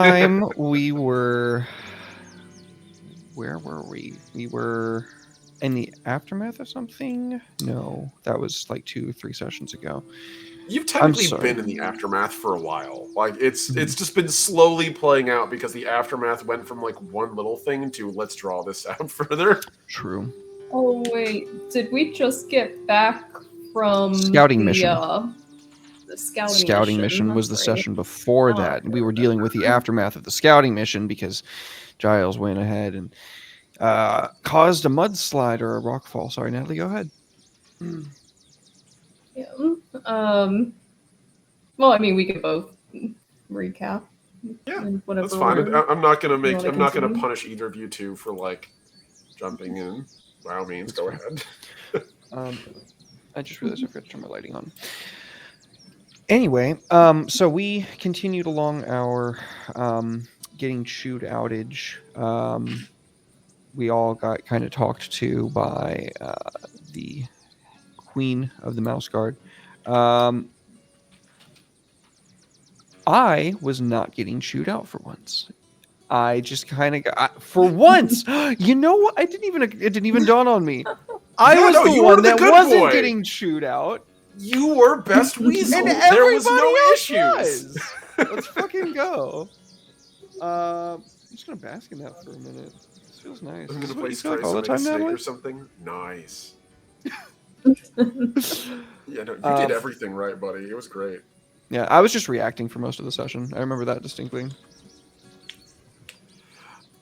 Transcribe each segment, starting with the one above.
time we were... Where were we? We were in the aftermath of something? No, that was like 2 or 3 sessions ago. You've technically been in the aftermath for a while. Like it's just been slowly playing out because the aftermath went from like one little thing to let's draw this out further. True. Oh wait, did we just get back from Scouting mission. The scouting mission was the right. session before that. We were dealing with the aftermath of the scouting mission because Giles went ahead and caused a mudslide or a rockfall. Sorry, Natalie, go ahead. Yeah. Well, I mean, we could both recap. Yeah, whatever that's fine. I'm not gonna punish either of you two for like jumping in. By all means, go ahead. I just realized I forgot to turn my lighting on. Anyway, so we continued along our getting chewed outage. We all got kind of talked to by the Queen of the Mouse Guard. I was not getting chewed out for once. I just kind of got for once. You know what? It didn't even dawn on me. I was the one that wasn't getting chewed out. You were best weasel. And there was no issues. Let's fucking go. I'm just gonna bask in that for a minute. This feels nice. I'm gonna play Stray all the time, Natalie? or something. Nice. Yeah, no, you did everything right, buddy. It was great. Yeah, I was just reacting for most of the session. I remember that distinctly.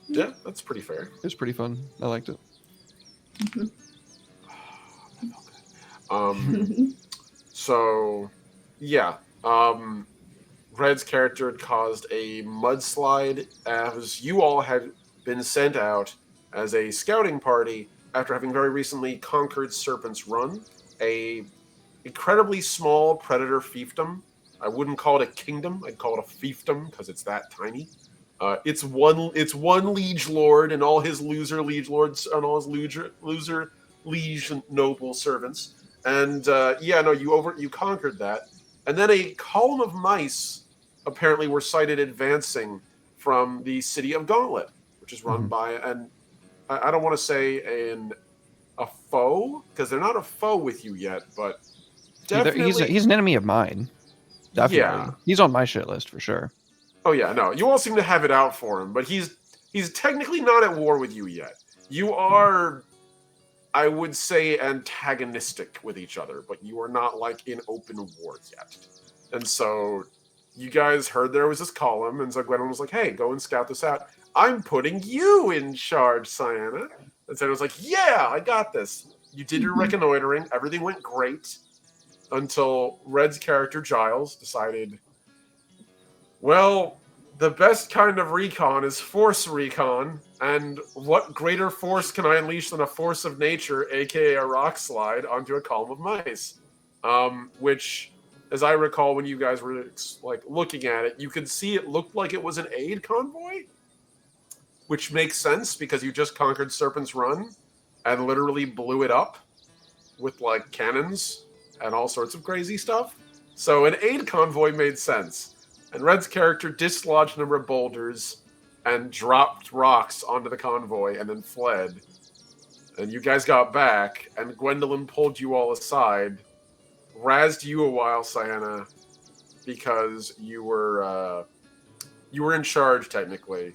Yeah, that's pretty fair. It was pretty fun. I liked it. So, yeah. Red's character had caused a mudslide as you all had been sent out as a scouting party after having very recently conquered Serpent's Run, a incredibly small predator fiefdom. I wouldn't call it a kingdom. I'd call it a fiefdom because it's that tiny. It's one liege lord and all his loser liege lords and all his loser liege noble servants. And you conquered that. And then a column of mice apparently were sighted advancing from the city of Gauntlet, which is run by I don't want to say a foe because they're not a foe with you yet, but definitely he's an enemy of mine. Definitely, yeah. He's on my shit list for sure. Oh yeah, no, you all seem to have it out for him, but he's technically not at war with you yet. You are, I would say, antagonistic with each other, but you are not like in open war yet. And so you guys heard there was this column, and so Gwendolyn was like, "Hey, go and scout this out. I'm putting you in charge, Sienna." And so it was like, "Yeah, I got this." You did your reconnoitering. Everything went great until Red's character, Giles, decided, well, the best kind of recon is force recon, and what greater force can I unleash than a force of nature, aka a rock slide, onto a column of mice? Which, as I recall when you guys were like looking at it, you could see it looked like it was an aid convoy, which makes sense because you just conquered Serpent's Run and literally blew it up with like cannons and all sorts of crazy stuff. So an aid convoy made sense. And Red's character dislodged a number of boulders and dropped rocks onto the convoy and then fled. And you guys got back, and Gwendolyn pulled you all aside, razzed you a while, Sienna, because you were in charge technically,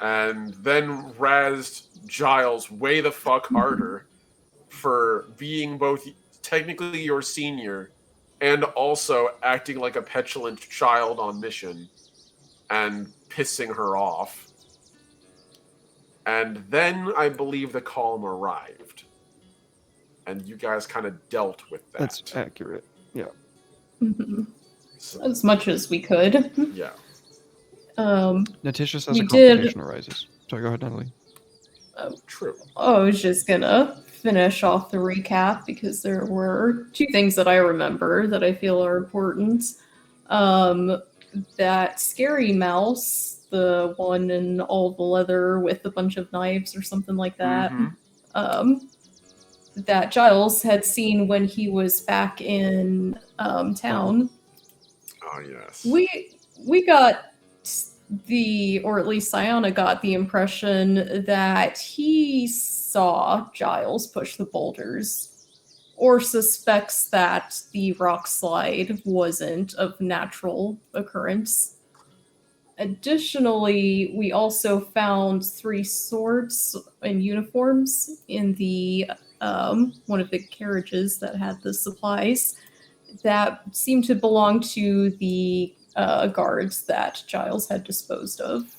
and then razzed Giles way the fuck harder for being both technically your senior and also acting like a petulant child on mission and pissing her off. And then I believe the column arrived. And you guys kind of dealt with that. That's accurate. Yeah. So, as much as we could. Yeah. Natisha says a complication arises. Sorry, go ahead, Natalie. True. I was just gonna finish off the recap because there were 2 things that I remember that I feel are important. That scary mouse, the one in all the leather with a bunch of knives or something like that, that Giles had seen when he was back in town. Oh, yes. We got or at least Sienna got the impression that he saw Giles push the boulders, or suspects that the rock slide wasn't of natural occurrence. Additionally, we also found 3 swords and uniforms in the one of the carriages that had the supplies that seemed to belong to the guards that Giles had disposed of.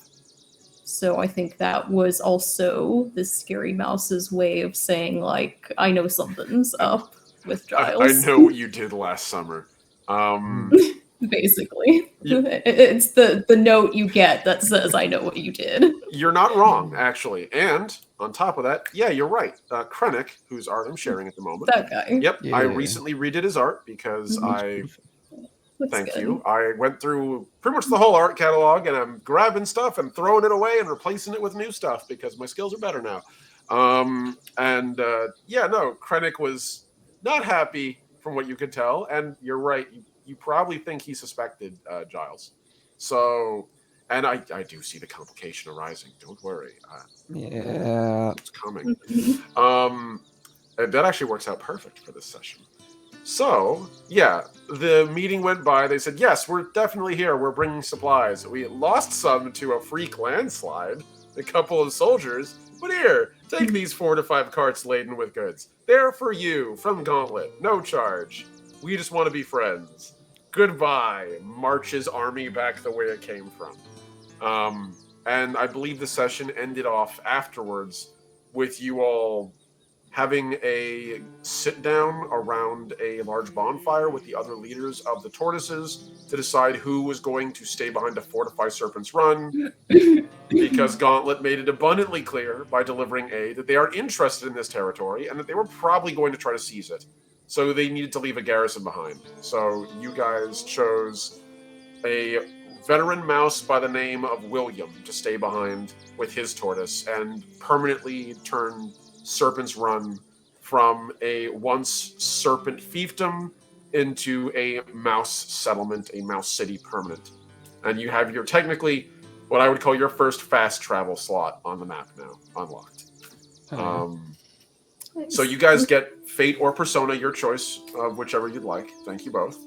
So I think that was also the Scary Mouse's way of saying, like, I know something's up with Giles. I know what you did last summer. Basically. Yeah. It's the note you get that says, I know what you did. You're not wrong, actually. And on top of that, yeah, you're right. Krennic, whose art I'm sharing at the moment. That guy. Yep, Yeah. I recently redid his art because Looks Thank good. you. I went through pretty much the whole art catalog, and I'm grabbing stuff and throwing it away and replacing it with new stuff because my skills are better now. Yeah, no, Krennic was not happy from what you could tell, and you're right. You probably think he suspected Giles. So, and I do see the complication arising. Don't worry. Yeah. It's coming. And that actually works out perfect for this session. So, yeah, the meeting went by. They said, yes, we're definitely here. We're bringing supplies. We lost some to a freak landslide, a couple of soldiers. But here, take these 4 to 5 carts laden with goods. They're for you, from Gauntlet. No charge. We just want to be friends. Goodbye. Marches army back the way it came from. And I believe the session ended off afterwards with you all having a sit down around a large bonfire with the other leaders of the tortoises to decide who was going to stay behind to fortify Serpent's Run, because Gauntlet made it abundantly clear by delivering aid that they are interested in this territory and that they were probably going to try to seize it. So they needed to leave a garrison behind. So you guys chose a veteran mouse by the name of William to stay behind with his tortoise and permanently turn Serpent's Run from a once serpent fiefdom into a mouse settlement, a mouse city permanent. And you have your technically what I would call your first fast travel slot on the map now unlocked. So you guys get Fate or Persona, your choice of whichever you'd like. Thank you both.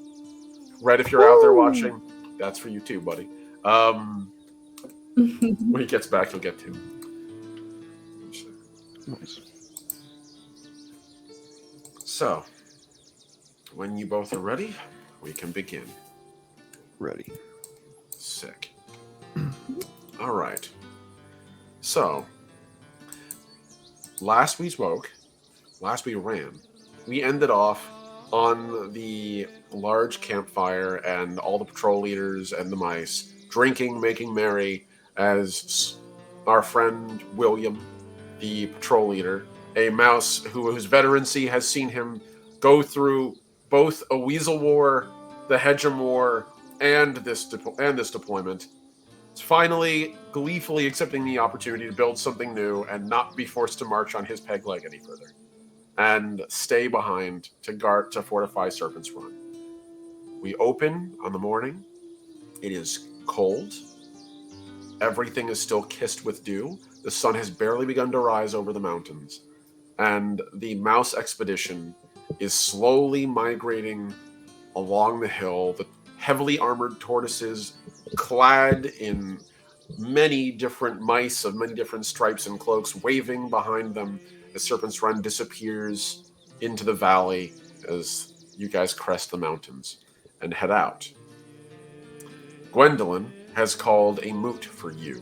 Red, if you're out there watching, that's for you too, buddy. When he gets back, he'll get to. Nice. So, when you both are ready, we can begin. Ready. Sick. All right. So, last we ran, we ended off on the large campfire and all the patrol leaders and the mice drinking, making merry, as our friend William, the patrol leader, a mouse whose veterancy has seen him go through both a Weasel War, the Hedgeham War, and this deployment, is finally gleefully accepting the opportunity to build something new and not be forced to march on his peg leg any further, and stay behind to fortify Serpent's Run. We open on the morning. It is cold. Everything is still kissed with dew. The sun has barely begun to rise over the mountains. And the mouse expedition is slowly migrating along the hill. The heavily armored tortoises, clad in many different mice of many different stripes and cloaks, waving behind them as Serpent's Run disappears into the valley as you guys crest the mountains and head out. Gwendolyn has called a moot for you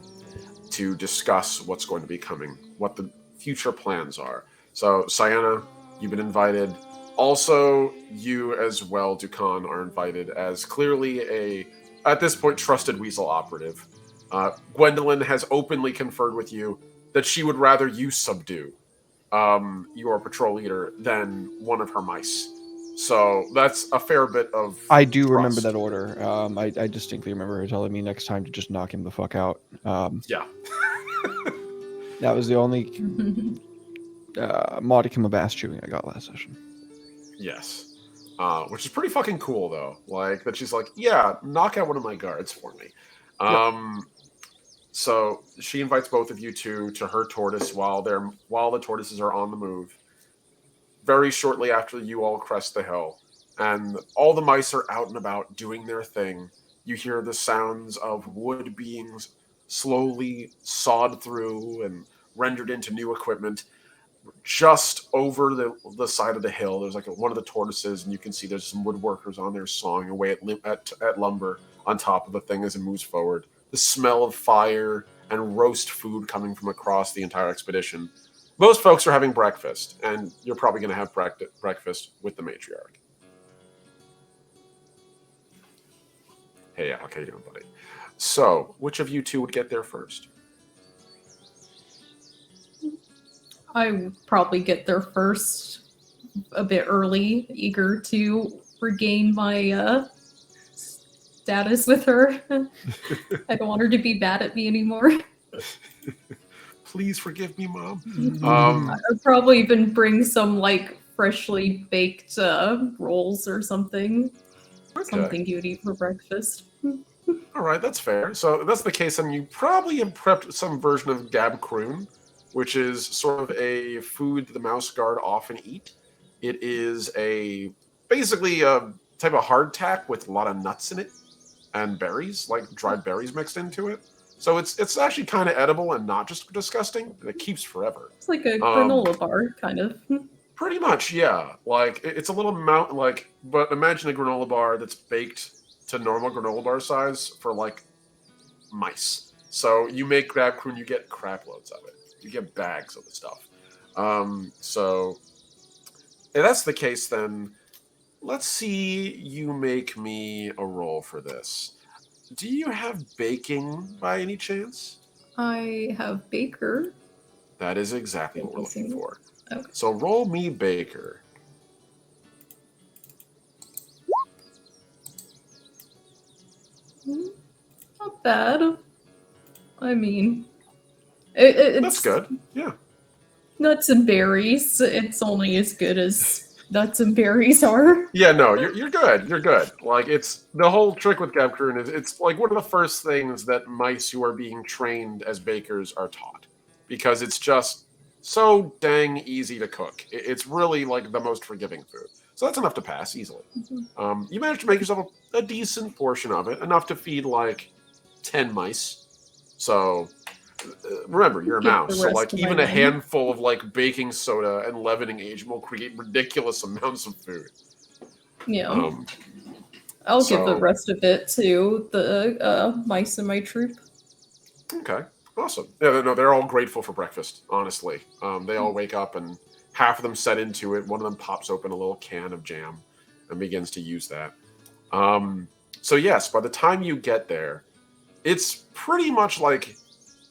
to discuss what's going to be coming, what the future plans are. So, Sienna, you've been invited. Also, you as well, Dukan, are invited as clearly at this point, trusted Weasel operative. Gwendolyn has openly conferred with you that she would rather you subdue your patrol leader than one of her mice. So that's a fair bit of I do trust. remember that order. I distinctly remember her telling me next time to just knock him the fuck out. Yeah. That was the only modicum of ass chewing I got last session. Yes. Which is pretty fucking cool, though. Like, that she's like, yeah, knock out one of my guards for me. So she invites both of you to her tortoise while the tortoises are on the move. Very shortly after you all crest the hill, and all the mice are out and about doing their thing, you hear the sounds of wood being slowly sawed through and rendered into new equipment. Just over the side of the hill, there's like one of the tortoises, and you can see there's some woodworkers on there sawing away at lumber on top of the thing as it moves forward. The smell of fire and roast food coming from across the entire expedition. Most folks are having breakfast, and you're probably going to have breakfast with the matriarch. Hey, Alec, how you doing, buddy? So, which of you two would get there first? I would probably get there first, a bit early, eager to regain my status with her. I don't want her to be mad at me anymore. Please forgive me, Mom. I'd probably even bring some like freshly baked rolls or something. Okay. Something you'd eat for breakfast. All right, that's fair. So if that's the case, then you probably have prepped some version of Gab Croon, which is sort of a food the Mouse Guard often eat. It is basically a type of hardtack with a lot of nuts in it and berries, like dried berries mixed into it. So it's actually kind of edible and not just disgusting, and it keeps forever. It's like a granola bar, kind of. Pretty much, yeah. Like it's a little but imagine a granola bar that's baked to normal granola bar size for like mice. So you make Gab Croon, you get crap loads of it. You get bags of the stuff. So if that's the case, then let's see you make me a roll for this. Do you have baking by any chance? I have baker. That is exactly what we're looking for. Okay. So roll me baker. Not bad. I mean, it's That's good. Yeah. Nuts and berries. It's only as good as nuts and berries are. Yeah, no, you're good. You're good. Like it's the whole trick with Gab Croon is it's like one of the first things that mice who are being trained as bakers are taught, because it's just so dang easy to cook. It's really like the most forgiving food. So that's enough to pass easily. You managed to make yourself a decent portion of it, enough to feed like 10 mice. So remember, you're a mouse. So like even a handful of like baking soda and leavening agent will create ridiculous amounts of food. Yeah. I'll give the rest of it to the mice in my troop. Okay. Awesome. Yeah, no, they're all grateful for breakfast, honestly. They all wake up and half of them set into it. One of them pops open a little can of jam and begins to use that. So yes, by the time you get there, it's pretty much like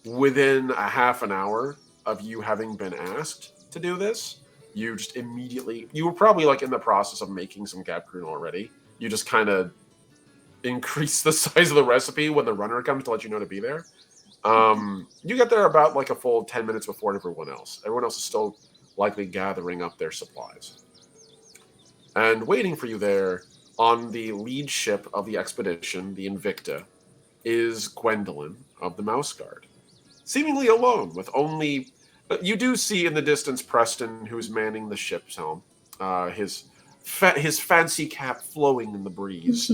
within a half an hour of you having been asked to do this, you just immediately, you were probably like in the process of making some Gab Croon already. You just kind of increase the size of the recipe when the runner comes to let you know to be there. You get there about like a full 10 minutes before everyone else. Everyone else is still likely gathering up their supplies. And waiting for you there on the lead ship of the expedition, the Invicta, is Gwendolyn of the Mouse Guard. Seemingly alone, with only... You do see in the distance Preston, who's manning the ship's helm. His fancy cap flowing in the breeze.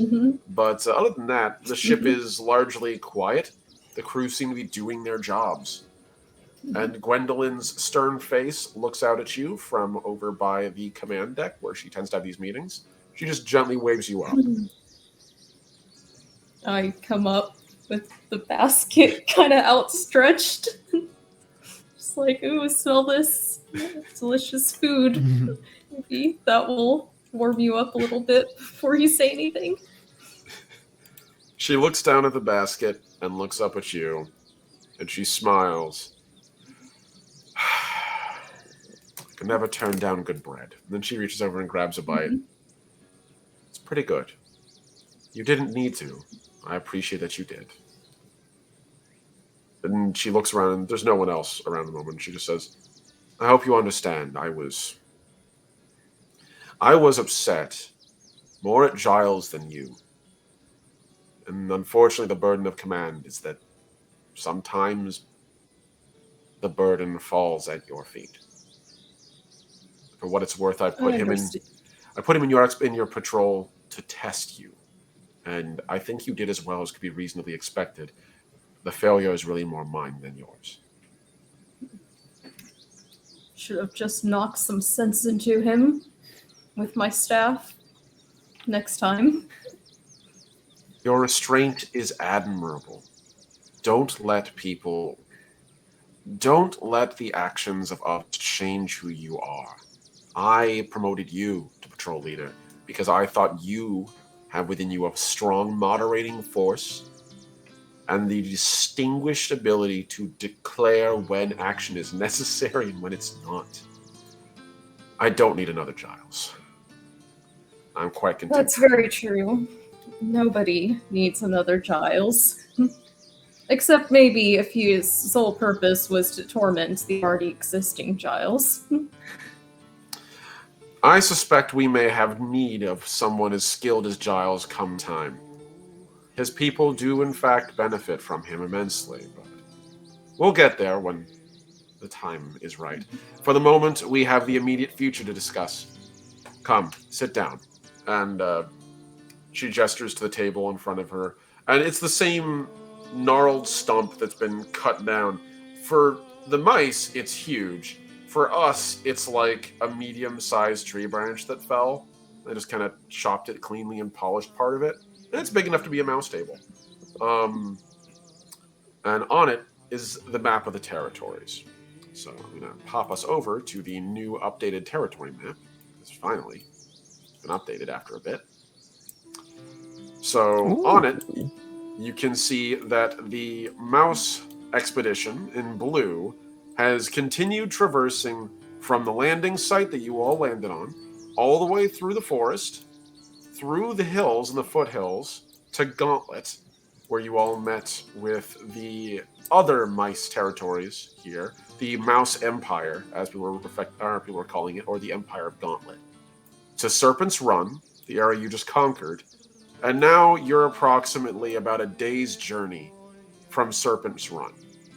But other than that, the ship is largely quiet. The crew seem to be doing their jobs. And Gwendolyn's stern face looks out at you from over by the command deck, where she tends to have these meetings. She just gently waves you up. I come up with the basket kind of outstretched. Just like, ooh, smell this delicious food. Maybe that will warm you up a little bit before you say anything. She looks down at the basket and looks up at you, and she smiles. I can never turn down good bread. And then she reaches over and grabs a bite. It's pretty good. You didn't need to. I appreciate that you did. And she looks around, and there's no one else around the moment. She just says, I hope you understand. I was upset more at Giles than you. And unfortunately, the burden of command is that sometimes the burden falls at your feet. For what it's worth, I put him in your patrol to test you. And I think you did as well as could be reasonably expected. The failure is really more mine than yours. Should have just knocked some sense into him with my staff next time. Your restraint is admirable. Don't let the actions of others change who you are. I promoted you to patrol leader because I thought you have within you a strong moderating force and the distinguished ability to declare when action is necessary and when it's not. I don't need another Giles. I'm quite content. That's very true. Nobody needs another Giles. Except maybe if his sole purpose was to torment the already existing Giles. I suspect we may have need of someone as skilled as Giles come time. His people do in fact benefit from him immensely, but we'll get there when the time is right. For the moment, we have the immediate future to discuss. Come, sit down. And she gestures to the table in front of her, and it's the same gnarled stump that's been cut down. For the mice, it's huge. For us, it's like a medium-sized tree branch that fell. They just kind of chopped it cleanly and polished part of it. And it's big enough to be a mouse table. And on it is the map of the territories. So I'm going to pop us over to the new updated territory map. It's finally been updated after a bit. So Ooh. on it, you can see that the mouse expedition in blue has continued traversing from the landing site that you all landed on, all the way through the forest, through the hills and the foothills, to Gauntlet, where you all met with the other mice territories here, the Mouse Empire, as people were calling it, or the Empire of Gauntlet, to Serpent's Run, the area you just conquered, and now you're approximately about a day's journey from Serpent's Run,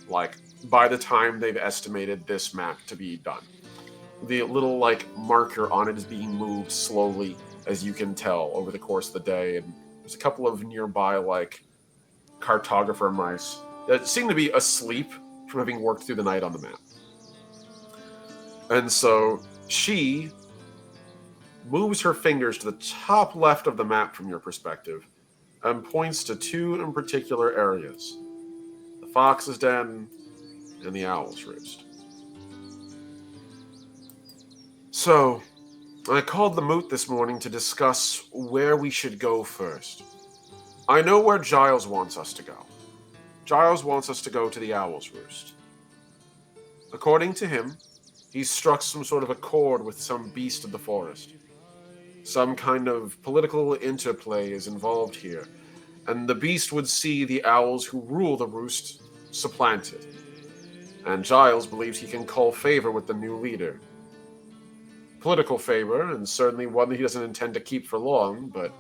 like, by the time they've estimated this map to be done. The little, marker on it is being moved slowly, as you can tell, over the course of the day, and there's a couple of nearby, cartographer mice that seem to be asleep from having worked through the night on the map. And so she moves her fingers to the top left of the map from your perspective and points to two in particular areas: the Fox's Den and the Owl's Roost. So, I called the moot this morning to discuss where we should go first. I know where Giles wants us to go. Giles wants us to go to the Owl's Roost. According to him, he's struck some sort of accord with some beast of the forest. Some kind of political interplay is involved here, and the beast would see the owls who rule the roost supplanted. And Giles believes he can call favor with the new leader. Political favor, and certainly one that he doesn't intend to keep for long, but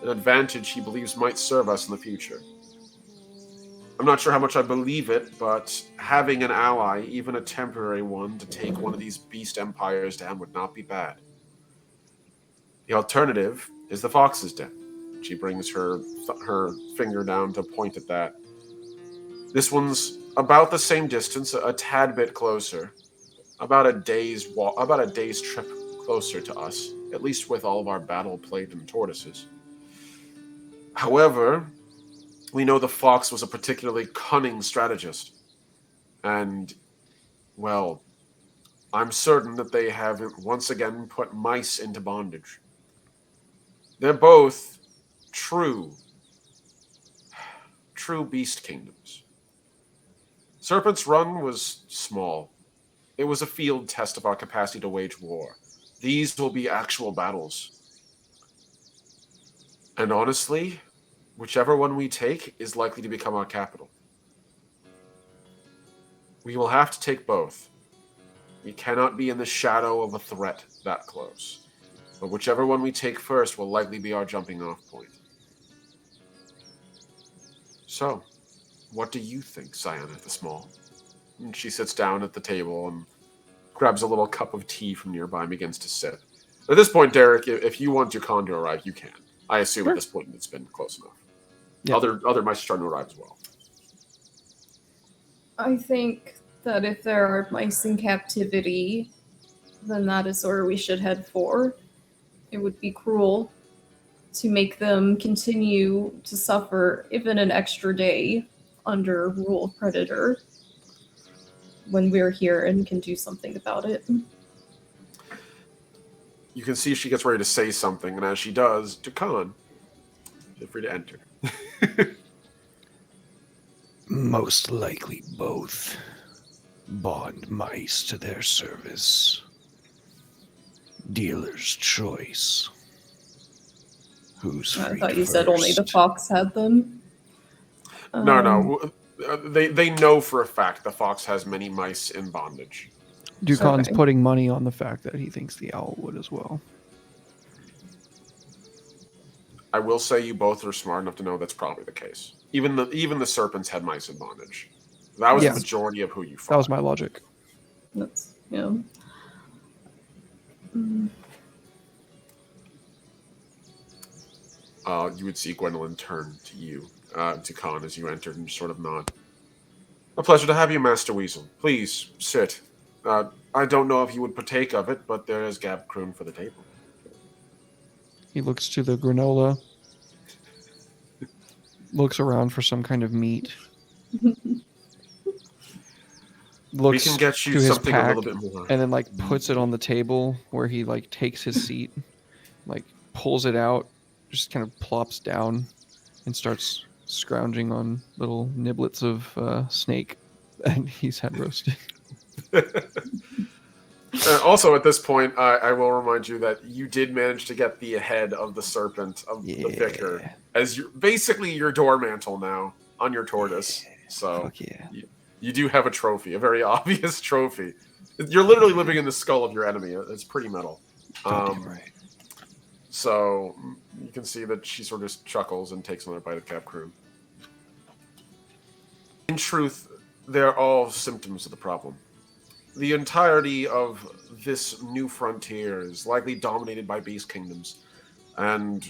an advantage he believes might serve us in the future. I'm not sure how much I believe it, but having an ally, even a temporary one, to take one of these beast empires down would not be bad. The alternative is the Fox's Den. She brings her finger down to point at that. This one's about the same distance, a tad bit closer, about a day's trip closer to us, at least with all of our battle plate and tortoises. However, we know the Fox was a particularly cunning strategist, and, well, I'm certain that they have once again put mice into bondage. They're both true beast kingdoms. Serpent's Run was small. It was a field test of our capacity to wage war. These will be actual battles. And honestly, whichever one we take is likely to become our capital. We will have to take both. We cannot be in the shadow of a threat that close. But whichever one we take first will likely be our jumping off point. So, What do you think, Cyanna the Small? And she sits down at the table and grabs a little cup of tea from nearby and begins to sip. At this point, Derek, if you want Dukan to arrive, you can. I assume Sure. at this point it's been close enough. Yeah. Other mice are starting to arrive as well. I think that if there are mice in captivity, then that is where we should head for. It would be cruel to make them continue to suffer even an extra day under rule of Predator when we're here and can do something about it. You can see she gets ready to say something, and as she does, Dukan, feel free to enter. Most likely both. Bond mice to their service. Dealer's choice. Who's I free thought you said only the first? fox had them. No. They know for a fact the fox has many mice in bondage. Dukan's Okay. putting money on the fact that he thinks the owl would as well. I will say you both are smart enough to know that's probably the case. Even the serpents had mice in bondage. That was Yeah. the majority of who you fought. That was my logic. That's, yeah. Mm. You would see Gwendolyn turn to you, to Khan, as you entered and sort of nod. A pleasure to have you, Master Weasel. Please, sit. I don't know if you would partake of it, but there is Gab Kroon for the table. He looks to the granola, looks around for some kind of meat. Looks We can get you to his something a pack, little bit more. and then like puts it on the table where he like takes his seat, like pulls it out, just kind of plops down, and starts scrounging on little niblets of snake that he's had roasted. Also, at this point, I will remind you that you did manage to get the head of the serpent of the vicar as basically your door mantle now on your tortoise. So Fuck yeah. you do have a trophy, a very obvious trophy. You're literally living in the skull of your enemy. It's pretty metal. Goddamn right. So you can see that she sort of chuckles and takes another bite of Cap Crew. In truth, they're all symptoms of the problem. The entirety of this new frontier is likely dominated by beast kingdoms. And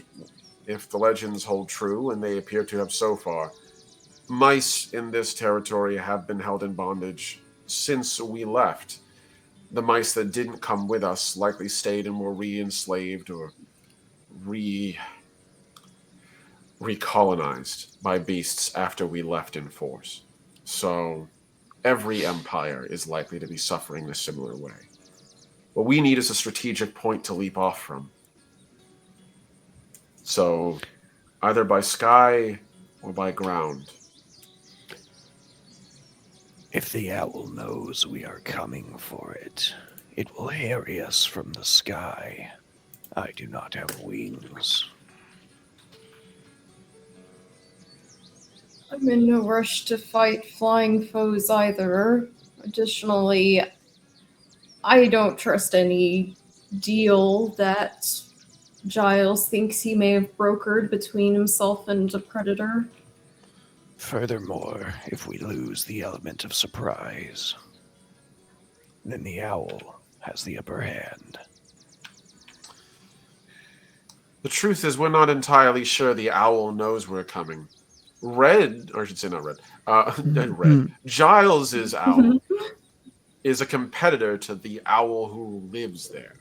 if the legends hold true, and they appear to have so far, mice in this territory have been held in bondage since we left. The mice that didn't come with us likely stayed and were re-enslaved or recolonized by beasts after we left in force. So every empire is likely to be suffering in a similar way. What we need is a strategic point to leap off from. So either by sky or by ground. If the owl knows we are coming for it, it will harry us from the sky. I do not have wings. I'm in no rush to fight flying foes either. Additionally, I don't trust any deal that Giles thinks he may have brokered between himself and a predator. Furthermore, if we lose the element of surprise, then the owl has the upper hand. The truth is, we're not entirely sure the owl knows we're coming. Red, or I should say not Red, Red. Giles's owl is a competitor to the owl who lives there.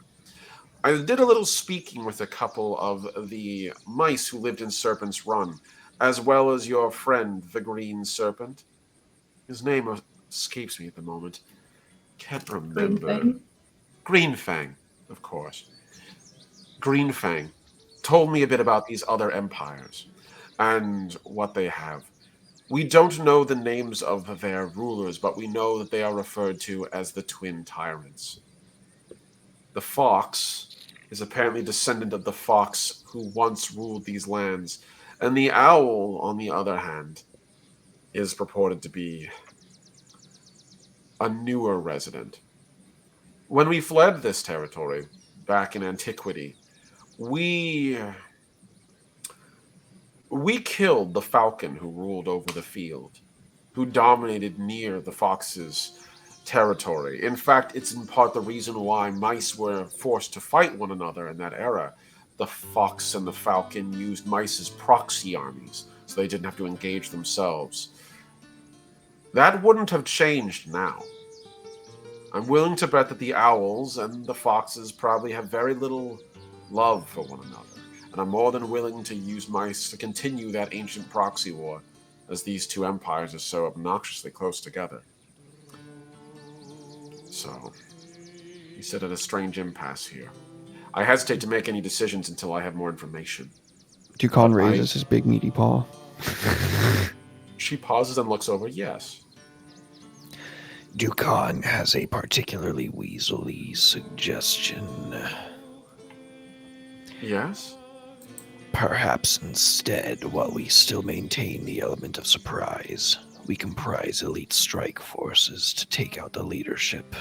I did a little speaking with a couple of the mice who lived in Serpent's Run, as well as your friend, the Green Serpent. His name escapes me at the moment. Can't remember. Greenfang, of course. Greenfang told me a bit about these other empires and what they have. We don't know the names of their rulers, but we know that they are referred to as the Twin Tyrants. The fox is apparently descendant of the fox who once ruled these lands, and the owl, on the other hand, is purported to be a newer resident. When we fled this territory back in antiquity, we killed the falcon who ruled over the field. who dominated near the fox's territory. In fact, it's in part the reason why mice were forced to fight one another in that era. The fox and the falcon used mice as proxy armies, so they didn't have to engage themselves. That wouldn't have changed now. I'm willing to bet that the owls and the foxes probably have very little love for one another, and I'm more than willing to use mice to continue that ancient proxy war, as these two empires are so obnoxiously close together. So, you sit at a strange impasse here. I hesitate to make any decisions until I have more information. Dukan But raises his big meaty paw. She pauses and looks over. Yes. Dukan has a particularly weaselly suggestion. Yes? Perhaps instead, while we still maintain the element of surprise, we comprise elite strike forces to take out the leadership.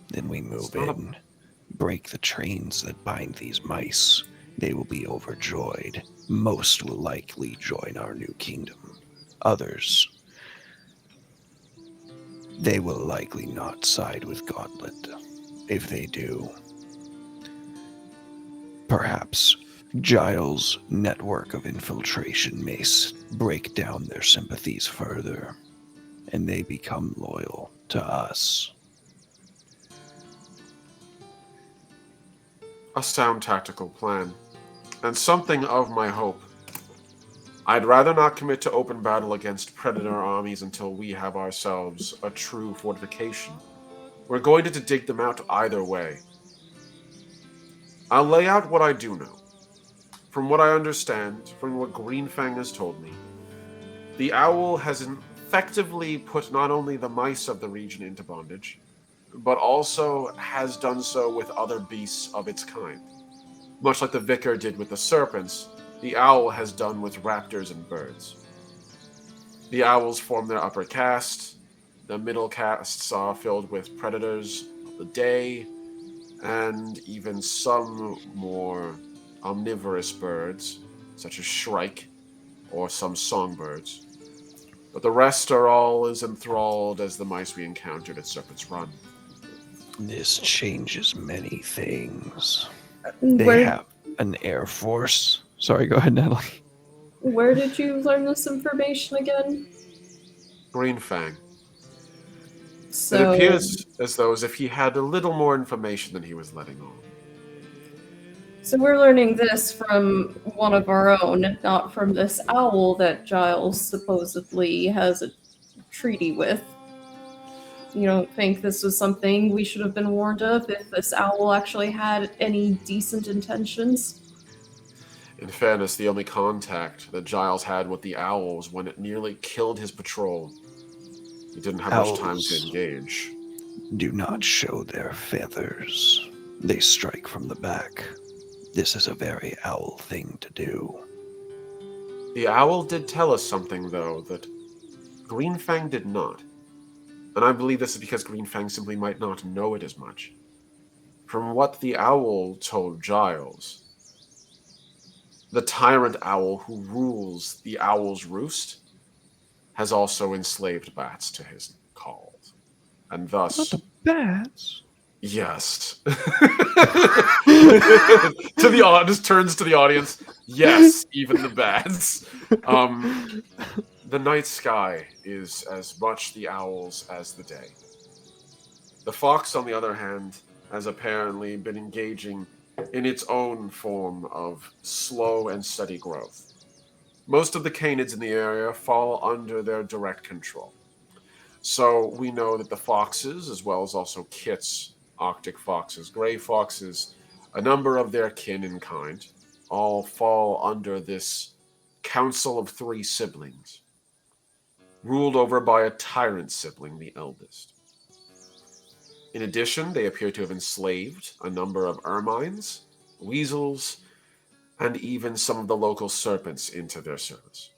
Then we move in, break the trains that bind these mice. They will be overjoyed. Most will likely join our new kingdom. Others, they will likely not side with Gauntlet. If they do, perhaps Giles' network of infiltration may break down their sympathies further, and they become loyal to us. A sound tactical plan, and something of my hope. I'd rather not commit to open battle against Predator armies until we have ourselves a true fortification. We're going to dig them out either way. I'll lay out what I do know. From what I understand, from what Greenfang has told me, the owl has effectively put not only the mice of the region into bondage, but also has done so with other beasts of its kind. Much like the vicar did with the serpents, the owl has done with raptors and birds. The owls form their upper caste. The middle castes are filled with predators of the day, and even some more omnivorous birds, such as shrike or some songbirds. But the rest are all as enthralled as the mice we encountered at Serpent's Run. This changes many things. They have an air force. Sorry, go ahead, Natalie. Where did you learn this information again? Greenfang. So, It appears as though as if he had a little more information than he was letting on. so we're learning this from one of our own, not from this owl that Giles supposedly has a treaty with. You don't think this was something we should have been warned of if this owl actually had any decent intentions? In fairness, the only contact that Giles had with the owl was when it nearly killed his patrol. He didn't have much time to Owls engage. do not show their feathers. They strike from the back. This is a very owl thing to do. The owl did tell us something, though, that Greenfang did not. And I believe this is because Greenfang simply might not know it as much. From what the owl told Giles, the tyrant owl who rules the Owl's Roost has also enslaved bats to his calls. And thus... Not the bats. Yes. To the audience, turns to the audience. Yes, even the bats. The night sky is as much the owls as the day. The fox, on the other hand, has apparently been engaging in its own form of slow and steady growth. Most of the canids in the area fall under their direct control. So we know that the foxes, as well as also kits, Arctic foxes, gray foxes, a number of their kin and kind, all fall under this council of 3 siblings, ruled over by a tyrant sibling, the eldest. In addition, they appear to have enslaved a number of ermines, weasels, and even some of the local serpents into their service.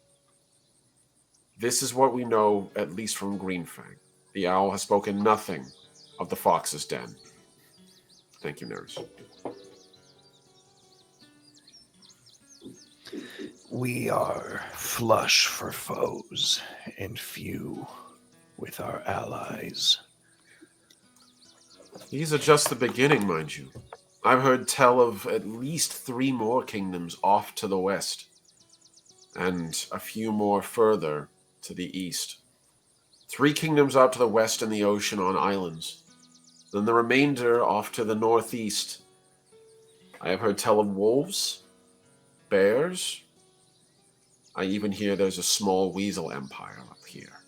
This is what we know, at least from Greenfang. The owl has spoken nothing of the fox's den. Thank you, Nerys. We are flush for foes and few with our allies. These are just the beginning, mind you. I've heard tell of at least 3 more kingdoms off to the west, and a few more further to the east. 3 kingdoms out to the west in the ocean on islands, then the remainder off to the northeast. I have heard tell of wolves, bears. I even hear there's a small weasel empire up here.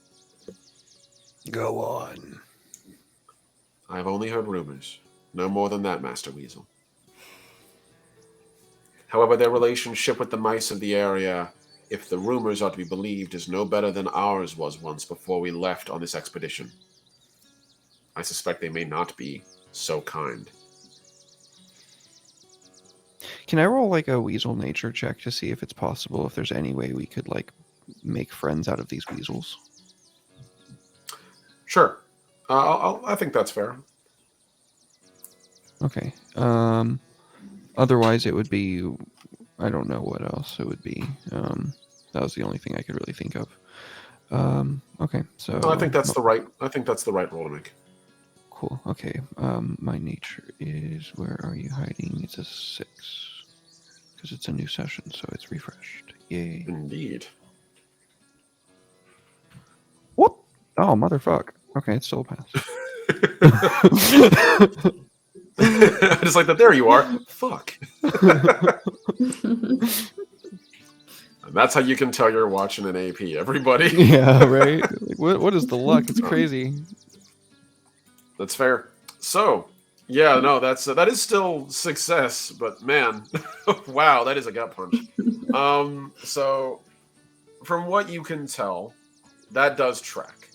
Go on. I've only heard rumors. No more than that, Master Weasel. However, their relationship with the mice of the area, if the rumors are to be believed, is no better than ours was once before we left on this expedition. I suspect they may not be so kind. Can I roll like a weasel nature check to see if it's possible, if there's any way we could like make friends out of these weasels? Sure. I think that's fair. Okay. Otherwise, it would be. I don't know what else it would be. That was the only thing I could really think of. Okay, so No, I think that's the right. I think that's the right roll to make. cool. Okay, my nature is. Where are you hiding? It's a 6 because it's a new session, so it's refreshed. Yay! Indeed. What? Oh, motherfuck. Okay, it's still a pass. I just like that. There you are. Fuck. And that's how you can tell you're watching an AP. Everybody. Yeah, right. Like, what is the luck? It's crazy. That's fair. So, yeah, no, that is still success, but man, wow, that is a gut punch. So from what you can tell, that does track.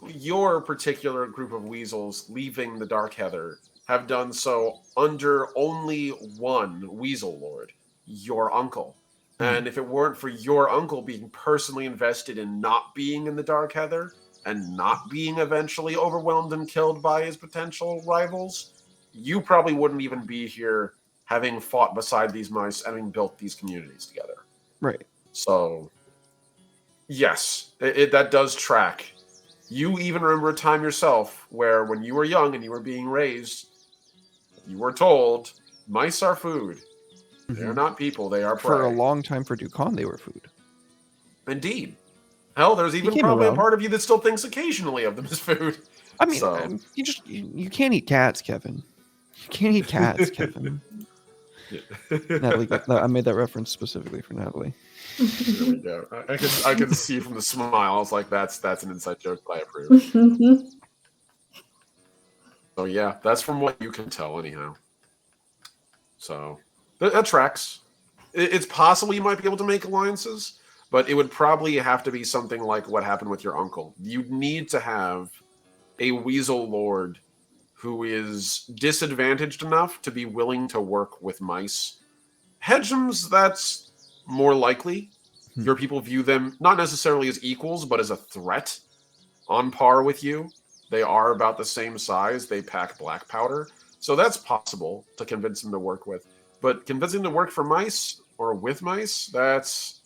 Your particular group of weasels leaving the Dark Heather have done so under only one weasel lord, your uncle. And if it weren't for your uncle being personally invested in not being in the Dark Heather and not being eventually overwhelmed and killed by his potential rivals, you probably wouldn't even be here having fought beside these mice, having built these communities together. Right. So, yes, that does track. You even remember a time yourself where when you were young and you were being raised, you were told, mice are food. They're not people, they are prey. For a long time for Dukan, they were food. Indeed. Hell, there's even came probably around. a part of you that still thinks occasionally of them as food. I mean, So- you can't eat cats, Kevin. You can't eat cats, Kevin. Natalie, I made that reference specifically for Natalie. There we go. I can see from the smile. I was like, that's an inside joke that I approve. So yeah, that's from what you can tell, anyhow. So that tracks. It's possible you might be able to make alliances, but it would probably have to be something like what happened with your uncle. You'd need to have a weasel lord who is disadvantaged enough to be willing to work with mice. Hedgems, that's more likely. Your people view them not necessarily as equals, but as a threat on par with you. They are about the same size. They pack black powder. So that's possible to convince them to work with. But convincing them to work for mice or with mice, that's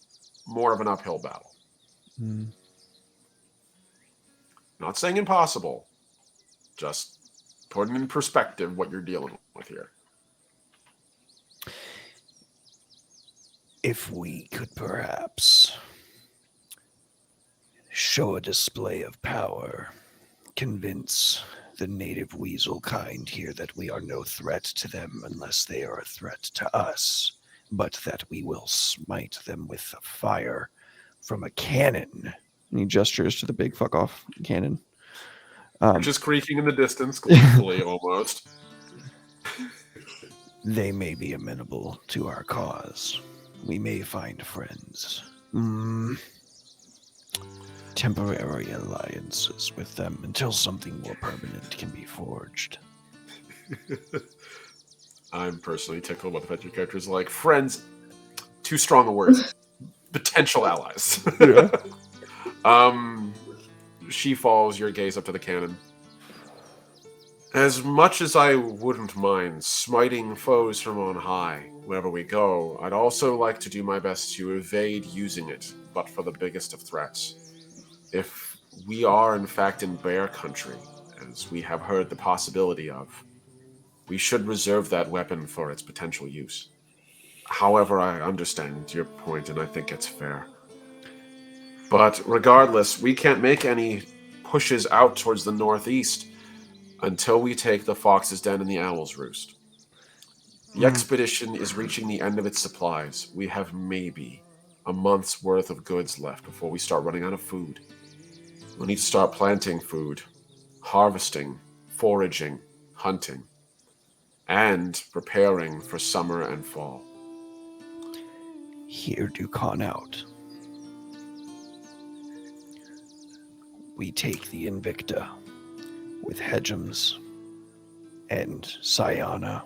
more of an uphill battle. Hmm. Not saying impossible. Just putting in perspective what you're dealing with here. If we could perhaps show a display of power, convince the native weasel kind here that we are no threat to them unless they are a threat to us, but that we will smite them with the fire from a cannon. And he gestures to the big fuck off cannon. Just creaking in the distance, gleefully almost. They may be amenable to our cause. We may find friends. Temporary alliances with them until something more permanent can be forged. I'm personally tickled about the fact your characters like friends. Too strong a word. Potential allies. Yeah. She follows your gaze up to the cannon. As much as I wouldn't mind smiting foes from on high wherever we go, I'd also like to do my best to evade using it, but for the biggest of threats. If we are in fact in bear country, as we have heard the possibility of, we should reserve that weapon for its potential use. However, I understand your point, and I think it's fair. But regardless, we can't make any pushes out towards the northeast until we take the Fox's Den and the Owl's Roost. The expedition is reaching the end of its supplies. We have maybe a month's worth of goods left before we start running out of food. We'll need to start planting food, harvesting, foraging, hunting, and preparing for summer and fall. Hear Dukan out. We take the Invicta with Hedgems and Sayana,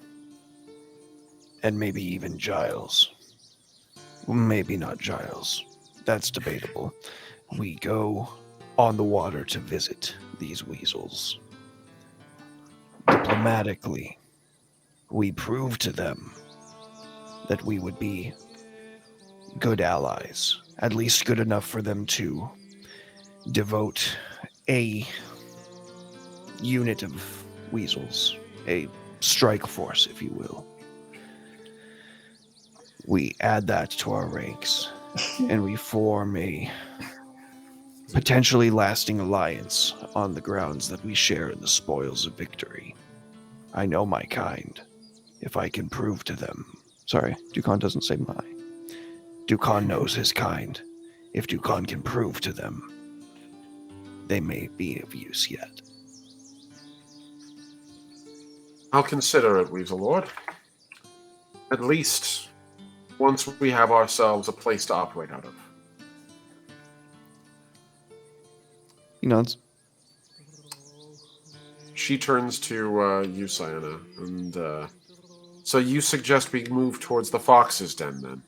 and maybe even Giles. Maybe not Giles. That's debatable. We go on the water to visit these weasels. Diplomatically, we prove to them that we would be good allies, at least good enough for them to devote a unit of weasels, a strike force, if you will. We add that to our ranks, and we form a potentially lasting alliance on the grounds that we share in the spoils of victory. I know my kind. If I can prove to them... Sorry, Dukan doesn't say my. Dukan knows his kind. If Dukan can prove to them, they may be of use yet. I'll consider it, Weasel Lord. At least once we have ourselves a place to operate out of. He nods. She turns to you, Sayana, and so you suggest we move towards the Fox's Den, then?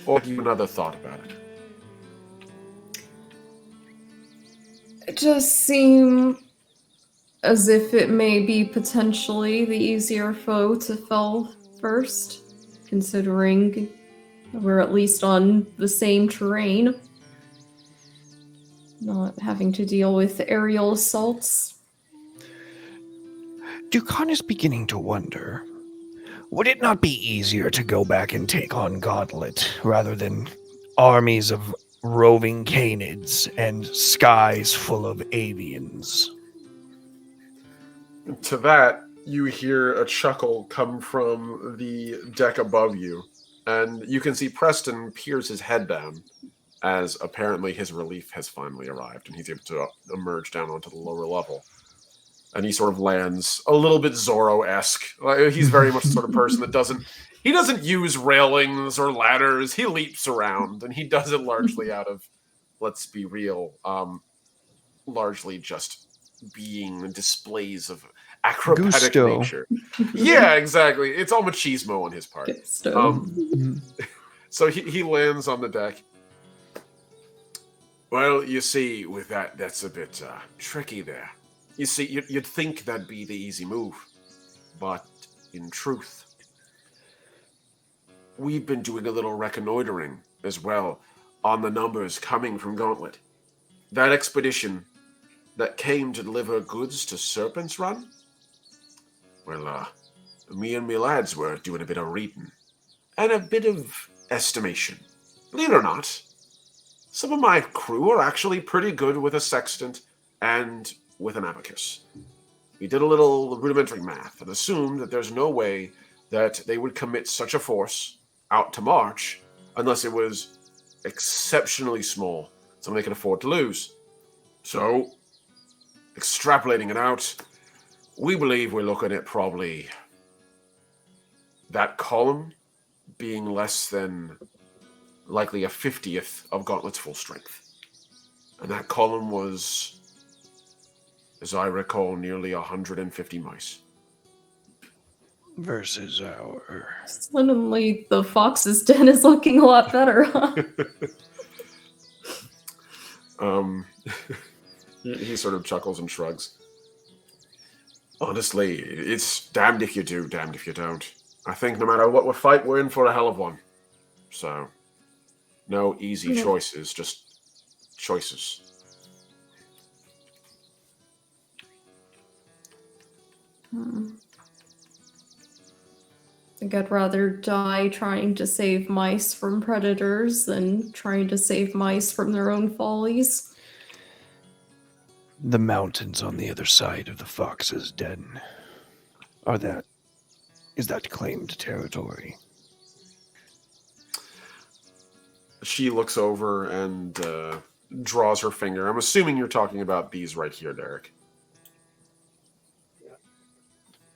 Or have you another thought about it? It does seem as if it may be potentially the easier foe to fell first, considering we're at least on the same terrain, not having to deal with aerial assaults. Dukan is beginning to wonder, would it not be easier to go back and take on Gauntlet rather than armies of roving canids and skies full of avians? To that, you hear a chuckle come from the deck above you, and you can see Preston peers his head down as apparently his relief has finally arrived, and he's able to emerge down onto the lower level. And he sort of lands a little bit Zorro-esque. He's very much the sort of person that doesn't use railings or ladders. He leaps around, and he does it largely out of, let's be real, largely just being displays of acrobatic Gusto. nature. Yeah, exactly. It's all machismo on his part. So he lands on the deck. Well, you see, with that's a bit tricky there. You see, you'd think that'd be the easy move. But in truth, we've been doing a little reconnoitering as well on the numbers coming from Gauntlet. That expedition that came to deliver goods to Serpent's Run? Well, me and me lads were doing a bit of reading and a bit of estimation. Believe it or not, some of my crew are actually pretty good with a sextant and with an abacus. We did a little rudimentary math and assumed that there's no way that they would commit such a force out to march unless it was exceptionally small, something they could afford to lose. So, extrapolating it out, we believe we're looking at probably that column being less than likely a 50th of Gauntlet's full strength. And that column was, as I recall, nearly 150 mice. Versus our... Suddenly, the Fox's Den is looking a lot better, huh? He sort of chuckles and shrugs. Honestly, it's damned if you do, damned if you don't. I think no matter what we fight, we're in for a hell of one. So, no easy Yeah. choices, just choices. I think I'd rather die trying to save mice from predators than trying to save mice from their own follies. The mountains on the other side of the Fox's Den. Is that claimed territory? She looks over and draws her finger. I'm assuming you're talking about these right here, Derek.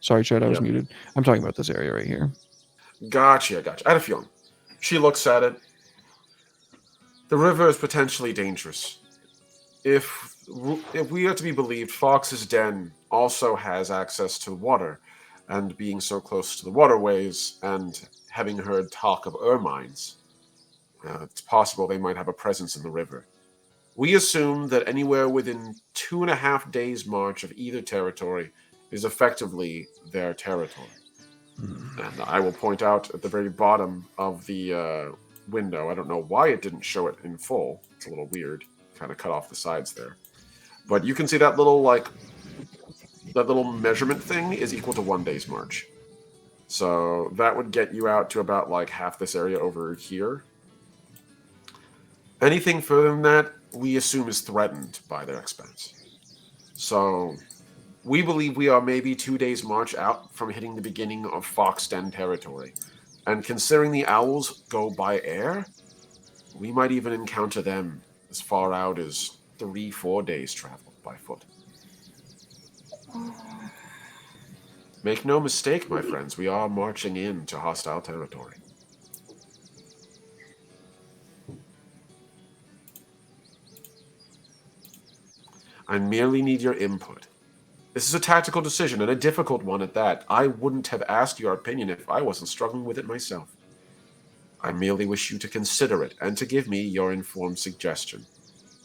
Sorry, Chad, I was Yep. muted. I'm talking about this area right here. Gotcha. I had a feeling. She looks at it. The river is potentially dangerous. If we are to be believed, Fox's Den also has access to water, and being so close to the waterways, and having heard talk of ermines, it's possible they might have a presence in the river. We assume that anywhere within 2.5 days' march of either territory is effectively their territory. And I will point out at the very bottom of the window, I don't know why it didn't show it in full. It's a little weird. Kind of cut off the sides there. But you can see that little measurement thing is equal to 1 day's march. So that would get you out to about like half this area over here. Anything further than that, we assume is threatened by their expense. So we believe we are maybe 2 days march out from hitting the beginning of Fox Den territory. And considering the owls go by air, we might even encounter them as far out as 3-4 days travel by foot. Make no mistake, my friends, we are marching into hostile territory. I merely need your input. This is a tactical decision, and a difficult one at that. I wouldn't have asked your opinion if I wasn't struggling with it myself. I merely wish you to consider it, and to give me your informed suggestion.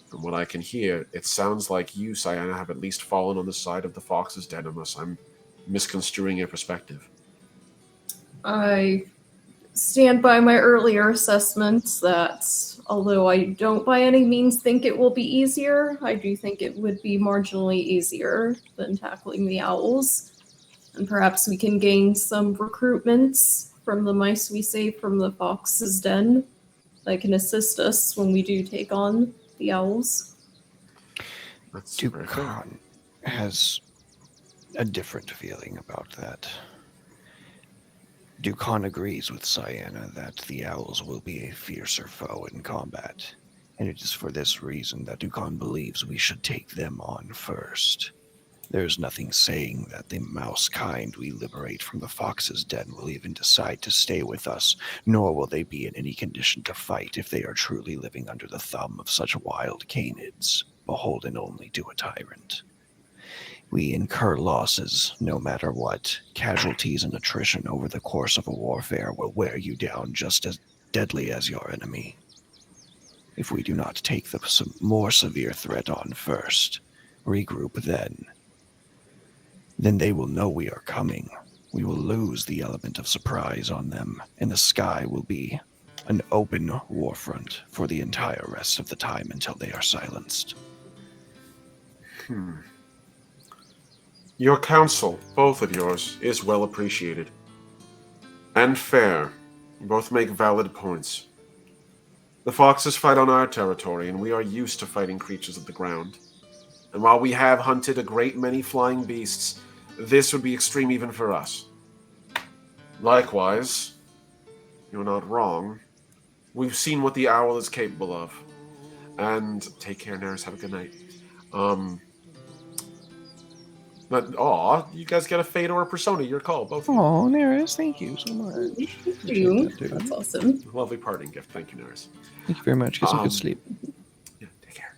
From what I can hear, it sounds like you, Cyanna, have at least fallen on the side of the Fox's Den, unless I'm misconstruing your perspective. I stand by my earlier assessments that although I don't by any means think it will be easier, I do think it would be marginally easier than tackling the owls. And perhaps we can gain some recruitments from the mice we save from the Fox's Den that can assist us when we do take on the owls. That's very fair. Dukan has a different feeling about that. Dukan agrees with Cyanna that the owls will be a fiercer foe in combat, and it is for this reason that Dukan believes we should take them on first. There's nothing saying that the mouse kind we liberate from the Fox's Den will even decide to stay with us, nor will they be in any condition to fight if they are truly living under the thumb of such wild canids, beholden only to a tyrant. We incur losses, no matter what. Casualties and attrition over the course of a warfare will wear you down just as deadly as your enemy. If we do not take the more severe threat on first, regroup then they will know we are coming. We will lose the element of surprise on them, and the sky will be an open warfront for the entire rest of the time until they are silenced. Your counsel, both of yours, is well appreciated. And fair. You both make valid points. The foxes fight on our territory, and we are used to fighting creatures of the ground. And while we have hunted a great many flying beasts, this would be extreme even for us. Likewise, you're not wrong. We've seen what the owl is capable of. And take care, Neris. Have a good night. But, you guys get a fate or a persona. Your call, both of you. Oh, Neris, thank you so much. Thank you. Appreciate that, dude. That's awesome. Lovely parting gift. Thank you, Neris. Thank you very much. Get some good sleep. Yeah, take care.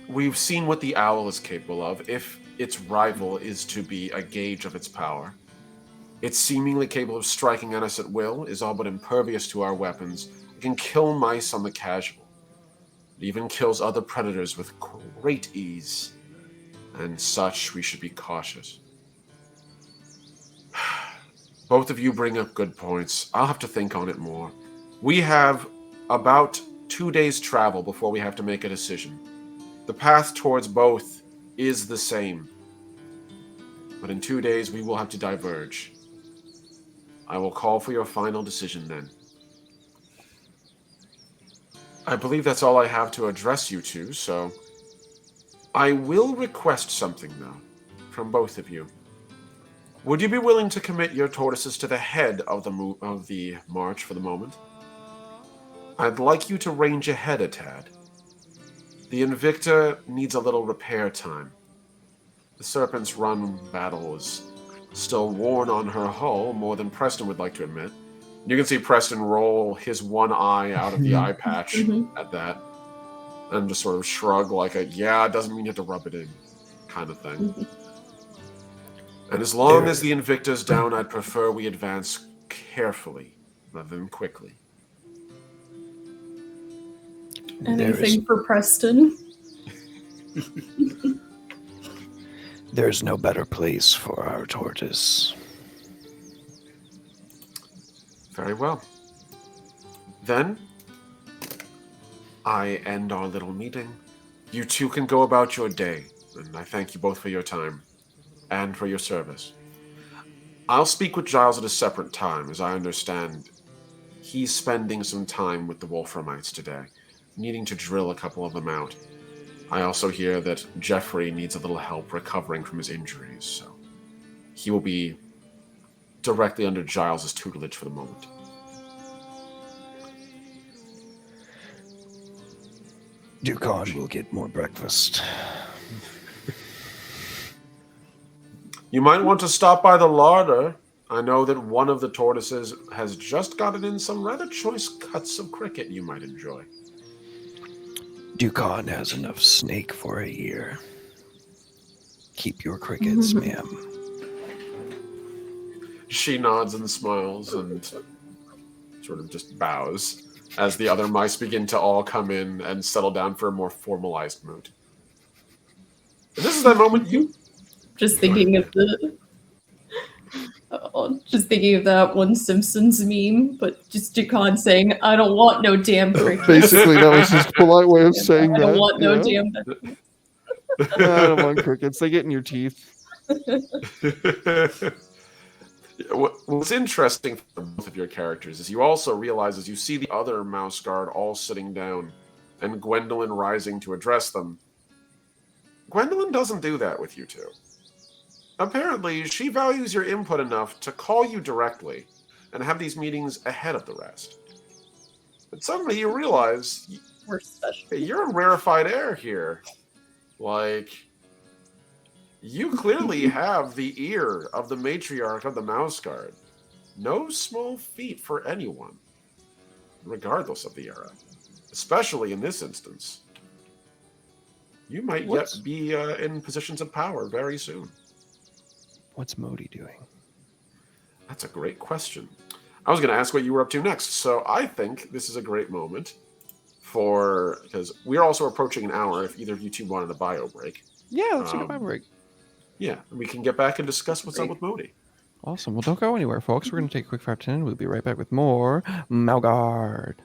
We've seen what the owl is capable of. If its rival is to be a gauge of its power, it's seemingly capable of striking at us at will, is all but impervious to our weapons. It can kill mice on the casual. It even kills other predators with great ease. And such, we should be cautious. Both of you bring up good points. I'll have to think on it more. We have about 2 days' travel before we have to make a decision. The path towards both is the same. But in 2 days, we will have to diverge. I will call for your final decision then. I believe that's all I have to address you to, so I will request something, though, from both of you. Would you be willing to commit your tortoises to the head of the march for the moment? I'd like you to range ahead a tad. The Invicta needs a little repair time. The Serpent's Run battle is still worn on her hull more than Preston would like to admit. You can see Preston roll his one eye out of the eye patch at that, and just sort of shrug like a, yeah, it doesn't mean you have to rub it in kind of thing. And as long as the Invicta's down, I'd prefer we advance carefully rather than quickly. Anything for Preston? There's no better place for our tortoise. Very well. Then, I end our little meeting. You two can go about your day, and I thank you both for your time and for your service. I'll speak with Giles at a separate time, as I understand he's spending some time with the Wolframites today, needing to drill a couple of them out. I also hear that Jeffrey needs a little help recovering from his injuries, so he will be directly under Giles' tutelage for the moment. Dukan will get more breakfast. You might want to stop by the larder. I know that one of the tortoises has just gotten in some rather choice cuts of cricket you might enjoy. Dukan has enough snake for a year. Keep your crickets, ma'am. She nods and smiles and sort of just bows as the other mice begin to all come in and settle down for a more formalized mood. And this is that moment you... Just thinking of just thinking of that one Simpsons meme, but just Dukan saying, "I don't want no damn crickets. Basically, that was his polite way of saying I that. don't want no yeah. damn." I don't want crickets. They get in your teeth. What's interesting for both of your characters is you also realize as you see the other mouse guard all sitting down and Gwendolyn rising to address them, Gwendolyn doesn't do that with you two. Apparently, she values your input enough to call you directly and have these meetings ahead of the rest. But suddenly you realize We're special. hey, you're in rarefied air here. Like, you clearly have the ear of the matriarch of the Mouse Guard. No small feat for anyone, regardless of the era. Especially in this instance. You might yet be in positions of power very soon. What's Modi doing? That's a great question. I was going to ask what you were up to next, so I think this is a great moment for, because we're also approaching an hour if either of you two wanted a bio break. Yeah, let's take a bio break. Yeah, we can get back and discuss what's up with Modi. Awesome. Well, don't go anywhere, folks. We're going to take a quick 5-10. We'll be right back with more Malgard.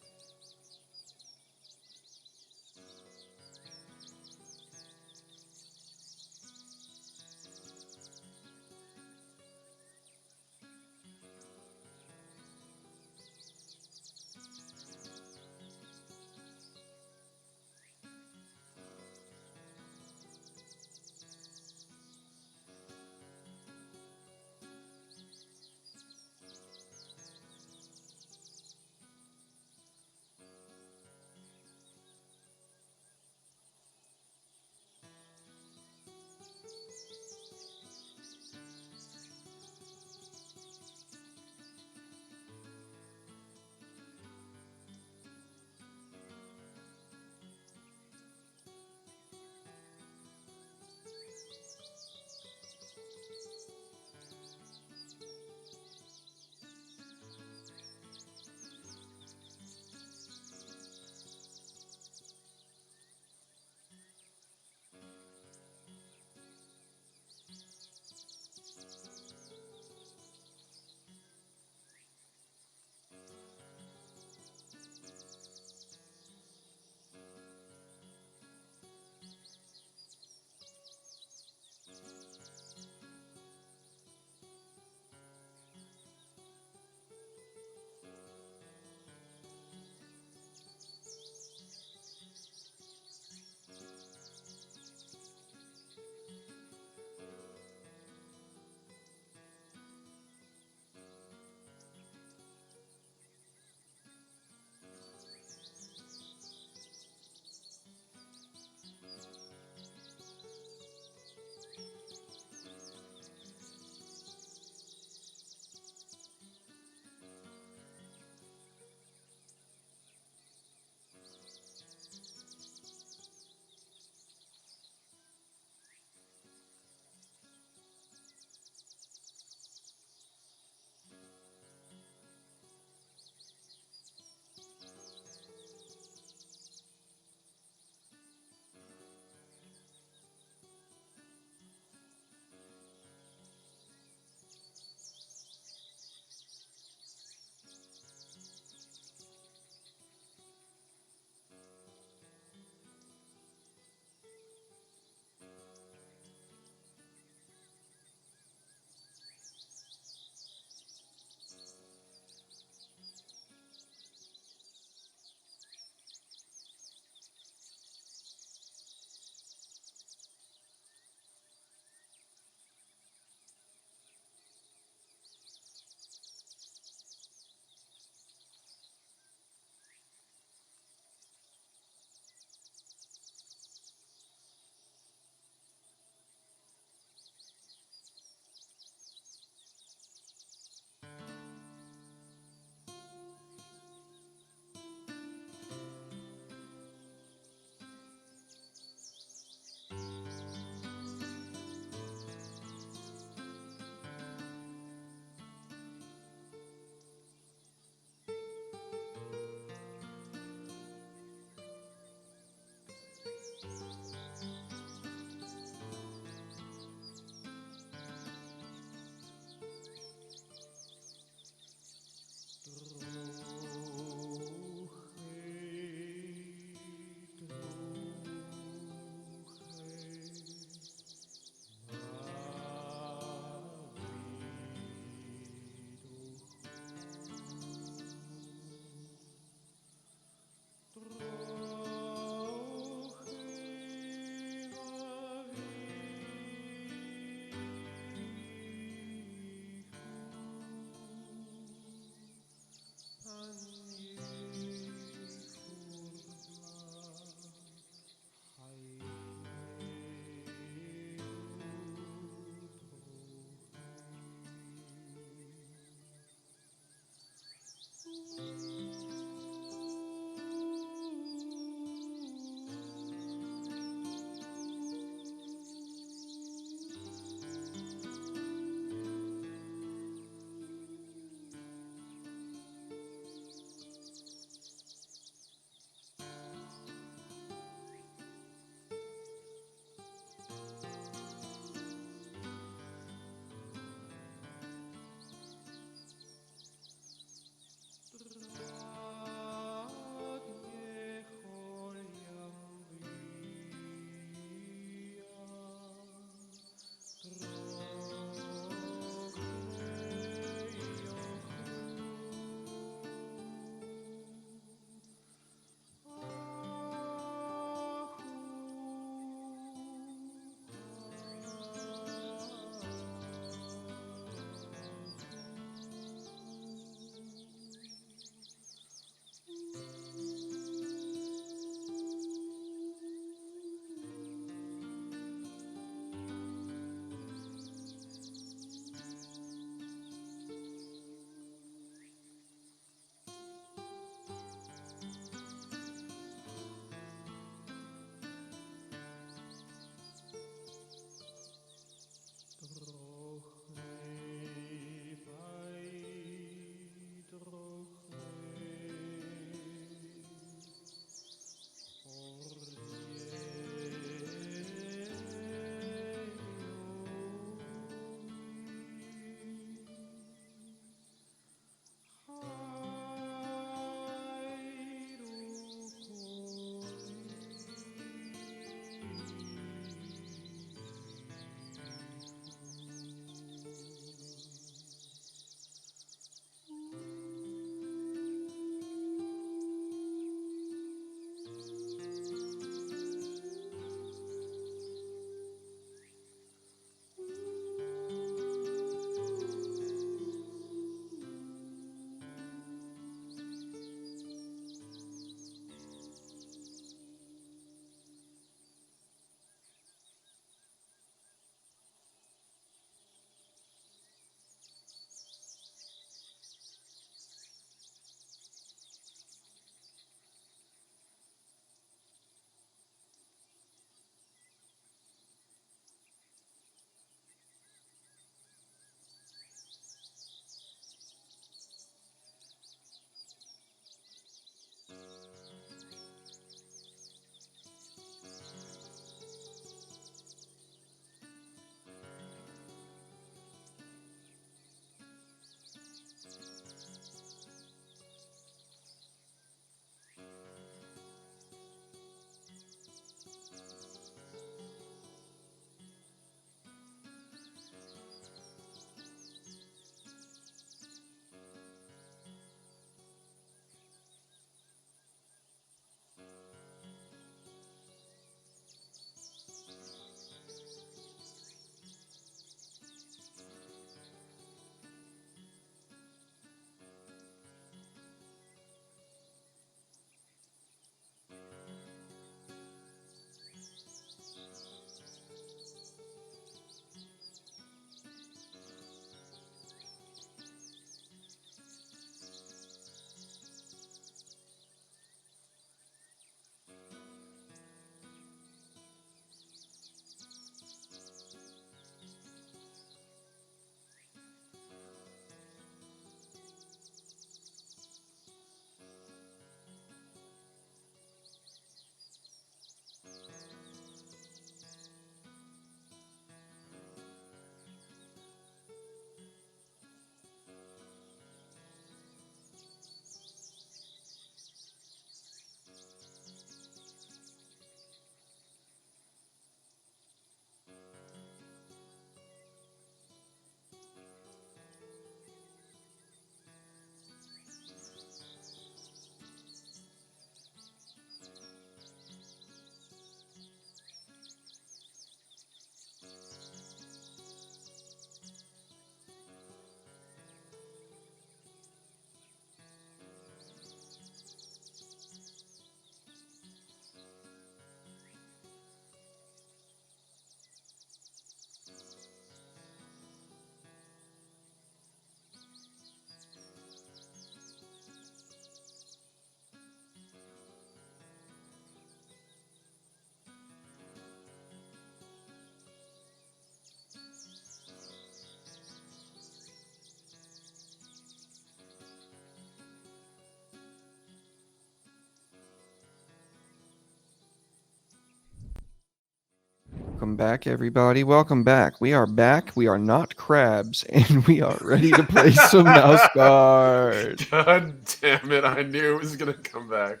Welcome back, everybody. Welcome back. We are back. We are not crabs, and we are ready to play some mouse guard. God damn it! I knew it was gonna come back.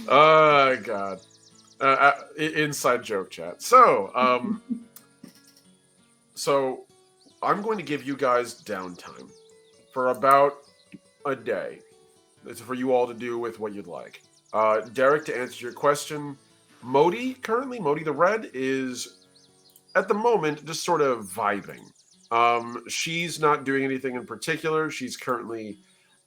Oh God. Inside joke chat. So I'm going to give you guys downtime for about a day. It's for you all to do with what you'd like. Derek, to answer your question, Modi the Red is at the moment just sort of vibing. She's not doing anything in particular. She's currently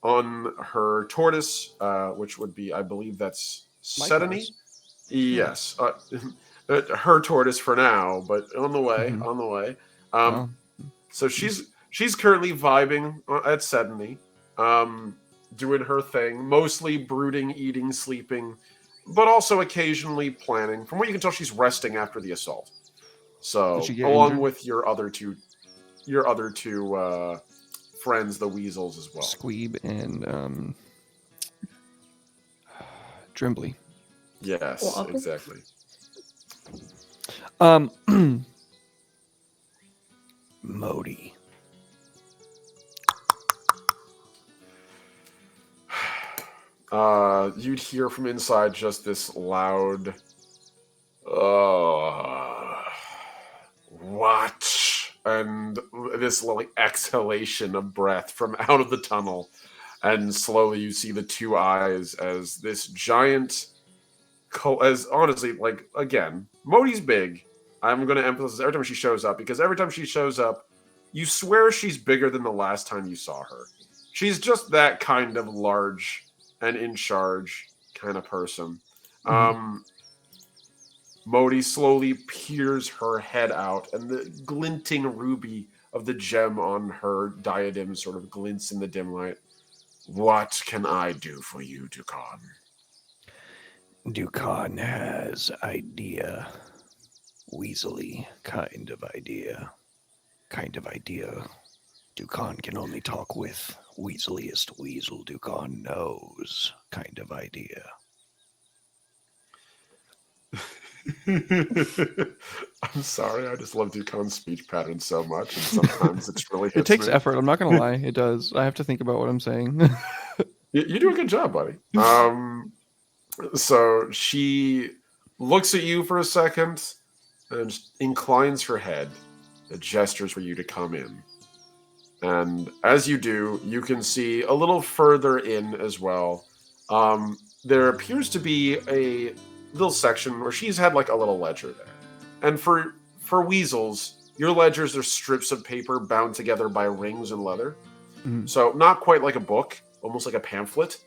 on her tortoise, which would be, I believe that's Sedony. Yes, her tortoise for now, but on the way, on the way. So she's currently vibing at Sedony, doing her thing, mostly brooding, eating, sleeping, but also occasionally planning. From what you can tell, she's resting after the assault. So Did she get along injured? with your other two friends, the weasels as well. Squeeb and Drimbly. Yes, Well, exactly. Modi. You'd hear from inside just this loud, what? And this like exhalation of breath from out of the tunnel. And slowly you see the two eyes as this giant, as honestly, like, again, Modi's big. I'm going to emphasize every time she shows up, because every time she shows up, you swear she's bigger than the last time you saw her. She's just that kind of large and in charge kind of person. Modi slowly peers her head out, and the glinting ruby of the gem on her diadem sort of glints in the dim light. What can I do for you, Dukan? Dukan has idea. Weaselly kind of idea. Kind of idea. Dukan can only talk with weaseliest weasel Dukan knows kind of idea. I'm sorry, I just love Dukan's speech pattern so much, and sometimes it's really It takes me. effort. I'm not gonna lie. It does. I have to think about what I'm saying. You do a good job, buddy. So she looks at you for a second and just inclines her head. It gestures for you to come in. And as you do, you can see a little further in as well. There appears to be a little section where she's had like a little ledger there. And for weasels, your ledgers are strips of paper bound together by rings and leather. So not quite like a book, almost like a pamphlet.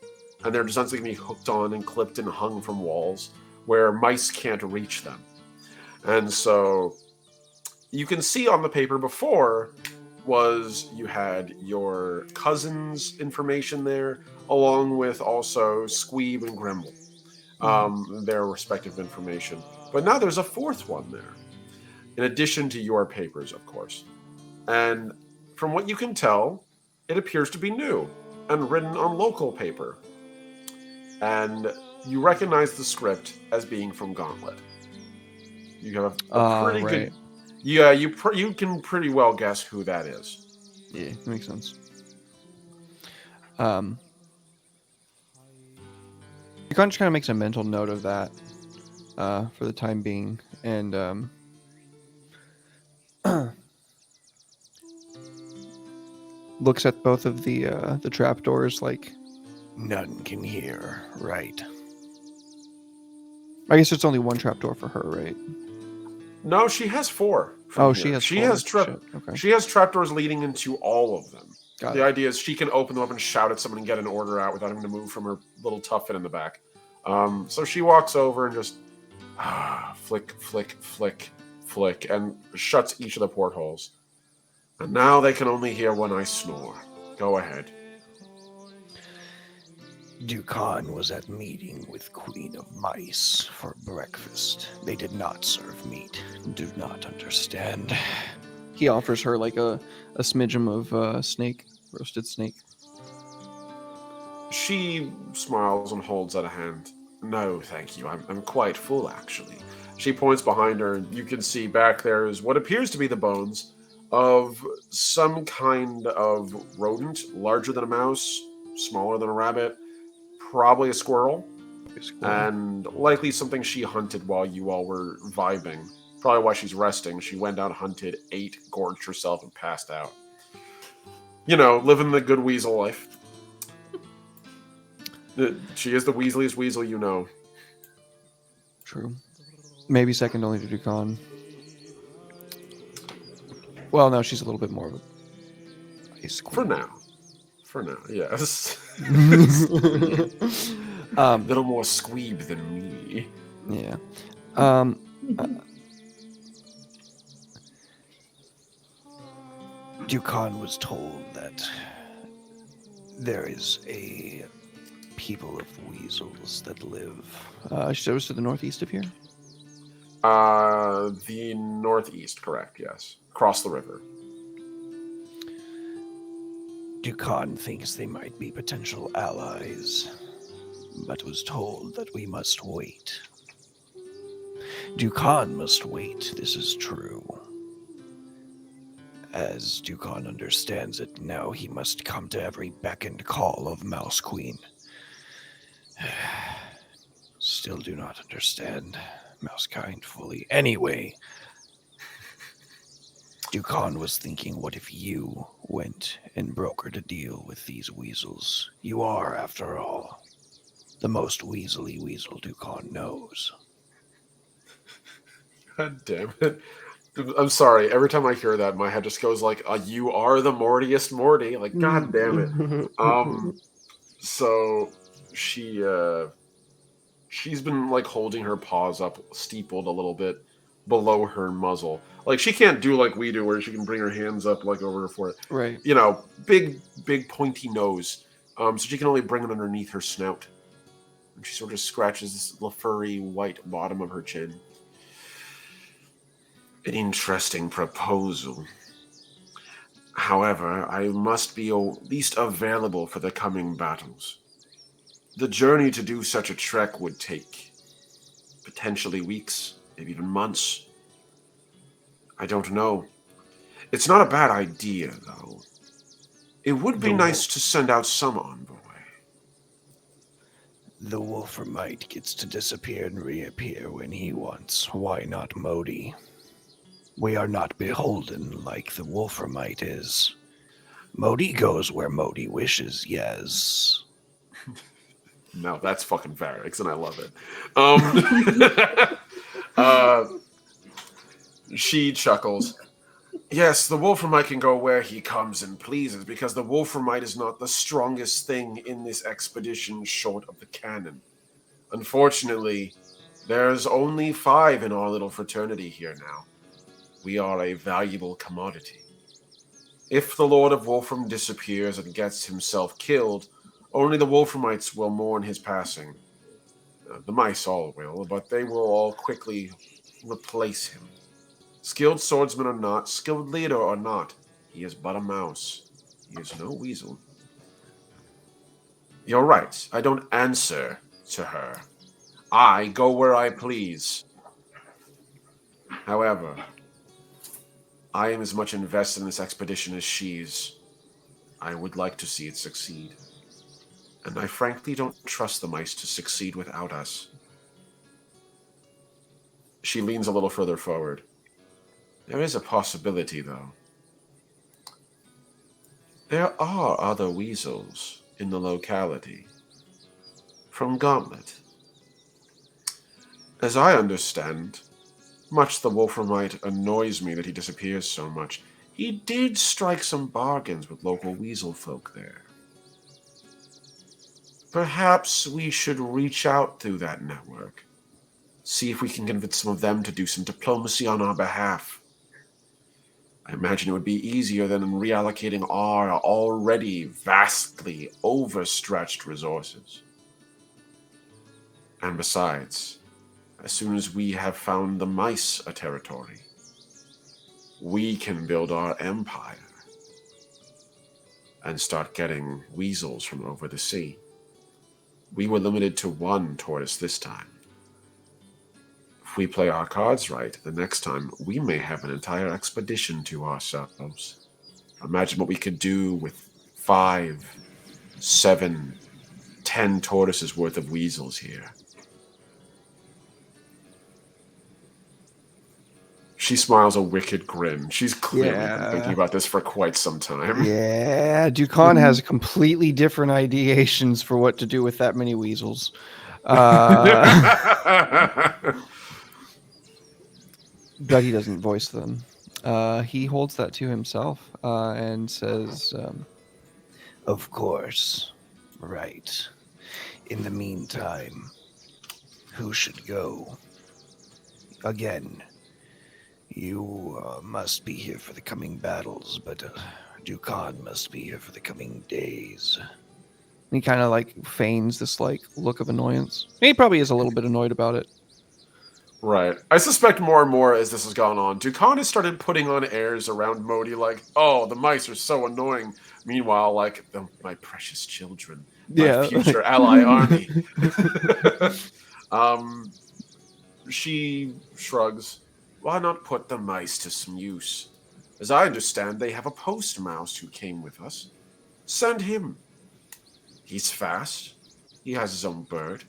And they're designed to be hooked on and clipped and hung from walls where mice can't reach them. And so you can see on the paper before was you had your cousin's information there, along with also Squeeb and Grimble, their respective information. But now there's a fourth one there, in addition to your papers, of course. And from what you can tell, it appears to be new and written on local paper. And you recognize the script as being from Gauntlet. You have a pretty good... Yeah, you can pretty well guess who that is. Yeah, that makes sense. You just kind of makes a mental note of that for the time being, and looks at both of the trapdoors like None can hear, right? I guess it's only one trapdoor for her, right? No, she has four. Oh, here. she has four. Okay. She has trapdoors leading into all of them. Got The it. idea is she can open them up and shout at someone and get an order out without having to move from her little tuffet in the back. So she walks over and just flick, flick, flick, flick, and shuts each of the portholes. And now they can only hear when I snore. Go ahead. Dukan was at meeting with Queen of Mice for breakfast. They did not serve meat. Do not understand. He offers her like a smidgen of snake, roasted snake. She smiles and holds out a hand. No, thank you. I'm quite full, actually. She points behind her, and you can see back there is what appears to be the bones of some kind of rodent, larger than a mouse, smaller than a rabbit, probably a squirrel, and likely something she hunted while you all were vibing. Probably while she's resting, she went out, hunted, ate, gorged herself, and passed out. You know, living the good weasel life. She is the weaseliest weasel you know. True. Maybe second only to Dukan. Well, no, she's a little bit more of a ice For queen. now. For now, yes. A little more squeeb than me. Yeah. Dukan was told that there is a people of weasels that live. She was to the northeast of here. The northeast, correct, yes. Across the river. Dukan thinks they might be potential allies, but was told that we must wait. Dukan must wait, this is true. As Dukan understands it, now he must come to every beck and call of Mouse Queen. Still do not understand Mousekind fully. Anyway, Dukan was thinking, what if you went and brokered a deal with these weasels? You are, after all, the most weaselly weasel Dukan knows. God damn it. I'm sorry, every time I hear that, my head just goes like, you are the Mortiest Morty. Like, god damn it. So she's been like holding her paws up, steepled a little bit below her muzzle. Like she can't do like we do, where she can bring her hands up like over her forehead. Right. You know, big pointy nose. So she can only bring it underneath her snout. And she sort of scratches this little furry white bottom of her chin. An interesting proposal. However, I must be at least available for the coming battles. The journey to do such a trek would take potentially weeks, maybe even months. I don't know. It's not a bad idea, though. It would be nice to send out some envoy. The Wolframite gets to disappear and reappear when he wants. Why not Modi? We are not beholden like the Wolframite is. Modi goes where Modi wishes, yes. No, that's fucking Varix, and I love it. She chuckles. Yes, the Wolframite can go where he comes and pleases, because the Wolframite is not the strongest thing in this expedition short of the cannon. Unfortunately, there's only 5 in our little fraternity here now. We are a valuable commodity. If the Lord of Wolfram disappears and gets himself killed, only the Wolframites will mourn his passing. The mice all will, but they will all quickly replace him. Skilled swordsman or not, skilled leader or not, he is but a mouse. He is no weasel. You're right, I don't answer to her. I go where I please. However, I am as much invested in this expedition as she is. I would like to see it succeed. And I frankly don't trust the mice to succeed without us. She leans a little further forward. There is a possibility, though. There are other weasels in the locality. From Gauntlet. As I understand, much the Wolframite annoys me that he disappears so much, he did strike some bargains with local weasel folk there. Perhaps we should reach out through that network. See if we can convince some of them to do some diplomacy on our behalf. I imagine it would be easier than reallocating our already vastly overstretched resources. And besides, as soon as we have found the mice a territory, we can build our empire and start getting weasels from over the sea. We were limited to one tortoise this time. If we play our cards right, the next time we may have an entire expedition to ourselves. Imagine what we could do with 5, 7, 10 tortoises worth of weasels here. She smiles a wicked grin. She's clearly been thinking about this for quite some time. Yeah, Dukan has completely different ideations for what to do with that many weasels. But he doesn't voice them. He holds that to himself and says, Of course. Right. In the meantime, who should go? Again, you must be here for the coming battles, but Dukan must be here for the coming days. he kind of like feigns this like look of annoyance. He probably is a little bit annoyed about it. Right. I suspect more and more as this has gone on, Dukan has started putting on airs around Modi like, oh, the mice are so annoying. Meanwhile, like, my precious children, my future ally army. She shrugs. Why not put the mice to some use? As I understand, they have a post mouse who came with us. Send him. He's fast. He has his own bird.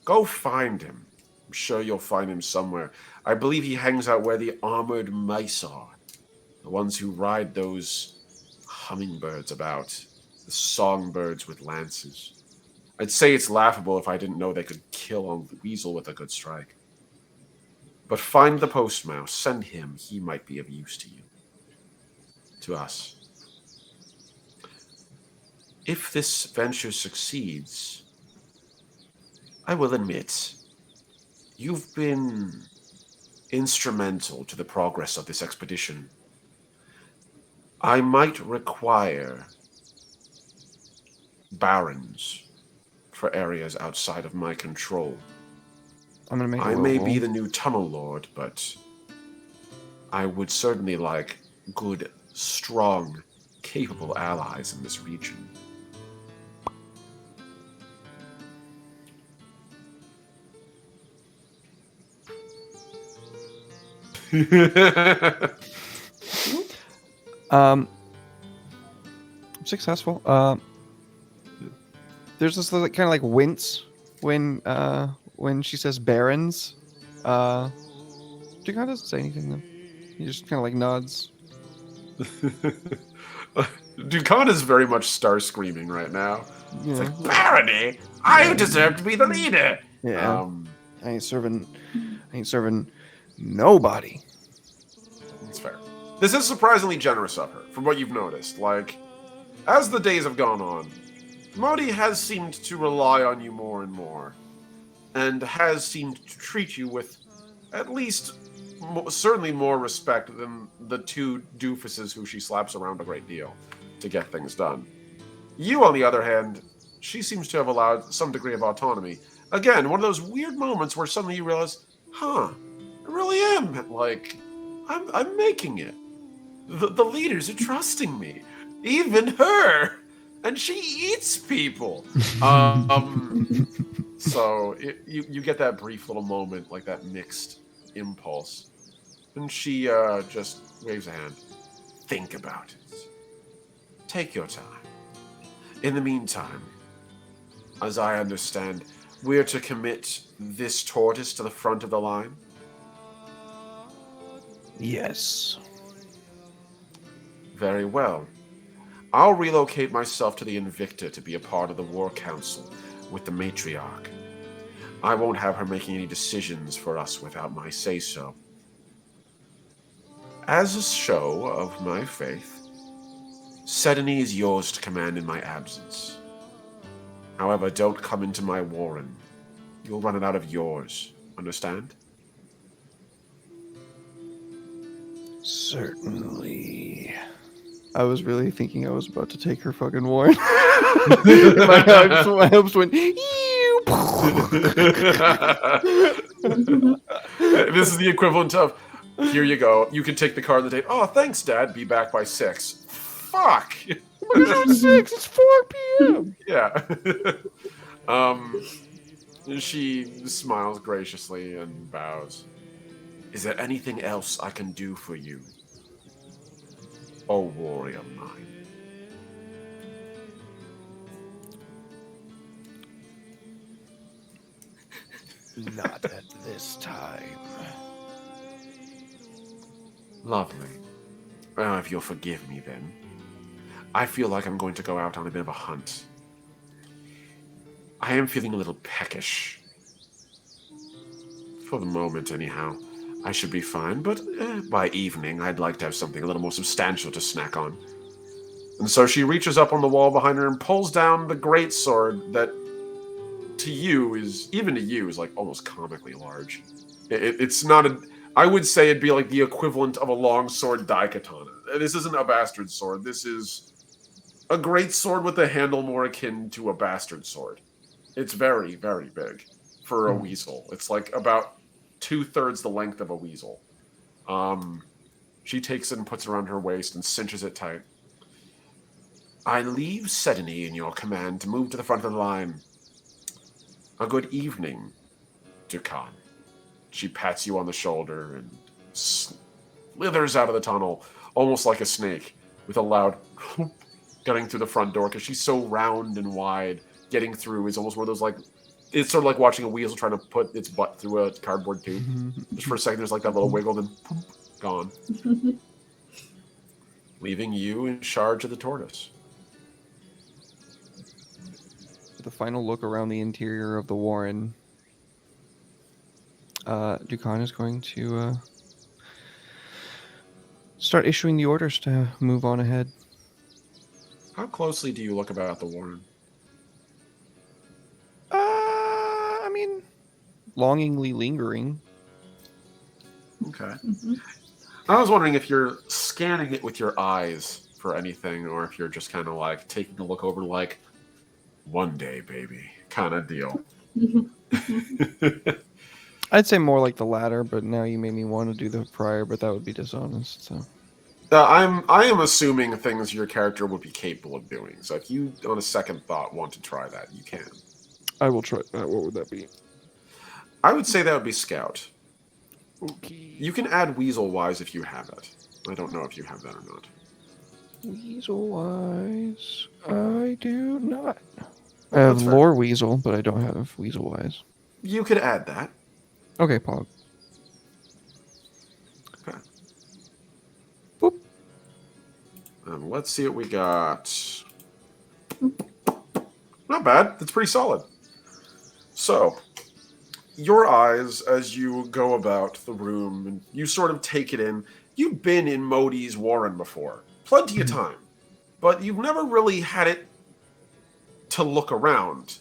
Go find him. I'm sure you'll find him somewhere. I believe he hangs out where the armored mice are. The ones who ride those hummingbirds about. The songbirds with lances. I'd say it's laughable if I didn't know they could kill a weasel with a good strike. But find the post mouse. Send him. He might be of use to you. To us. If this venture succeeds, I will admit, you've been instrumental to the progress of this expedition. I might require barons for areas outside of my control. I'm gonna make. I may be the new Tunnel Lord, but I would certainly like good, strong, capable allies in this region. Successful. There's this like, kind of like wince when she says barons. Dukan doesn't say anything though. He just kind of like nods. Dukan is very much star screaming right now. Yeah. It's like, barony? I deserve to be the leader. Yeah. I ain't serving nobody. That's fair. This is surprisingly generous of her, from what you've noticed. Like, as the days have gone on, Modi has seemed to rely on you more and more, and has seemed to treat you with at least certainly more respect than the two doofuses who she slaps around a great deal to get things done. You, on the other hand, she seems to have allowed some degree of autonomy. Again, one of those weird moments where suddenly you realize, I really am, like, I'm making it. The leaders are trusting me. Even her! And she eats people! So you get that brief little moment, like that mixed impulse. And she just waves a hand. Think about it. Take your time. In the meantime, as I understand, we're to commit this tortoise to the front of the line? Yes. Very well. I'll relocate myself to the Invicta to be a part of the War Council with the Matriarch. I won't have her making any decisions for us without my say-so. As a show of my faith, Sedany is yours to command in my absence. However, don't come into my warren. You'll run it out of yours. Understand? Certainly. I was really thinking I was about to take her fucking warrant. my hopes went. This is the equivalent of, here you go. You can take the car on the date. Oh, thanks, Dad. Be back by 6. Fuck. It's 6. It's 4 p.m. Yeah. She smiles graciously and bows. Is there anything else I can do for you? Oh, warrior mine. Not at this time. Lovely. Well, if you'll forgive me then. I feel like I'm going to go out on a bit of a hunt. I am feeling a little peckish. For the moment, anyhow. I should be fine, but by evening, I'd like to have something a little more substantial to snack on. And so she reaches up on the wall behind her and pulls down the greatsword that, to you, is like almost comically large. It's not a. I would say it'd be like the equivalent of a longsword daikatana. This isn't a bastard sword. This is a great sword with a handle more akin to a bastard sword. It's very, very big for a weasel. It's like about 2/3 the length of a weasel. She takes it and puts it around her waist and cinches it tight. I leave Sedany in your command to move to the front of the line. A good evening, Dukan. She pats you on the shoulder and slithers out of the tunnel, almost like a snake, with a loud getting through the front door, because she's so round and wide. Getting through is almost one of those, like, it's sort of like watching a weasel trying to put its butt through a cardboard tube. Just for a second, there's like that little wiggle, then poof, gone. Leaving you in charge of the tortoise. With a final look around the interior of the Warren, Dukan is going to start issuing the orders to move on ahead. How closely do you look about the Warren? I mean, longingly lingering. Okay. Mhm. I was wondering if you're scanning it with your eyes for anything, or if you're just kind of like taking a look over, like, one day, baby, kind of deal. I'd say more like the latter, but now you made me want to do the prior, but that would be dishonest. So I am assuming things your character would be capable of doing. So if you, on a second thought, want to try that, you can. I will try that. What would that be? I would say that would be Scout. Okay. You can add Weasel Wise if you have it. I don't know if you have that or not. Weasel Wise, I do not. I have That's fair. Lore Weasel, but I don't have Weasel Wise. You could add that. Okay, Pog. Okay. Boop. Let's see what we got. Not bad. That's pretty solid. So, your eyes, as you go about the room, and you sort of take it in. You've been in Modi's Warren before. Plenty of time. But you've never really had it to look around.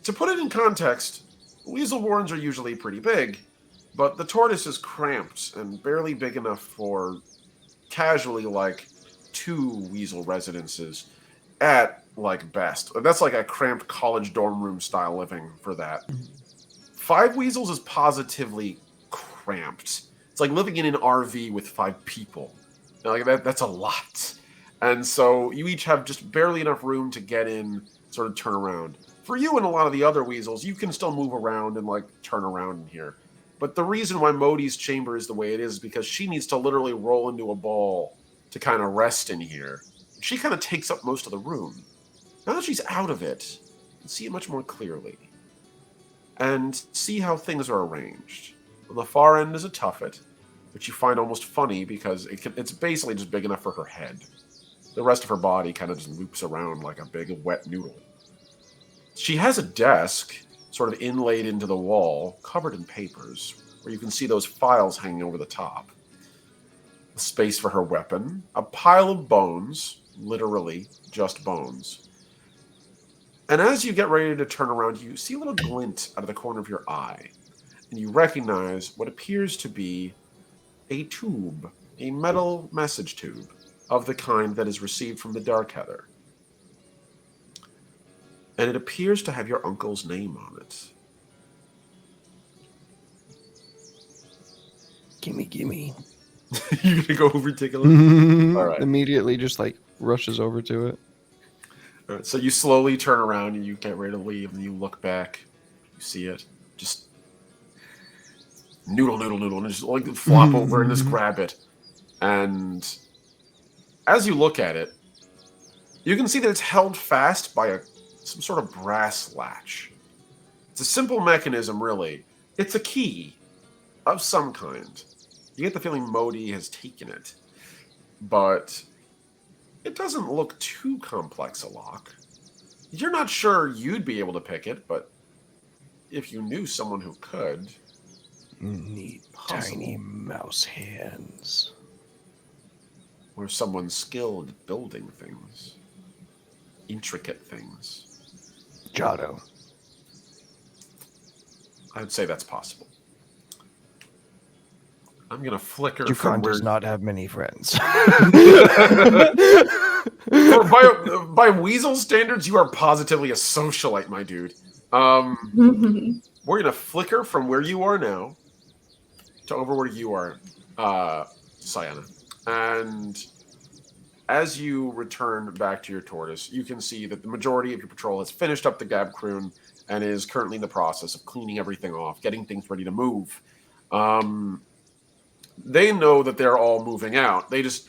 To put it in context, weasel warrens are usually pretty big, but the tortoise is cramped and barely big enough for casually, like, 2 weasel residences at, like, best. That's like a cramped college dorm room style living for that. 5 weasels is positively cramped. It's like living in an RV with 5 people. Like, that's a lot. And so you each have just barely enough room to get in, sort of turn around. For you and a lot of the other weasels, you can still move around and, like, turn around in here. But the reason why Modi's chamber is the way it is because she needs to literally roll into a ball to kind of rest in here. She kind of takes up most of the room. Now that she's out of it, you can see it much more clearly. And see how things are arranged. On the far end is a tuffet, which you find almost funny because it's basically just big enough for her head. The rest of her body kind of just loops around like a big wet noodle. She has a desk sort of inlaid into the wall, covered in papers, where you can see those files hanging over the top. A space for her weapon, a pile of bones, literally just bones. And as you get ready to turn around, you see a little glint out of the corner of your eye, and you recognize what appears to be a tube, a metal message tube, of the kind that is received from the Dark Heather. And it appears to have your uncle's name on it. Gimme. You're gonna go over and take a look? All right. Immediately just like rushes over to it. All right, so you slowly turn around and you get ready to leave, and you look back. You see it. Just noodle, and just like flop over and just grab it. And as you look at it, you can see that it's held fast by some sort of brass latch. It's a simple mechanism, really. It's a key of some kind. You get the feeling Modi has taken it, but it doesn't look too complex a lock. You're not sure you'd be able to pick it, but if you knew someone who could... Neat tiny mouse hands. Or someone skilled at building things. Intricate things. Giotto. I would say that's possible. I'm going to flicker Jukan from where... does not have many friends. By Weasel standards, you are positively a socialite, my dude. We're going to flicker from where you are now to over where you are, Sayana. And as you return back to your tortoise, you can see that the majority of your patrol has finished up the Gab Croon and is currently in the process of cleaning everything off, getting things ready to move. They know that they're all moving out. They just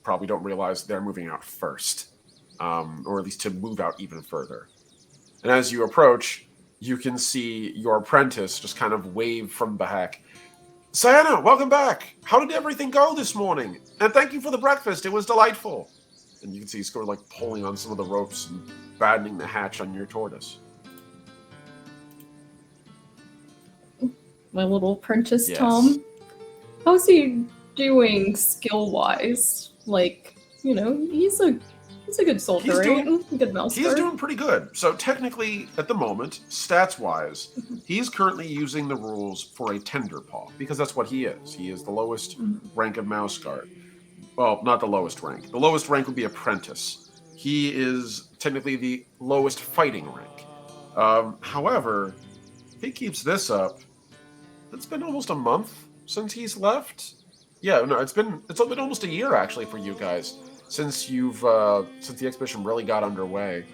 probably don't realize they're moving out first, or at least to move out even further. And as you approach, you can see your apprentice just kind of wave from the back. Sayana, welcome back. How did everything go this morning? And thank you for the breakfast. It was delightful. And you can see he's sort of like pulling on some of the ropes and battening the hatch on your tortoise. My little apprentice, Yes. Tom. How's he doing skill-wise? Like, you know, he's a good soldier, right? A good mouse. He's doing pretty good. So technically, at the moment, stats-wise, he's currently using the rules for a tender paw, because that's what he is. He is the lowest rank of mouse guard. Well, not the lowest rank. The lowest rank would be apprentice. He is technically the lowest fighting rank. However, if he keeps this up, it's been almost a month since he's left. Yeah, no, it's been almost a year actually for you guys since since the expedition really got underway.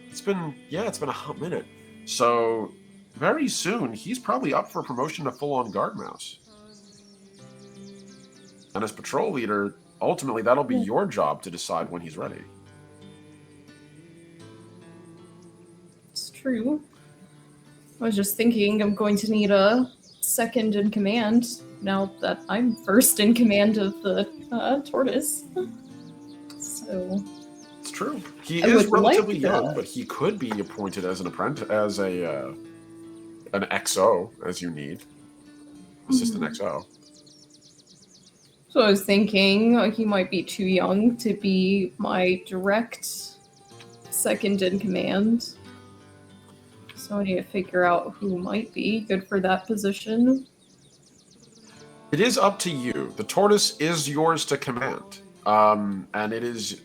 It's been a hot minute. So very soon he's probably up for promotion to full-on guard mouse. And as patrol leader, ultimately that'll be your job to decide when he's ready. It's true. I was just thinking I'm going to need a second in command now that I'm first in command of the tortoise. So It's true. He I is would like relatively young, that. but he could be appointed as an apprentice, as an XO, as you need. Assistant XO. So I was thinking he might be too young to be my direct second in command. So I need to figure out who might be good for that position. It is up to you. The tortoise is yours to command. And it is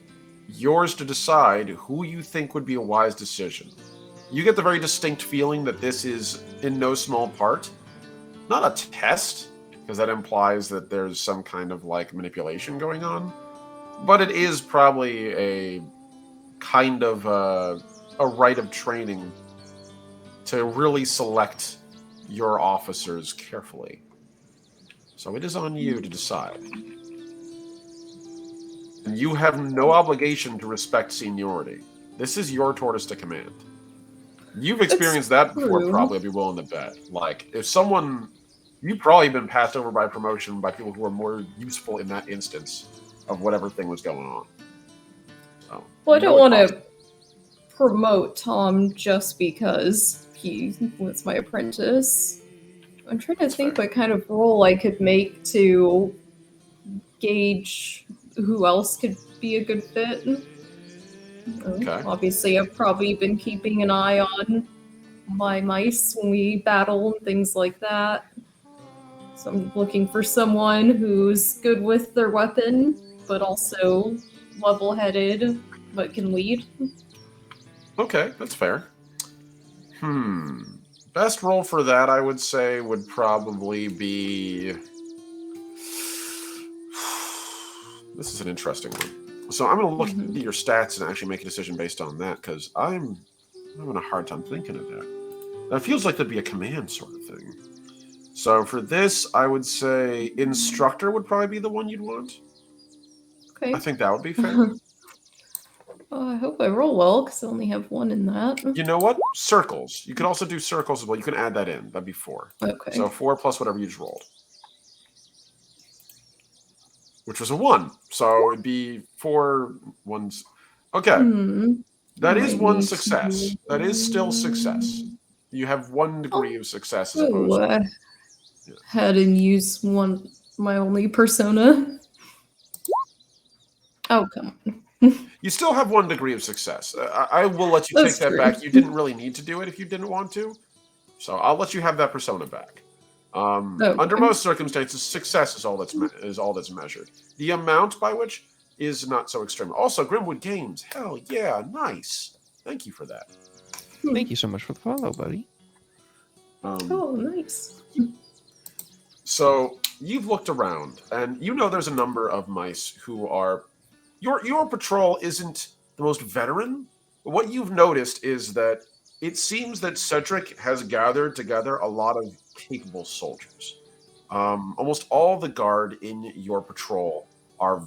yours to decide who you think would be a wise decision. You get the very distinct feeling that this is, in no small part, not a test, because that implies that there's some kind of like manipulation going on, but it is probably a kind of a rite of training to really select your officers carefully. So it is on you to decide. And you have no obligation to respect seniority. This is your tortoise to command. You've experienced that before, true. probably, I'd be willing to bet. Like, if someone... You've probably been passed over by promotion by people who are more useful in that instance of whatever thing was going on. So, Well, I you don't know want it's to promote Tom just because he was my apprentice. I'm trying to think fair. what kind of role I could make to gauge who else could be a good fit. Okay. Obviously, I've probably been keeping an eye on my mice when we battle and things like that. So I'm looking for someone who's good with their weapon, but also level-headed, but can lead. Okay, that's fair. Best role for that, I would say, would probably be... This is an interesting one. So I'm going to look Mhm. at your stats and actually make a decision based on that, because I'm having a hard time thinking of that. That feels like that'd be a command sort of thing. So for this, I would say instructor would probably be the one you'd want. Okay. I think that would be fair. I hope I roll well because I only have one in that. You know what? Circles. You could also do circles as well. You can add that in. That'd be 4. Okay. So 4 plus whatever you just rolled. Which was a 1. So it'd be 4 ones. Okay. That is Might one need success. to- That is still success. You have 1 degree of success as Oh, opposed to. Yeah. had and use my only persona. Oh, come on. You still have 1 degree of success. I will let you That's take that true. back. You didn't really need to do it if you didn't want to. So I'll let you have that persona back. Okay. Under most circumstances, success is all that's measured. The amount by which is not so extreme. Also, Grimwood Games. Hell yeah, nice. Thank you for that. Thank you so much for the follow, buddy. Oh, nice. So you've looked around, and you know there's a number of mice who are. Your patrol isn't the most veteran. But what you've noticed is that it seems that Cedric has gathered together a lot of capable soldiers. Almost all the guard in your patrol are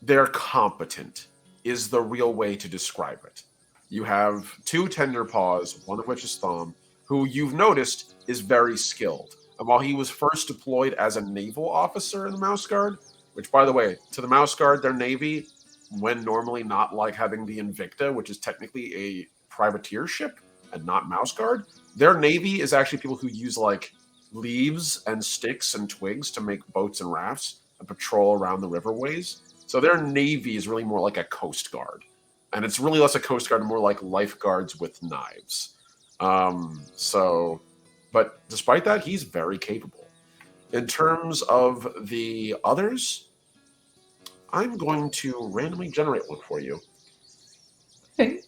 they're competent, is the real way to describe it. You have 2 tender paws, one of which is Thom, who you've noticed is very skilled. And while he was first deployed as a naval officer in the Mouse Guard, which, by the way, to the Mouse Guard, their navy, when normally not like having the Invicta, which is technically a privateer ship and not Mouse Guard, their navy is actually people who use like leaves and sticks and twigs to make boats and rafts and patrol around the riverways. So their navy is really more like a coast guard, and it's really less a coast guard and more like lifeguards with knives. But despite that, he's very capable. In terms of the others, I'm going to randomly generate one for you. Okay.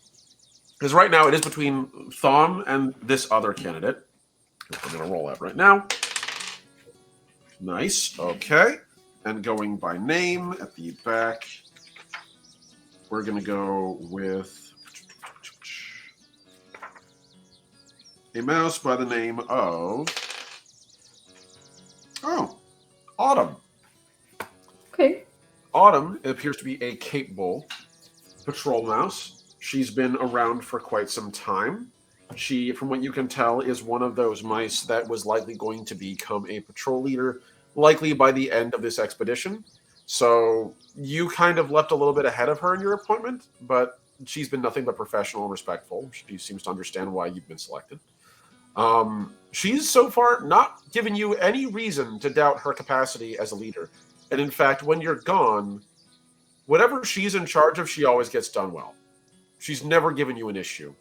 Because right now it is between Thom and this other candidate. I'm going to roll that right now. Nice. Okay. And going by name at the back, we're going to go with a mouse by the name of... Oh, Autumn. Okay. Autumn appears to be a capable patrol mouse. She's been around for quite some time. She, from what you can tell, is one of those mice that was likely going to become a patrol leader, likely by the end of this expedition. So you kind of left a little bit ahead of her in your appointment, but she's been nothing but professional and respectful. She seems to understand why you've been selected. She's so far not given you any reason to doubt her capacity as a leader. And in fact, when you're gone, whatever she's in charge of, she always gets done well. She's never given you an issue.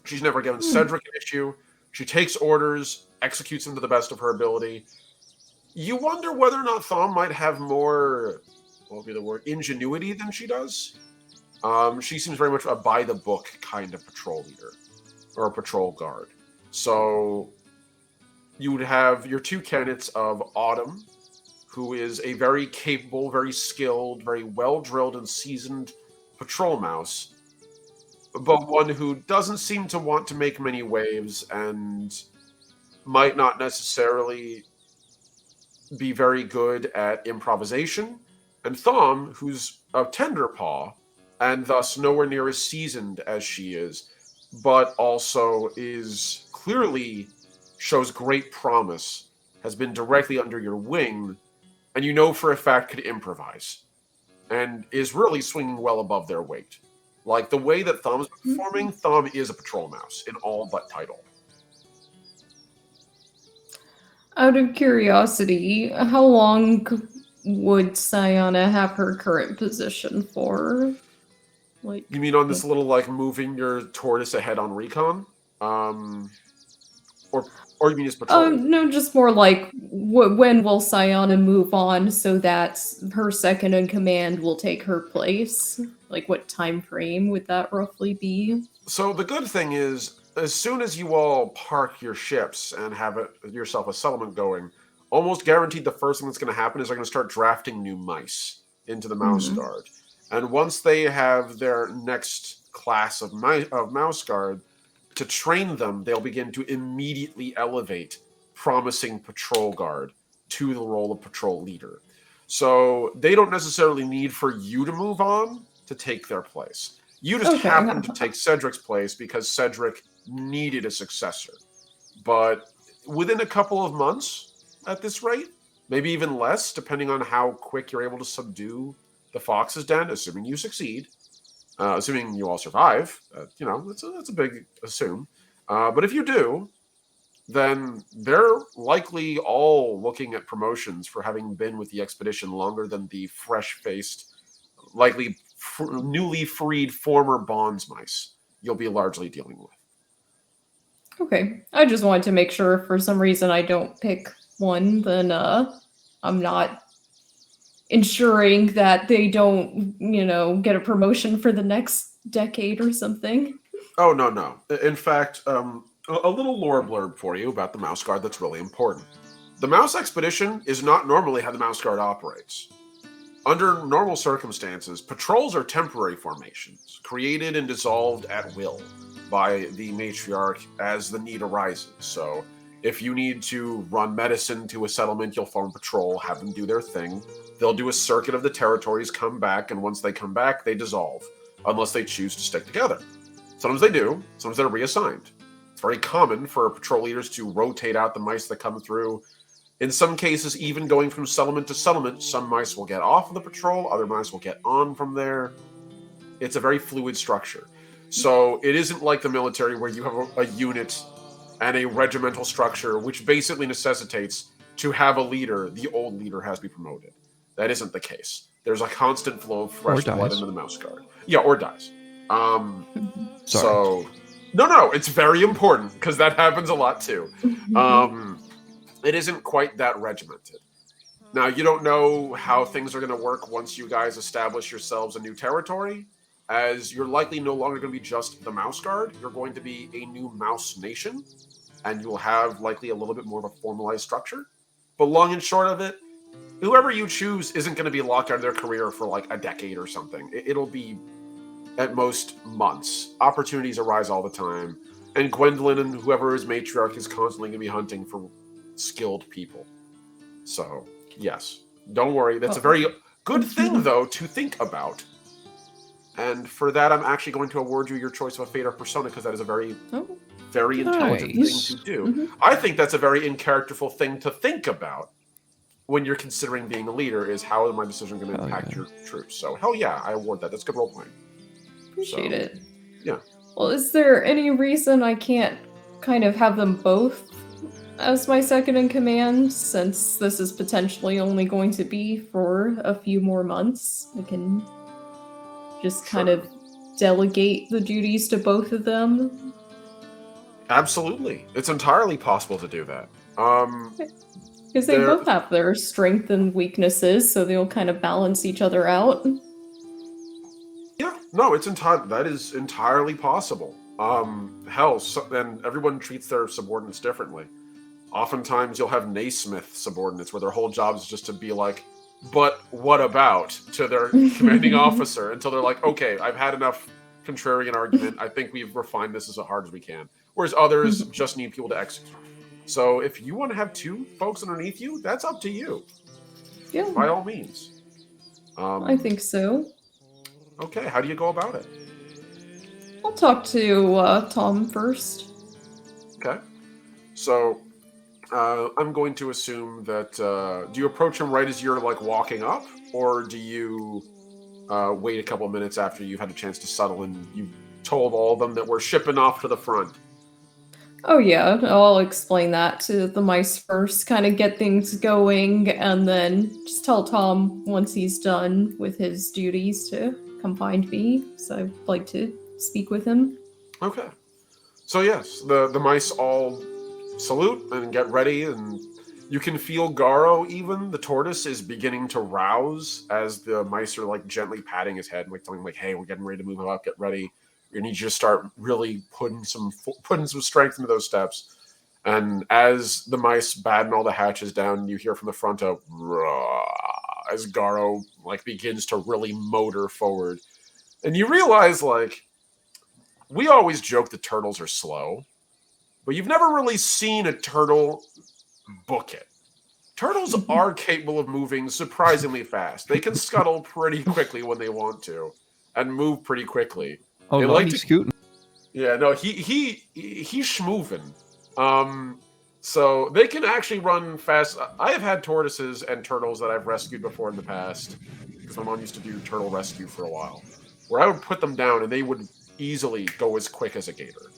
She's never given Cedric an issue. She takes orders, executes them to the best of her ability. You wonder whether or not Thom might have more, what would be the word, ingenuity than she does. She seems very much a by-the-book kind of patrol leader, or a patrol guard. So you would have your 2 candidates of Autumn, who is a very capable, very skilled, very well-drilled and seasoned patrol mouse, but one who doesn't seem to want to make many waves and might not necessarily be very good at improvisation. And Thom, who's a tender paw, and thus nowhere near as seasoned as she is, but also is clearly shows great promise, has been directly under your wing, and you know for a fact could improvise, and is really swinging well above their weight. Like the way that Thom's performing, Thom is a patrol mouse in all but title. Out of curiosity, how long would Sayana have her current position for? Like, You mean on this little like moving your tortoise ahead on recon, or you mean just patrol? no, just more like when will Sayana move on so that her second in command will take her place? Like, what time frame would that roughly be? So the good thing is, as soon as you all park your ships and have yourself a settlement going, almost guaranteed the first thing that's going to happen is they're going to start drafting new mice. into the Mouse Guard. And once they have their next class of Mouse Guard, to train them, they'll begin to immediately elevate promising Patrol Guard to the role of Patrol Leader. So they don't necessarily need for you to move on to take their place. You just happen to take Cedric's place because Cedric needed a successor. But within a couple of months at this rate, maybe even less, depending on how quick you're able to subdue the Fox's Den, assuming you succeed, assuming you all survive, that's a big assume. But if you do, then they're likely all looking at promotions for having been with the expedition longer than the fresh-faced, likely newly freed former Bonds mice you'll be largely dealing with. Okay. I just wanted to make sure if for some reason I don't pick one, then I'm not ensuring that they don't, get a promotion for the next decade or something. Oh, no. In fact, a little lore blurb for you about the Mouse Guard that's really important. The Mouse Expedition is not normally how the Mouse Guard operates. Under normal circumstances, patrols are temporary formations, created and dissolved at will by the matriarch as the need arises. So if you need to run medicine to a settlement, you'll form a patrol, have them do their thing. They'll do a circuit of the territories, come back, and once they come back, they dissolve, unless they choose to stick together. Sometimes they do, sometimes they're reassigned. It's very common for patrol leaders to rotate out the mice that come through. In some cases, even going from settlement to settlement, some mice will get off of the patrol, other mice will get on from there. It's a very fluid structure. So it isn't like the military where you have a unit and a regimental structure, which basically necessitates to have a leader, the old leader has to be promoted. That isn't the case. There's a constant flow of fresh blood into the Mouse Guard. Yeah, or dies. Sorry. So, no, it's very important because that happens a lot too. It isn't quite that regimented. Now, you don't know how things are going to work once you guys establish yourselves a new territory, as you're likely no longer going to be just the Mouse Guard. You're going to be a new Mouse Nation, and you'll have likely a little bit more of a formalized structure. But long and short of it, whoever you choose isn't going to be locked out of their career for like a decade or something. It'll be at most months. Opportunities arise all the time. And Gwendolyn and whoever is matriarch is constantly going to be hunting for skilled people. So, yes. Don't worry. That's a very good thing, though, to think about. And for that, I'm actually going to award you your choice of a fate or persona, because that is a very intelligent thing to do. I think that's a very in-characterful thing to think about when you're considering being a leader, is how is my decision going to impact your troops. So, hell yeah, I award that. That's good role-playing. Appreciate it. Yeah. Well, is there any reason I can't kind of have them both as my second in command, since this is potentially only going to be for a few more months? I can just kind of delegate the duties to both of them. Absolutely. It's entirely possible to do that. Because they both have their strengths and weaknesses, so they'll kind of balance each other out. Yeah, no, that is entirely possible. Hell, and everyone treats their subordinates differently. Oftentimes, you'll have Naismith subordinates where their whole job is just to be like, "But what about?" to their commanding officer, until they're like, "Okay, I've had enough contrarian argument. I think we've refined this as hard as we can." Whereas others just need people to execute. So if you want to have two folks underneath you, that's up to you. Yeah. By all means. I think so. Okay, how do you go about it? I'll talk to Tom first. Okay. So I'm going to assume that do you approach him right as you're like walking up, or do you wait a couple of minutes after you've had a chance to settle and you've told all of them that we're shipping off to the front? Oh yeah, I'll explain that to the mice first, kind of get things going, and then just tell Tom once he's done with his duties to come find me. So I'd like to speak with him. Okay. So yes, the mice all salute and get ready, and you can feel Garo, even the tortoise, is beginning to rouse as the mice are like gently patting his head and like telling him like, "Hey, we're getting ready to move up, get ready. We need you to start really putting some strength into those steps." And as the mice batten all the hatches down, you hear from the front a "Rah," as Garo like begins to really motor forward. And you realize, like, we always joke that turtles are slow, but you've never really seen a turtle book it. Turtles are capable of moving surprisingly fast. They can scuttle pretty quickly when they want to, and move pretty quickly. Oh, They no, like he's to- scooting. Yeah, no, he's schmoovin'. So they can actually run fast. I have had tortoises and turtles that I've rescued before in the past, because my mom used to do turtle rescue for a while, where I would put them down and they would easily go as quick as a gator.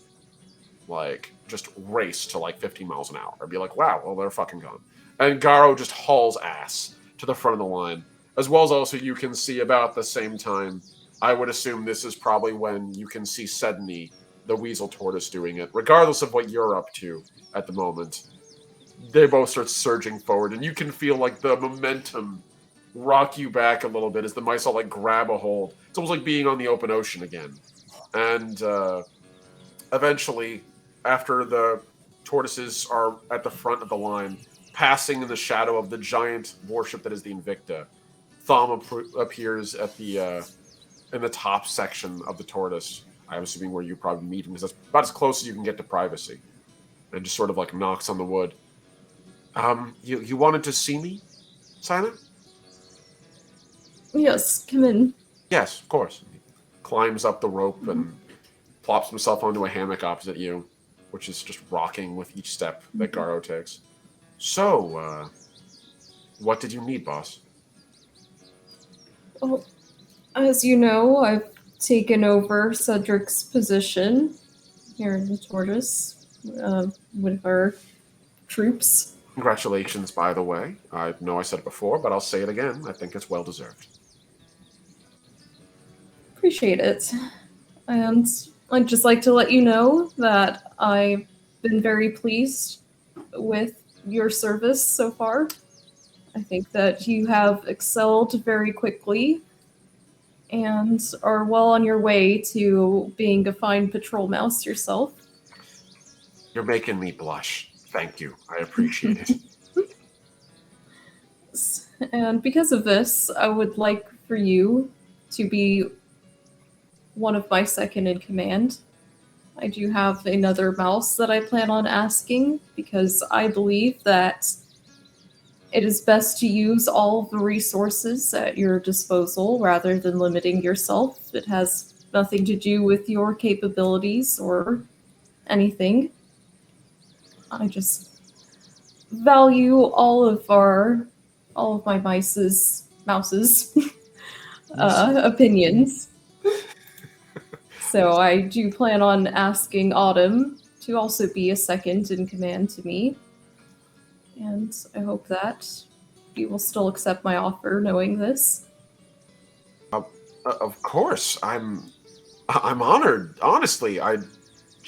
Like, just race to like 15 miles an hour. I'd be like, wow, well, they're fucking gone. And Garo just hauls ass to the front of the line. As well as also you can see about the same time, I would assume this is probably when you can see Sedney, the weasel tortoise, doing it. Regardless of what you're up to at the moment, they both start surging forward. And you can feel like the momentum rock you back a little bit as the mice all like grab a hold. It's almost like being on the open ocean again. And eventually, after the tortoises are at the front of the line, passing in the shadow of the giant warship that is the Invicta, Thom appears at the in the top section of the tortoise. I'm assuming where you probably meet him, because that's about as close as you can get to privacy, and just sort of like knocks on the wood. You wanted to see me, Simon? Yes, come in. Yes, of course. He climbs up the rope and plops himself onto a hammock opposite you, which is just rocking with each step that Garo takes. So, what did you need, boss? Well, as you know, I've taken over Cedric's position here in the Tortoise with our troops. Congratulations, by the way. I know I said it before, but I'll say it again. I think it's well deserved. Appreciate it. And I'd just like to let you know that I've been very pleased with your service so far. I think that you have excelled very quickly and are well on your way to being a fine patrol mouse yourself. You're making me blush. Thank you. I appreciate it. And because of this, I would like for you to be one of my second in command. I do have another mouse that I plan on asking, because I believe that it is best to use all of the resources at your disposal rather than limiting yourself. It has nothing to do with your capabilities or anything. I just value all of my mouses opinions. So I do plan on asking Autumn to also be a second in command to me. And I hope that you will still accept my offer knowing this. Of course. I'm honored. Honestly, I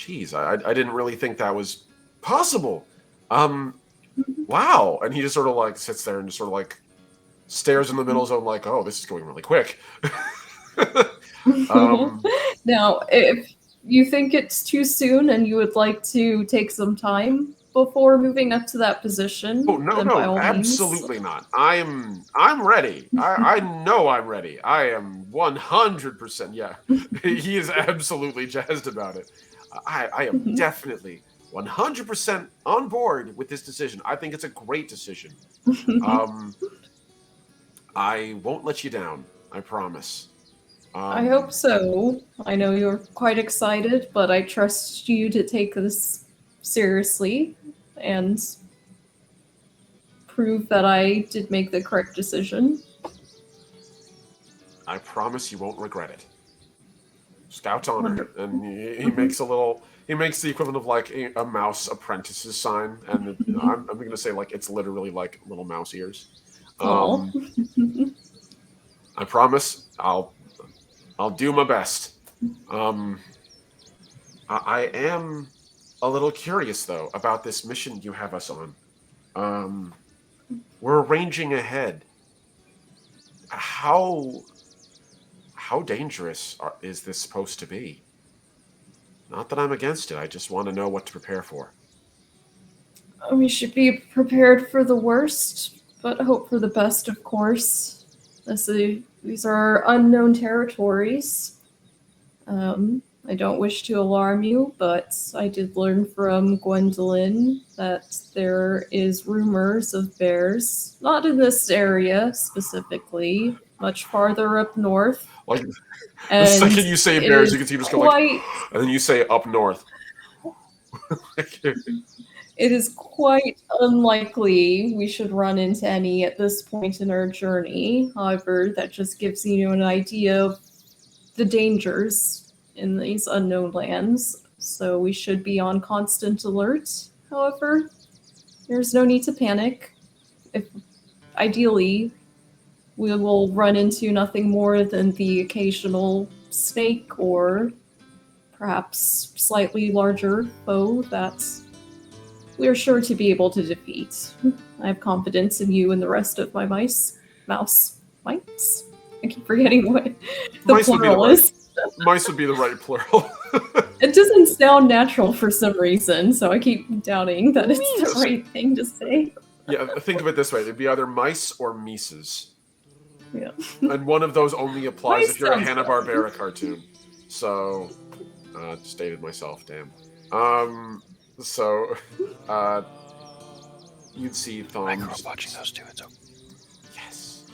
didn't really think that was possible. Wow. And he just sort of like sits there and just sort of like stares in the middle zone like, oh, this is going really quick. Now, if you think it's too soon and you would like to take some time before moving up to that position, Oh no, then no, by all absolutely not. I'm ready. I know I'm ready. I am 100%. Yeah, he is absolutely jazzed about it. I am definitely 100% on board with this decision. I think it's a great decision. I won't let you down. I promise. I hope so. I know you're quite excited, but I trust you to take this seriously and prove that I did make the correct decision. I promise you won't regret it. Scout's honor. And he makes he makes the equivalent of like a mouse apprentice's sign. And I'm going to say like it's literally like little mouse ears. Aw. I promise I'll do my best. I am a little curious though about this mission you have us on. We're arranging ahead. How dangerous is this supposed to be? Not that I'm against it. I just want to know what to prepare for. We should be prepared for the worst, but hope for the best, of course. These are unknown territories. I don't wish to alarm you, but I did learn from Gwendolyn that there is rumors of bears, not in this area specifically, much farther up north. Like the And second you say it bears, is you can see him just go like, quite and then you say up north. It is quite unlikely we should run into any at this point in our journey. However, that just gives you an idea of the dangers in these unknown lands. So we should be on constant alert. However, there's no need to panic. If ideally, we will run into nothing more than the occasional snake or perhaps slightly larger foe that we are sure to be able to defeat. I have confidence in you and the rest of my mice. I keep forgetting what the Mice would be the plural right- is. Mice would be the right plural. It doesn't sound natural for some reason, so I keep doubting that it's the right thing to say. Yeah, think of it this way: it'd be either mice or mises. Yeah. And one of those only applies Mice if you're a sounds Hanna-Barbera cartoon. So, stated myself, damn. You'd see Thom. I grew up watching those two. It's okay. Yes.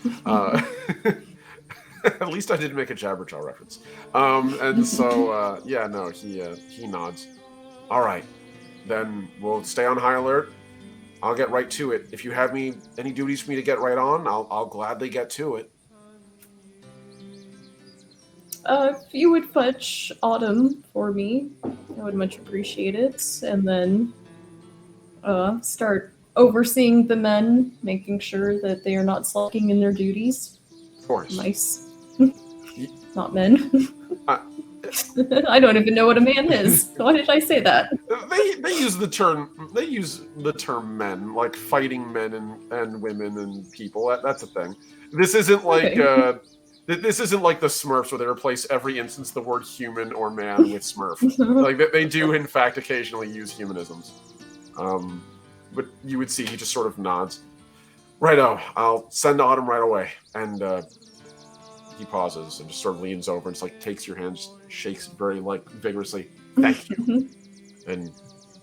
At least I didn't make a Jabberjaw reference. And so, yeah, no, he nods. All right, then we'll stay on high alert. I'll get right to it. If you have any duties for me to get right on, I'll gladly get to it. If you would fetch Autumn for me, I would much appreciate it. And then start overseeing the men, making sure that they are not slacking in their duties. Of course. Mice. Not men. I don't even know what a man is. Why did I say that? They use the term men, like fighting men and women and people. That's a thing. This isn't like this isn't like the Smurfs where they replace every instance the word human or man with Smurf. Like they do in fact occasionally use humanisms. But you would see he just sort of nods. Righto, I'll send Autumn right away. And he pauses and just sort of leans over and just like takes your hand, just shakes it very like vigorously. Thank you. And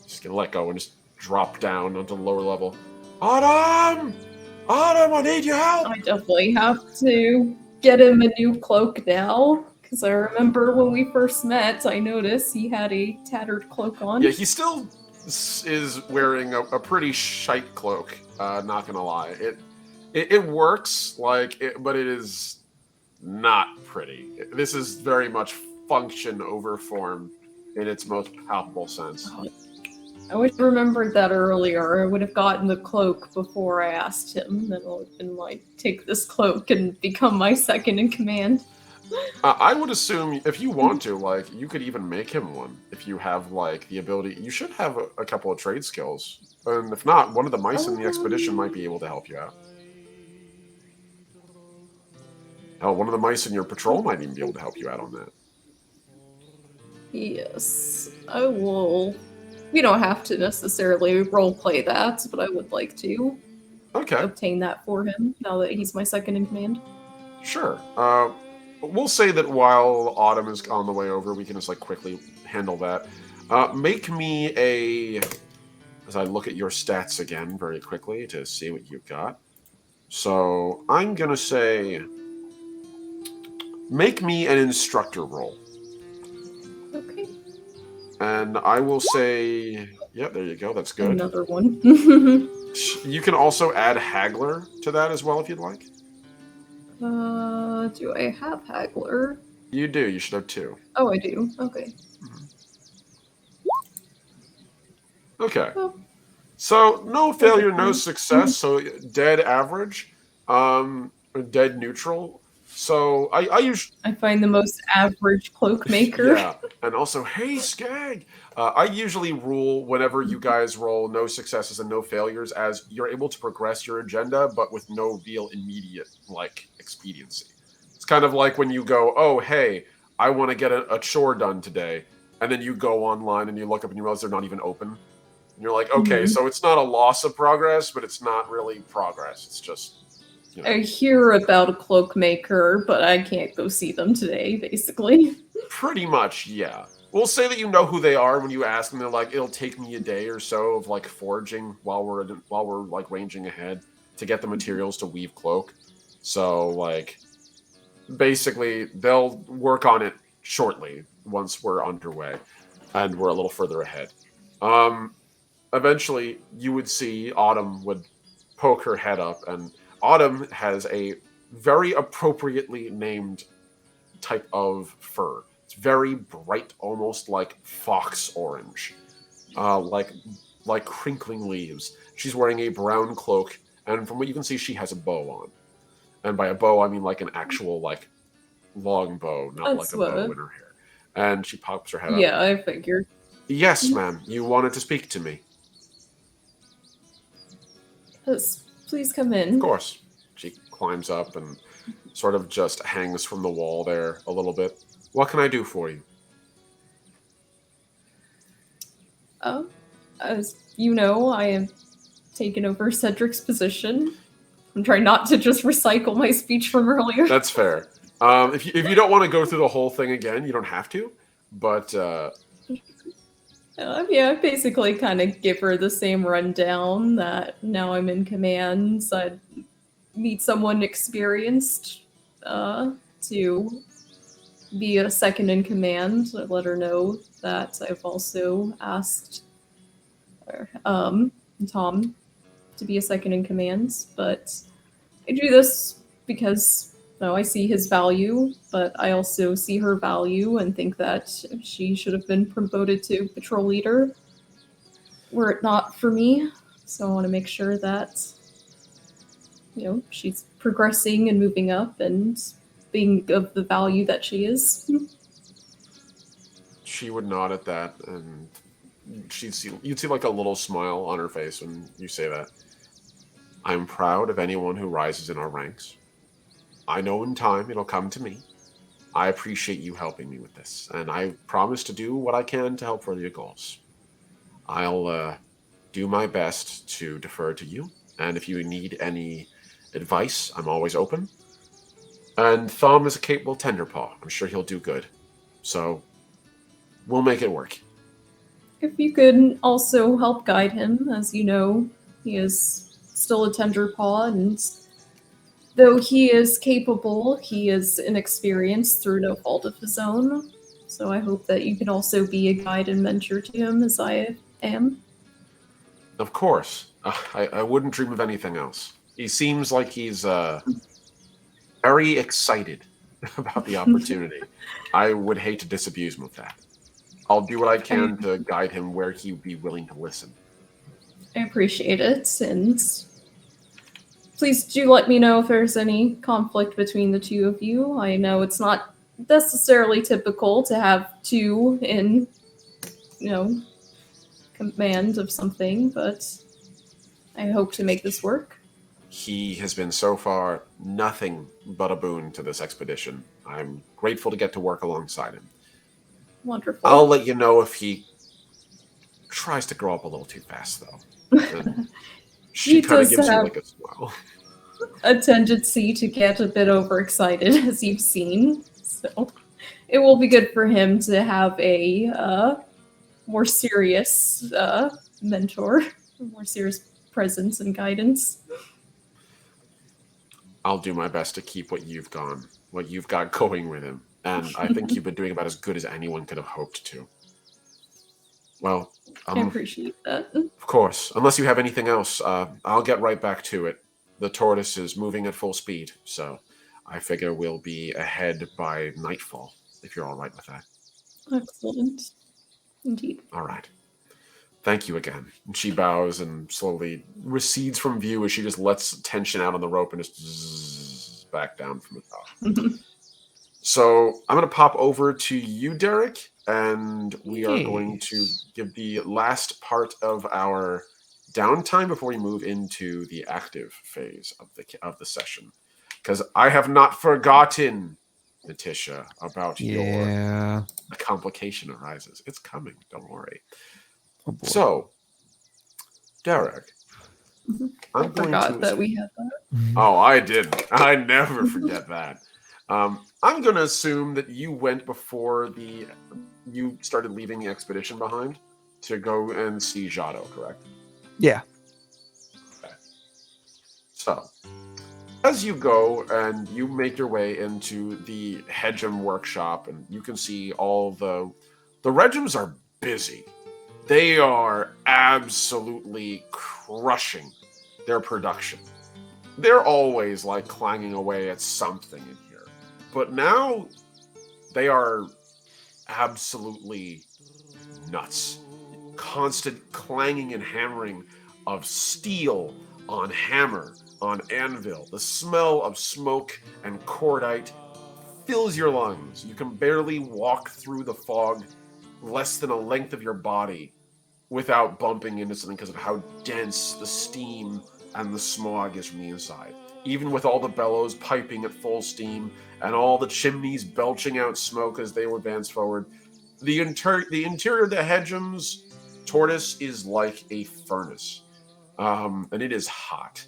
just gonna let go and just drop down onto the lower level. Autumn! Autumn, I need your help! I definitely have to get him a new cloak now. Because I remember when we first met, I noticed he had a tattered cloak on. Yeah, he still is wearing a pretty shite cloak, not gonna lie. It works, but it is not pretty. This is very much function over form in its most palpable sense. I wish I remembered that earlier. I would have gotten the cloak before I asked him. Then it would have been like, take this cloak and become my second in command. I would assume if you want to, like, you could even make him one if you have like the ability. You should have a couple of trade skills, and if not, one of the mice in the expedition might be able to help you out. Hell, one of the mice in your patrol might even be able to help you out on that. Yes, I will. We don't have to necessarily roleplay that, but I would like to Okay, obtain that for him now that he's my second in command. sure. We'll say that while Autumn is on the way over, we can just like quickly handle that. Make me as I look at your stats again very quickly to see what you've got. So I'm gonna say, make me an instructor roll. Okay. And I will say, yeah, there you go. That's good. Another one. You can also add Haggler to that as well if you'd like. Do I have Haggler? You do. You should have 2. Oh, I do. Okay. Okay. Oh. So no failure, no success. So dead average, dead neutral. So I usually I find the most average cloak maker. yeah, and also hey Skag. I usually rule whenever you guys roll no successes and no failures as you're able to progress your agenda, but with no real immediate like expediency. It's kind of like when you go, oh hey, I want to get a chore done today, and then you go online and you look up and you realize they're not even open. And you're like, okay, Mhm. so it's not a loss of progress, but it's not really progress. It's just, you know, I hear about a cloak maker, but I can't go see them today, basically. pretty much, yeah. We'll say that you know who they are when you ask them. They're like, it'll take me a day or so of like foraging while we're like ranging ahead to get the materials to weave cloak. So like, basically, they'll work on it shortly once we're underway and we're a little further ahead. Eventually, you would see Autumn would poke her head up, and Autumn has a very appropriately named type of fur. It's very bright, almost like fox orange, like crinkling leaves. She's wearing a brown cloak, and from what you can see, she has a bow on. And by a bow, I mean like an actual like long bow, not like That's a bow what. in her hair. And she pops her head up. Yeah, I figured. Yes, ma'am. You wanted to speak to me. Yes, please come Of in. course. She climbs up and sort of just hangs from the wall there a little bit. What can I do for you? As you know, I have taken over Cedric's position. I'm trying not to just recycle my speech from earlier. That's fair. If you don't want to go through the whole thing again, you don't have to. But Yeah, I basically kind of give her the same rundown that now I'm in command. So I'd need someone experienced to be a second in command. I let her know that I've also asked Tom to be a second in command, but I do this because I see his value, but I also see her value and think that she should have been promoted to patrol leader were it not for me. So I want to make sure that she's progressing and moving up and being of the value that she is. she would nod at that, and you'd see like a little smile on her face when you say that. I'm proud of anyone who rises in our ranks. I know in time it'll come to me. I appreciate you helping me with this, and I promise to do what I can to help further your goals. I'll do my best to defer to you, and if you need any advice, I'm always open. And Thumb is a capable tenderpaw. I'm sure he'll do good. So, we'll make it work. If you could also help guide him, as you know, he is still a tender paw, and though he is capable, he is inexperienced through no fault of his own. So I hope that you can also be a guide and mentor to him as I am. Of course. I wouldn't dream of anything else. He seems like he's very excited about the opportunity. I would hate to disabuse him of that. I'll do what I can to guide him where he would be willing to listen. I appreciate it, and please do let me know if there's any conflict between the two of you. I know it's not necessarily typical to have two in, command of something, but I hope to make this work. He has been so far nothing but a boon to this expedition. I'm grateful to get to work alongside him. Wonderful. I'll let you know if he tries to grow up a little too fast, though. And she He kind of does gives you have like a smile. a tendency to get a bit overexcited, as you've seen. So it will be good for him to have a more serious mentor, a more serious presence and guidance. I'll do my best to keep what you've got going with him. And I think you've been doing about as good as anyone could have hoped to. Well, I appreciate that. of course. Unless you have anything else, I'll get right back to it. The tortoise is moving at full speed, so I figure we'll be ahead by nightfall, if you're all right with that. Excellent. Indeed. All right. Thank you again. And she bows and slowly recedes from view as she just lets tension out on the rope and just zzz back down from the top. So I'm going to pop over to you, Derek, and we are going to give the last part of our downtime before we move into the active phase of the session. Because I have not forgotten, Natisha, about a complication arises. It's coming. Don't worry. Oh boy. So, Derek, I I'm going forgot to. that we had that. Oh, I didn't. I never forget that. I'm going to assume that you went before you started leaving the expedition behind to go and see Jado, correct? Yeah. Okay. So, as you go and you make your way into the Hedgem workshop, and you can see all the Regims are busy. They are absolutely crushing their production. They're always like clanging away at something in here. But now they are absolutely nuts. Constant clanging and hammering of steel on hammer, on anvil. The smell of smoke and cordite fills your lungs. You can barely walk through the fog less than a length of your body without bumping into something because of how dense the steam and the smog is from the inside. Even with all the bellows piping at full steam and all the chimneys belching out smoke as they advance forward, the interior of the Hedgem's tortoise is like a furnace, and it is hot.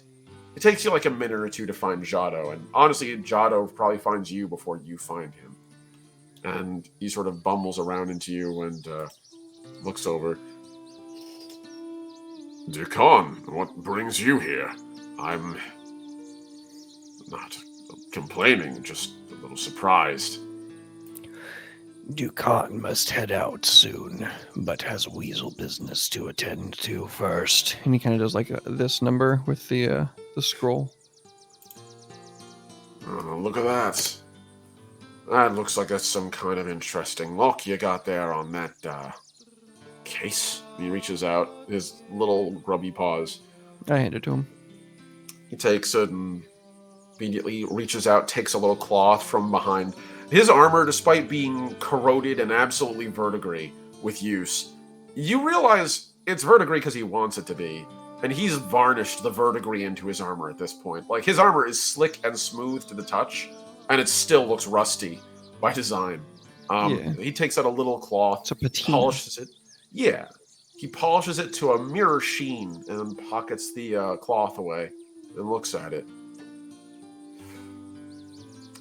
It takes you like a minute or two to find Jado, and honestly, Jado probably finds you before you find him. And he sort of bumbles around into you and looks over. Dukan, what brings you here? I'm not complaining, just a little surprised. Dukan must head out soon, but has weasel business to attend to first. And he kind of does like this number with the scroll. Oh, look at that. That looks like that's some kind of interesting lock you got there on that case. He reaches out, his little grubby paws. I hand it to him. He takes it and immediately reaches out, takes a little cloth from behind. His armor, despite being corroded and absolutely verdigris with use, you realize it's verdigris because he wants it to be. And he's varnished the verdigris into his armor at this point. Like, his armor is slick and smooth to the touch, and it still looks rusty by design. Yeah. He takes out a little cloth, It's a patina. polishes it. Yeah. He polishes it to a mirror sheen and pockets the cloth away and looks at it.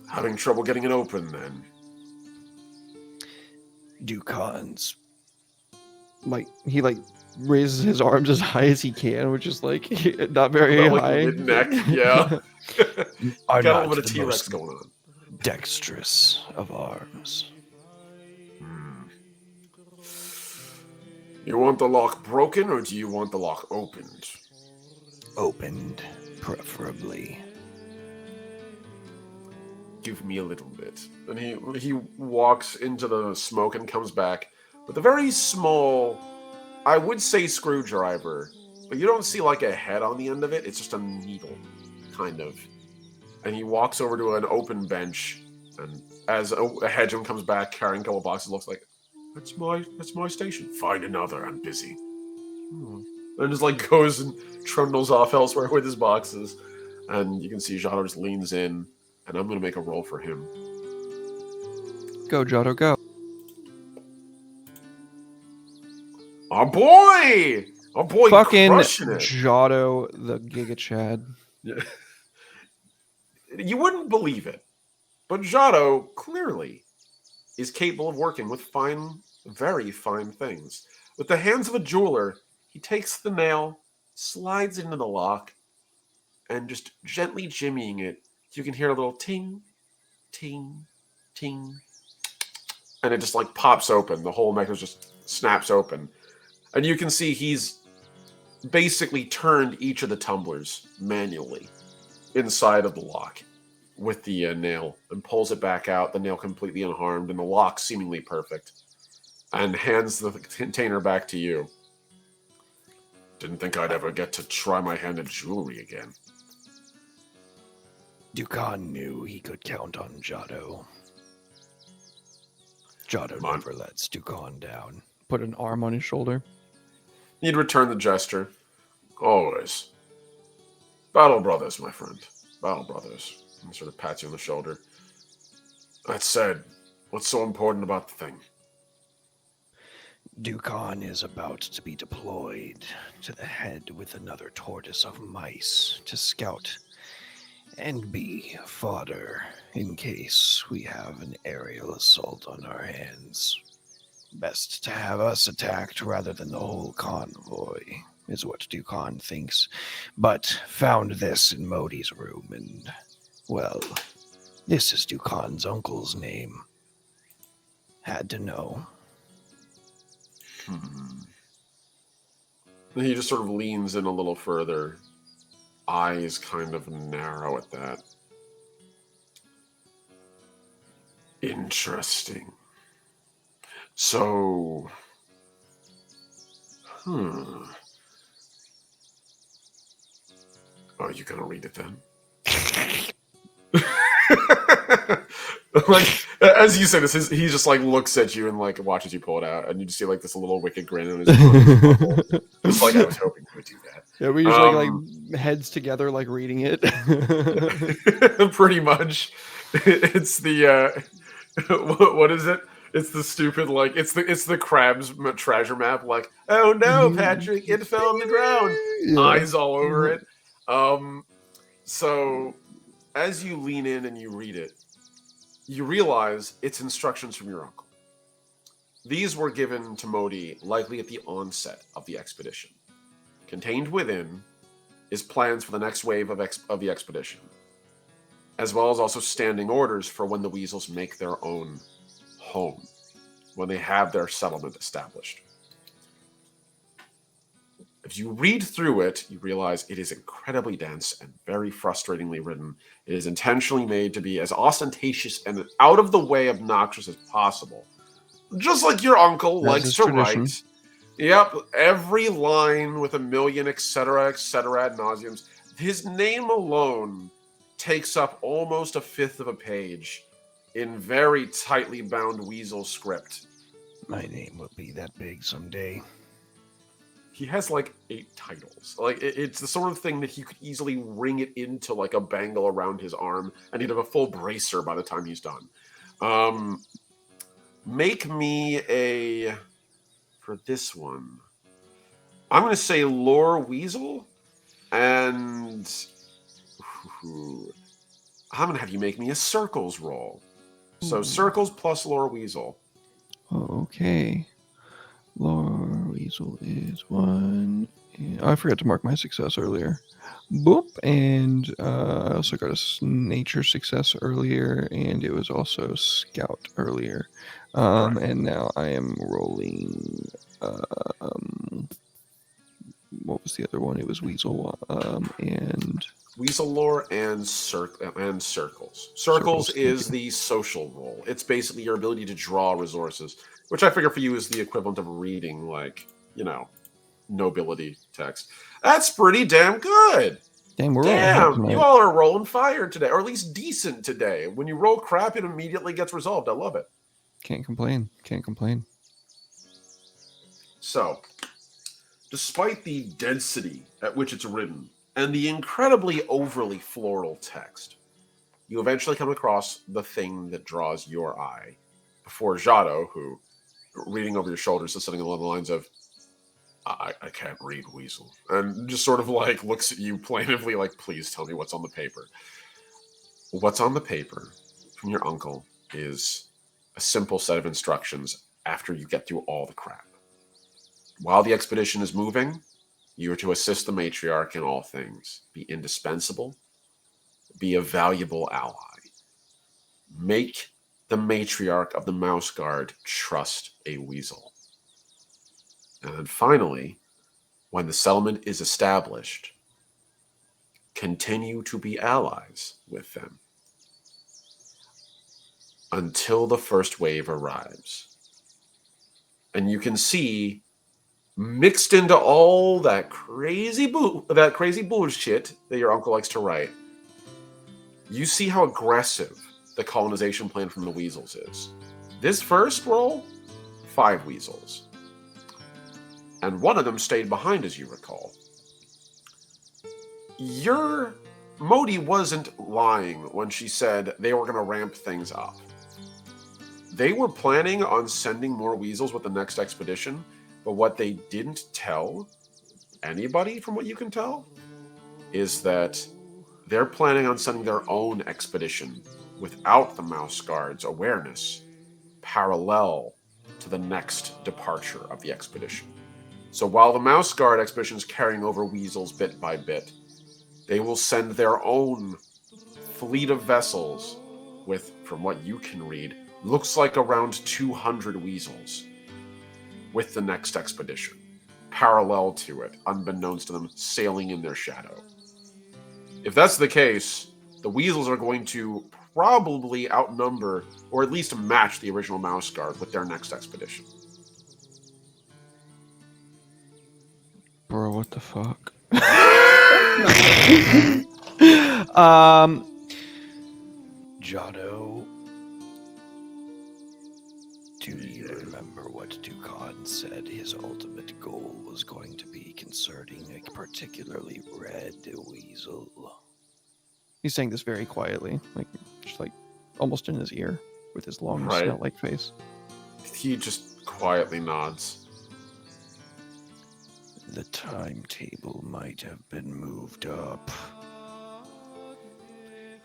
Having trouble getting it open, then? Dukan's He raises his arms as high as he can, which is like not very About, like, high. mid-neck, yeah. are Got a not little bit of the T-Rex most going on. dexterous of arms. You want the lock broken, or do you want the lock opened? Opened, preferably. Give me a little bit. And he walks into the smoke and comes back with a very small, I would say screwdriver, but you don't see like a head on the end of it. It's just a needle, kind of. And he walks over to an open bench, and as a Hedgem comes back carrying a couple boxes, looks like, that's my station. Find another. I'm busy. And just like goes and trundles off elsewhere with his boxes. And you can see Jado just leans in, and I'm going to make a roll for him. Go, Jado, go. Our boy! Our boy Fucking crushing it. Jado the Giga Chad. You wouldn't believe it, but Jado clearly is capable of working with fine, very fine things. With the hands of a jeweler, he takes the nail, slides it into the lock, and just gently jimmying it, you can hear a little ting, ting, ting, and it just like pops open. The whole mechanism just snaps open. And you can see he's basically turned each of the tumblers manually inside of the lock with the nail and pulls it back out, the nail completely unharmed and the lock seemingly perfect, and hands the container back to you. Didn't think I'd ever get to try my hand at jewelry again. Dukan knew he could count on Jado. Jado Mon- never lets Dukan down. Put an arm on his shoulder. He'd return the gesture. Always. Battle brothers, my friend. Battle brothers. And sort of pats you on the shoulder. That said, what's so important about the thing? Dukan is about to be deployed to the head with another tortoise of mice to scout and be fodder in case we have an aerial assault on our hands. Best to have us attacked rather than the whole convoy, is what Dukan thinks. But found this in Modi's room, and, well, this is Dukan's uncle's name. Had to know. Then he just sort of leans in a little further. Eyes kind of narrow at that. Interesting. So... Oh, you gonna read it then? Like, as you say this, he just like looks at you and like watches you pull it out, and you just see like this little wicked grin on his face. Just like I was hoping you would do that. Yeah, we usually like heads together, like reading it. Pretty much, it's the what is it? It's the stupid like it's the crab's treasure map. Like, oh no, Patrick, it fell on the ground. Yeah. Eyes all over it. So as you lean in and you read it, you realize it's instructions from your uncle. These were given to Modi likely at the onset of the expedition. Contained within is plans for the next wave of the expedition, as well as also standing orders for when the weasels make their own home, when they have their settlement established. If you read through it, you realize it is incredibly dense and very frustratingly written. It is intentionally made to be as ostentatious and out of the way obnoxious as possible. Just like your uncle likes to write. Yep, every line with a million, etc., ad nauseums. His name alone takes up almost a fifth of a page in very tightly bound weasel script. My name will be that big someday. He has like 8 titles. Like it's the sort of thing that he could easily ring it into like a bangle around his arm, and he'd have a full bracer by the time he's done. Make me a, for this one, I'm going to say Lore Weasel, and I'm going to have you make me a Circles roll. So Circles plus Lore Weasel. Okay. Lore Weasel is 1. I forgot to mark my success earlier. Boop. And I also got a nature success earlier, and it was also scout earlier. And now I am rolling. What was the other one? It was Weasel. And Weasel Lore and Circles. Circles is the social role. It's basically your ability to draw resources, which I figure for you is the equivalent of reading, like, nobility text. That's pretty damn good. Damn, you all are rolling fire today, or at least decent today. When you roll crap, it immediately gets resolved. I love it. Can't complain. So, despite the density at which it's written and the incredibly overly floral text, you eventually come across the thing that draws your eye before Jado, who, reading over your shoulders, is something along the lines of, I can't read Weasel, and just sort of like looks at you plaintively like, please tell me what's on the paper. What's on the paper from your uncle is a simple set of instructions after you get through all the crap. While the expedition is moving, you are to assist the matriarch in all things. Be indispensable. Be a valuable ally. Make the matriarch of the Mouse Guard trust a weasel. And then finally, when the settlement is established, continue to be allies with them until the first wave arrives. And you can see, mixed into all that crazy bullshit that your uncle likes to write, you see how aggressive the colonization plan from the weasels is. This first roll, 5 weasels. And one of them stayed behind, as you recall. Your Modi wasn't lying when she said they were going to ramp things up. they were planning on sending more weasels with the next expedition, but what they didn't tell anybody, from what you can tell, is that they're planning on sending their own expedition without the Mouse Guard's awareness, parallel to the next departure of the expedition. So while the Mouse Guard expedition is carrying over weasels bit by bit, they will send their own fleet of vessels with, from what you can read, looks like around 200 weasels with the next expedition, parallel to it, unbeknownst to them, sailing in their shadow. If that's the case, the weasels are going to probably outnumber, or at least match, the original Mouse Guard with their next expedition. Bro, what the fuck? Jono, do you remember what Dukan said his ultimate goal was going to be concerning a particularly red weasel? He's saying this very quietly, like just like almost in his ear, with his long Right. snout-like face. He just quietly nods. The timetable might have been moved up.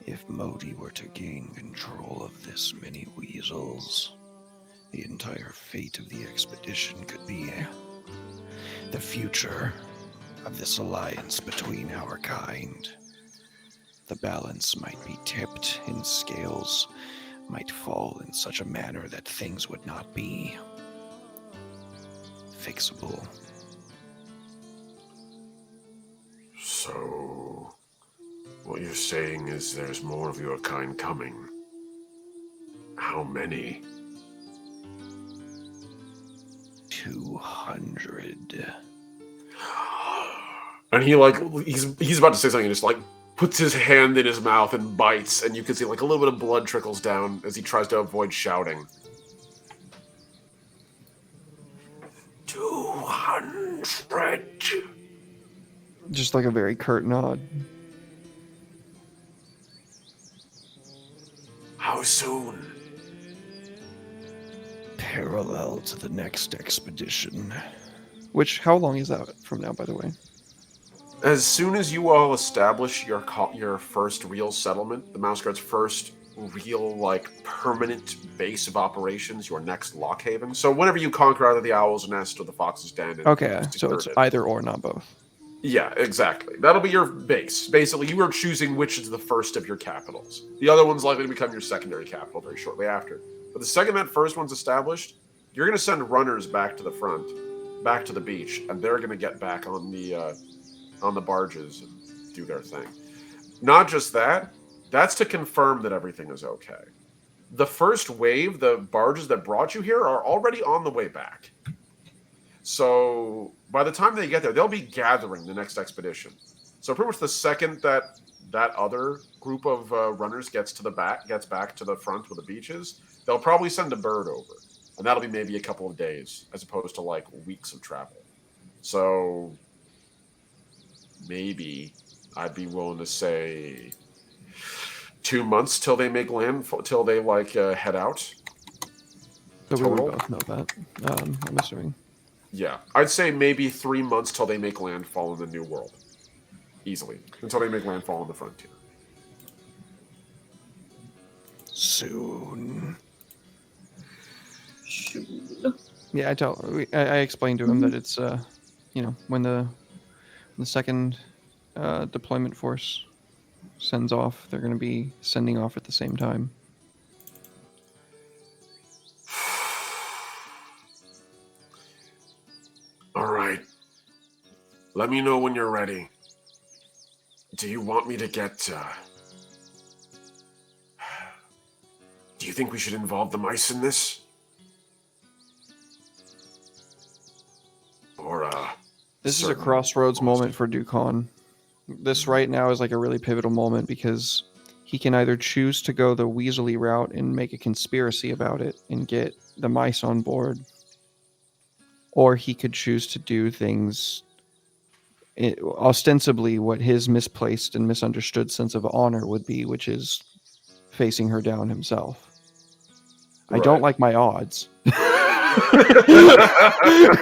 If Modi were to gain control of this many weasels, the entire fate of the expedition could be the future of this alliance between our kind. The balance might be tipped, and scales might fall in such a manner that things would not be fixable. So, what you're saying is there's more of your kind coming. How many? 200. And he's about to say something and just like puts his hand in his mouth and bites, and you can see like a little bit of blood trickles down as he tries to avoid shouting. 200. Just like a very curt nod. How soon? Parallel to the next expedition. Which, how long is that from now, by the way? As soon as you all establish your first real settlement, the Mouse Guard's first real, like, permanent base of operations, your next lock haven. So whenever you conquer either the Owl's Nest or the Fox's Den. and Okay, so secure it's it. either or, not both. Yeah, exactly. That'll be your base. Basically, you are choosing which is the first of your capitals. The other one's likely to become your secondary capital very shortly after. But the second that first one's established, you're going to send runners back to the front, back to the beach, and they're going to get back on the barges and do their thing. Not just that, that's to confirm that everything is okay. The first wave, the barges that brought you here, are already on the way back. So by the time they get there, they'll be gathering the next expedition. So pretty much the second that other group of runners gets back to the front where the beach is, they'll probably send a bird over. And that'll be maybe a couple of days as opposed to like weeks of travel. So maybe I'd be willing to say 2 months till they make land, till they head out. So we Total? would both know that, I'm assuming. Yeah, I'd say maybe 3 months till they make landfall in the New World. Easily. Until they make landfall on the frontier. Soon. Yeah, I explained to him that it's, when the second deployment force sends off, they're going to be sending off at the same time. All right. Let me know when you're ready. Do you want me to get... Do you think we should involve the mice in this? Or, This is a certain crossroads monsters? moment for Dukan. This right now is like a really pivotal moment because he can either choose to go the Weasley route and make a conspiracy about it and get the mice on board, or he could choose to do things ostensibly what his misplaced and misunderstood sense of honor would be, which is facing her down himself. I don't Right. like my odds. If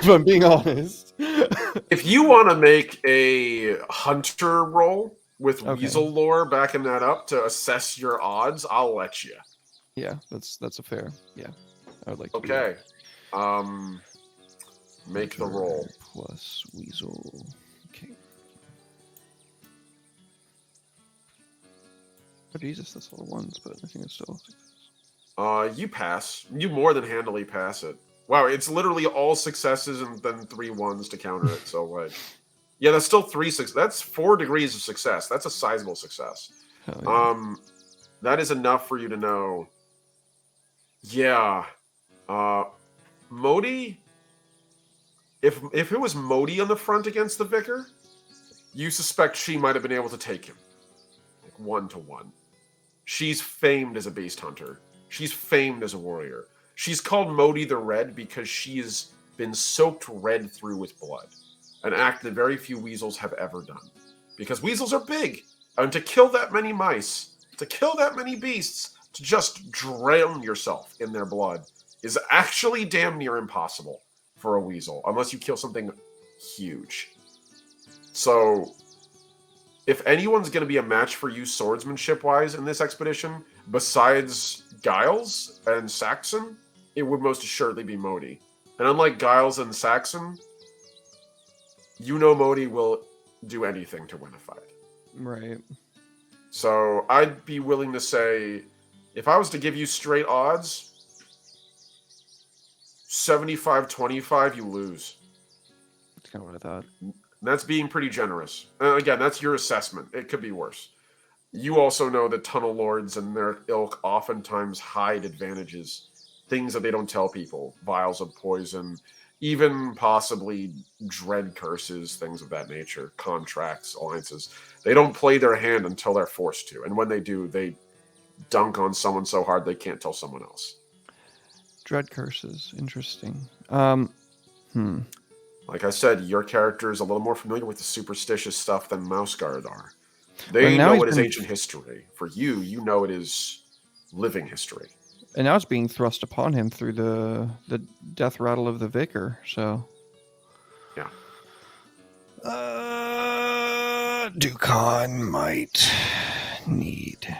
I'm being honest. If you want to make a hunter roll with Okay. weasel lore backing that up to assess your odds, I'll let you. Yeah, that's a fair. Yeah, I would like to. do Okay. Make the Hunter roll. plus weasel. Okay. Oh Jesus, that's all ones, but I think it's still. You pass. You more than handily pass it. Wow, it's literally all successes and then 3 ones to counter it. So like, yeah, that's still 3 6. That's 4 degrees of success. That's a sizable success. Hell yeah. That is enough for you to know. Yeah, Modi. If it was Modi on the front against the vicar, you suspect she might have been able to take him, like 1-to-1. She's famed as a beast hunter. She's famed as a warrior. She's called Modi the Red because she's been soaked red through with blood, an act that very few weasels have ever done. Because weasels are big, and to kill that many mice, to kill that many beasts, to just drown yourself in their blood is actually damn near impossible for a weasel, unless you kill something huge. So, if anyone's going to be a match for you swordsmanship-wise in this expedition, besides Giles and Saxon, it would most assuredly be Modi. And unlike Giles and Saxon, you know Modi will do anything to win a fight. Right. So I'd be willing to say, if I was to give you straight odds, 75-25, you lose. That's kind of what I thought. And that's being pretty generous. Again, that's your assessment. It could be worse. You also know that tunnel lords and their ilk oftentimes hide advantages, things that they don't tell people, vials of poison, even possibly dread curses, things of that nature, contracts, alliances. They don't play their hand until they're forced to. And when they do, they dunk on someone so hard they can't tell someone else. Dread curses. Interesting. Like I said, your character is a little more familiar with the superstitious stuff than Mouseguard are. Well, They now know he's it is been- ancient history. For you, you know it is living history. And now it's being thrust upon him through the death rattle of the vicar. So. Yeah. Dukan might need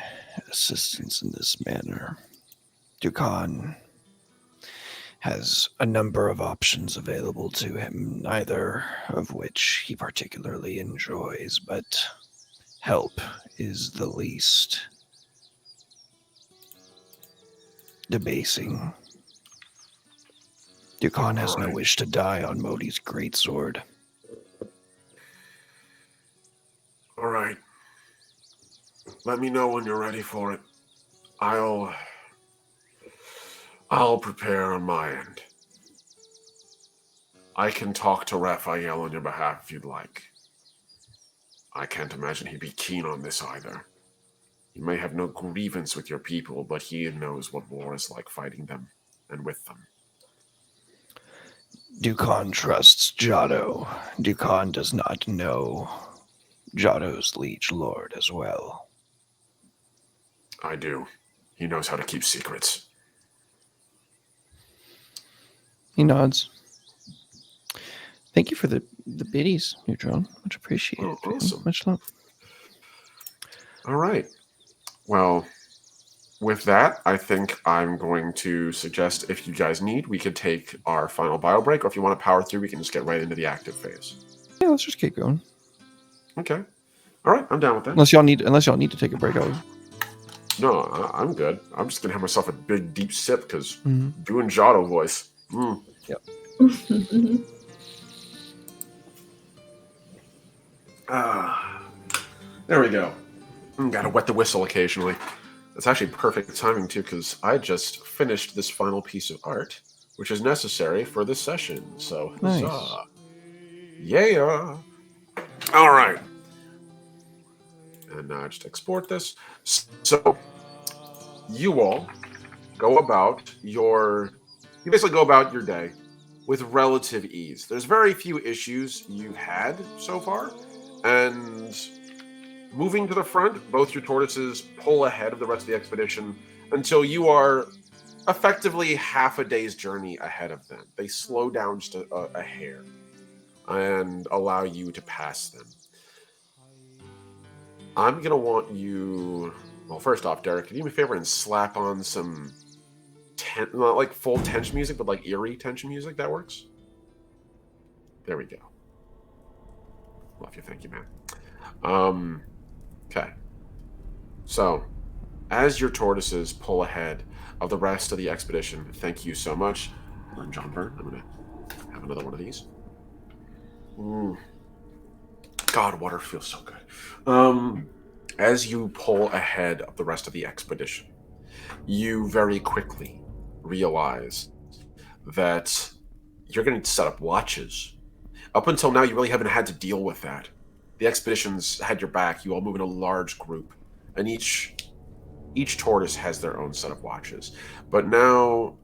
assistance in this manner. Dukan has a number of options available to him, neither of which he particularly enjoys, but help is the least debasing. Dukan has no Alright. wish to die on Modi's greatsword. All right. Let me know when you're ready for it. I'll prepare on my end. I can talk to Raphael on your behalf if you'd like. I can't imagine he'd be keen on this either. He may have no grievance with your people, but he knows what war is like, fighting them and with them. Dukan trusts Jado. Dukan does not know Jado's liege lord as well. I do. He knows how to keep secrets. He nods. Thank you for the biddies, Neutron. Much appreciated. Oh, man. awesome. Much love. All right. Well, with that, I think I'm going to suggest if you guys need, we could take our final bio break, or if you want to power through, we can just get right into the active phase. Yeah, let's just keep going. Okay. All right, I'm down with that. Unless y'all need to take a break. No, I'm good. I'm just gonna have myself a big deep sip because Mhm. doing Jado voice. There we go. Gotta wet the whistle occasionally. That's actually perfect timing too, because I just finished this final piece of art, which is necessary for this session. So, Nice. huzzah. Yeah. All right. And now I just export this. So, you all go about you basically go about your day with relative ease. There's very few issues you've had so far, and moving to the front, both your tortoises pull ahead of the rest of the expedition until you are effectively half a day's journey ahead of them. They slow down just a hair and allow you to pass them. I'm going to want you... Well, first off, Derek, can you do me a favor and slap on some... not like full tension music, but like eerie tension music? That works? There we go. Love you. Thank you, man. Okay. So, as your tortoises pull ahead of the rest of the expedition, thank you so much. I'm John Byrne. I'm going to have another one of these. God, water feels so good. As you pull ahead of the rest of the expedition, you very quickly realize that you're going to set up watches. Up until now, you really haven't had to deal with that. The expeditions had your back. You all move in a large group, and each tortoise has their own set of watches. But now,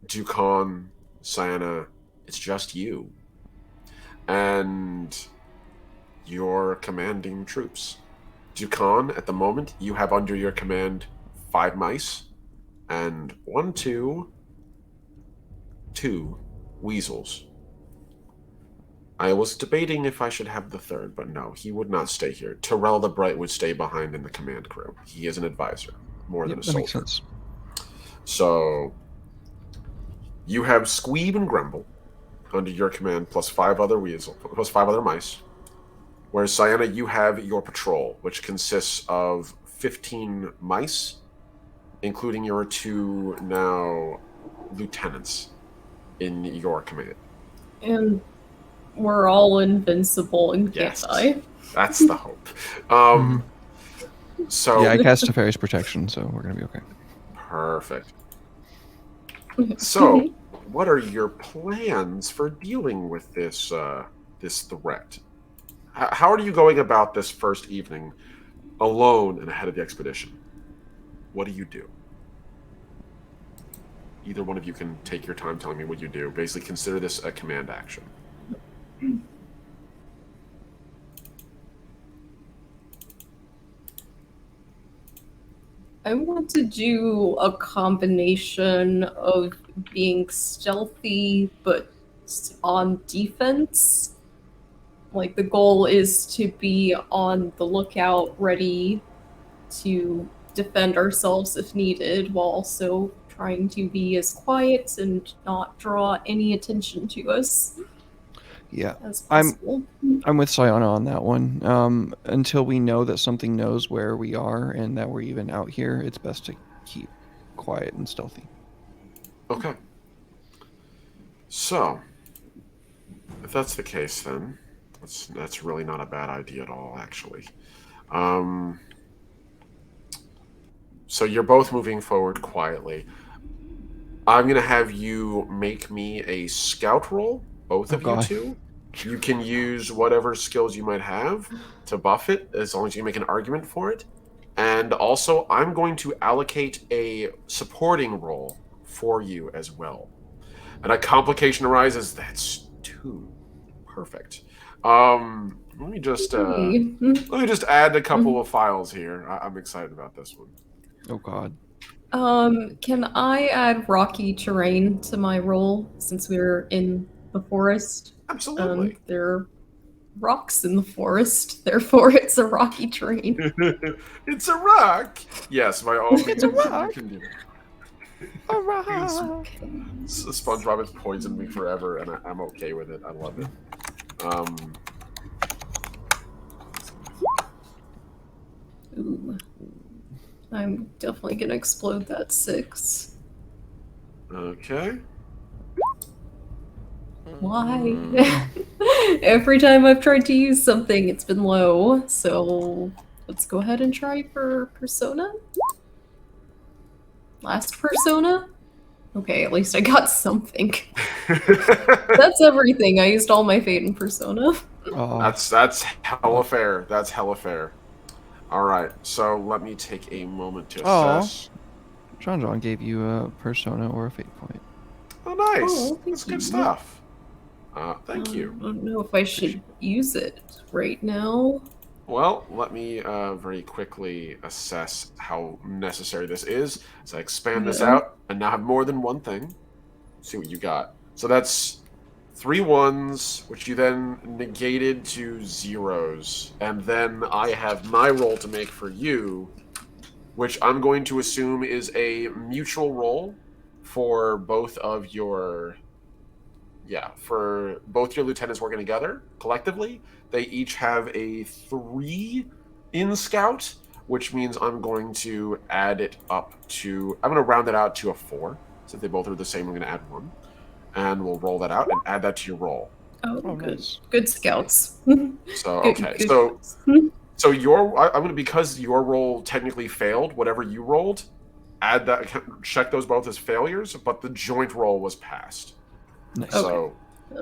Dukan, Sienna, it's just you. And you're commanding troops. Dukan, at the moment, you have under your command 5 mice and 2 weasels. I was debating if I should have the 3rd, but no, he would not stay here. Terrell the Bright would stay behind in the command crew. He is an advisor, more than a soldier. That makes sense. So, you have Squeeb and Grumble under your command, plus 5 other mice. Whereas Sienna, you have your patrol, which consists of 15 mice, including your 2 now lieutenants in your command. And we're all invincible and can't Yes. die. That's the hope. So Yeah, I cast Nefarious Protection, so we're going to be okay. perfect. So, what are your plans for dealing with this this threat? How are you going about this first evening alone and ahead of the expedition? What do you do? Either one of you can take your time telling me what you do. Basically, consider this a command action. I want to do a combination of being stealthy but on defense. Like, the goal is to be on the lookout, ready to defend ourselves if needed, while also trying to be as quiet and not draw any attention to us Yeah, as possible. I'm with Sienna on that one. Until we know that something knows where we are and that we're even out here, it's best to keep quiet and stealthy. Okay. So, if that's the case, then that's really not a bad idea at all, actually. So you're both moving forward quietly. I'm going to have you make me a scout roll, both of you God. two. You can use whatever skills you might have to buff it, as long as you make an argument for it. And also, I'm going to allocate a supporting role for you as well. And a complication arises. That's 2. Perfect. Let me just add a couple of files here. I'm excited about this one. Oh God. Can I add rocky terrain to my role since we're in the forest? Absolutely. There are rocks in the forest, therefore it's a rocky terrain. It's a rock. Yes, by all means. It's a rock. You can do it. All right. SpongeBob has poisoned me forever, and I'm okay with it. I love it. Ooh. I'm definitely gonna explode that 6. Okay. Why? Every time I've tried to use something, it's been low. So let's go ahead and try for Persona. Last Persona? Okay, at least I got something. That's everything. I used all my fate in Persona. Oh, That's hella fair. That's hella fair. All right, so let me take a moment to assess. John gave you a persona or a fate point. Oh, nice. Oh, thank That's you. good stuff. Thank you. I don't know if I should use it right now. Well, let me very quickly assess how necessary this is. So I expand this Yeah. out and now have more than one thing. See what you got. So that's 3 ones, which you then negated to zeros. And then I have my roll to make for you, which I'm going to assume is a mutual roll for both of your... Yeah, for both your lieutenants working together collectively. They each have a 3 in Scout, which means I'm going to add it up to... I'm going to round it out to a 4. So if they both are the same, I'm going to add 1. And we'll roll that out and add that to your roll. Oh, Oh, good. nice. Good scouts. So, Good- okay. good So scouts. so I'm going to... Because your roll technically failed, whatever you rolled, add that... Check those both as failures, but the joint roll was passed. Nice. Okay. So...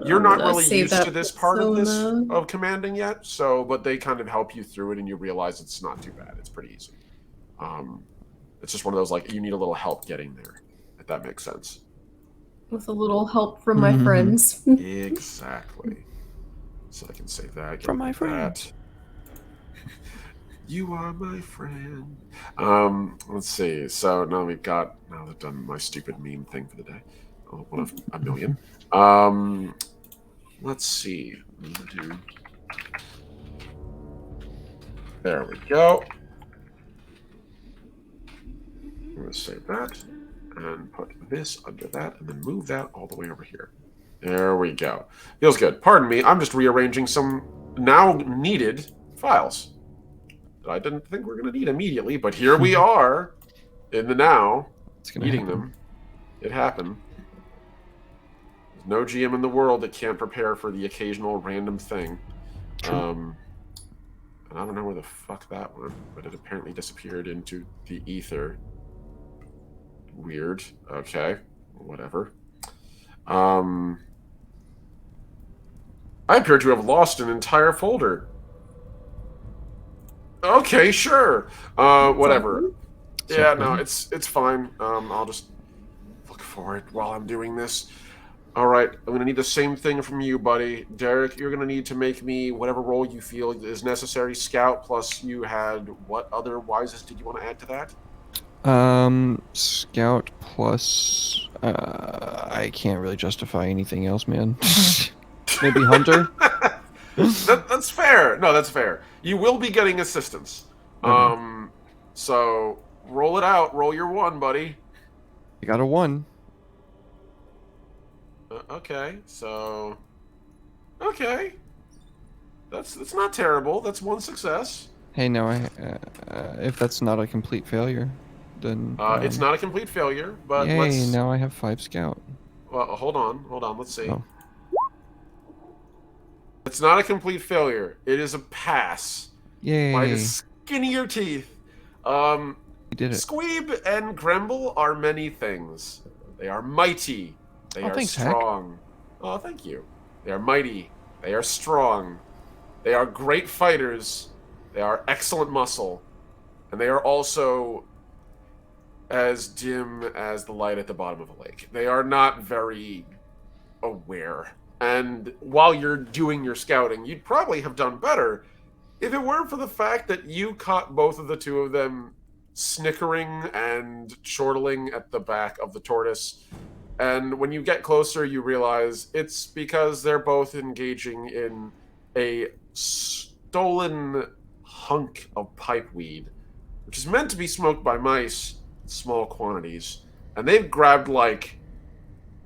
You're not really Save used that to this part of this persona. of commanding yet, but they kind of help you through it, and you realize it's not too bad. It's pretty easy. It's just one of those like you need a little help getting there, if that makes sense. With a little help from my Mhm. friends. Exactly. So I can save that. get From rid my of that. You are my friend. Let's see. So now I've done my stupid meme thing for the day. Oh, one of a million. Let's see. There we go. I'm going to save that and put this under that and then move that all the way over here. There we go. Feels good. Pardon me, I'm just rearranging some now needed files that I didn't think we were going to need immediately, but here we are in the now, It's gonna needing happen. them. It happened. There's no GM in the world that can't prepare for the occasional random thing. True. And I don't know where the fuck that went, but it apparently disappeared into the ether. Weird. Okay. Whatever. I appear to have lost an entire folder. Okay, sure. Whatever. Yeah, no, it's fine. I'll just look for it while I'm doing this. All right, I'm going to need the same thing from you, buddy. Derek, you're going to need to make me whatever role you feel is necessary. Scout, plus you had what other wises did you want to add to that? Scout plus. I can't really justify anything else, man. Maybe Hunter. That's fair. No, that's fair. You will be getting assistance. Okay. So roll it out. Roll your 1, buddy. I got a 1. Okay, so okay, that's not terrible. That's 1 success. Hey, no, if that's not a complete failure, then It's not a complete failure, but yay, let's. now I have 5 Scout. Well, hold on. Let's see. Oh. It's not a complete failure. It is a pass Yay! by the skin of your teeth. You did it. Squeeb and Gremble are many things. They are mighty. They Oh, are thanks, Hack. strong. Oh, thank you. They are mighty. They are strong. They are great fighters. They are excellent muscle. And they are also as dim as the light at the bottom of a lake. They are not very aware. And while you're doing your scouting, you'd probably have done better if it weren't for the fact that you caught both of the two of them snickering and chortling at the back of the tortoise. And when you get closer, you realize it's because they're both engaging in a stolen hunk of pipeweed, which is meant to be smoked by mice in small quantities. And they've grabbed like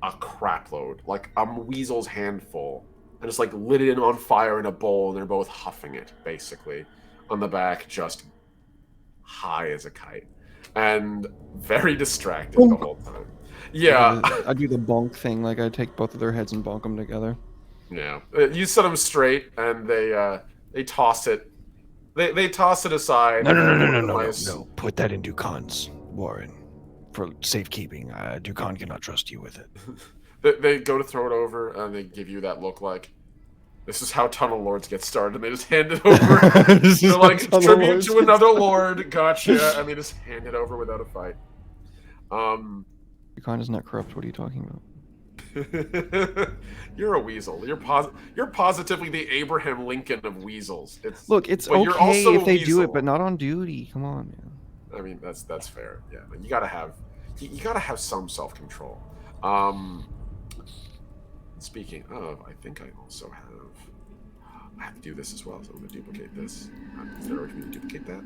a crapload, like a weasel's handful, and just like lit it on fire in a bowl, and they're both huffing it, basically, on the back, just high as a kite. And very distracted the whole time. Yeah. I do the bonk thing, like I take both of their heads and bonk them together. Yeah. You set them straight, and they toss it. They toss it aside. No. Put that in Ducon's, Warren, for safekeeping. Ducon cannot trust you with it. They go to throw it over, and they give you that look like, this is how Tunnel Lords get started, and they just hand it over. They're like, tribute to another lord, gotcha, and they just hand it over without a fight. Ducon is not corrupt. What are you talking about? You're a weasel. You're positively the Abraham Lincoln of weasels. Look, it's but you're okay also if a they do it, weasel. but not on duty. Come on, man. I mean, that's fair. Yeah, you gotta have some self control. Speaking of, I think I also have. I have to do this as well, so I'm gonna duplicate this. Is there a way for me to duplicate that?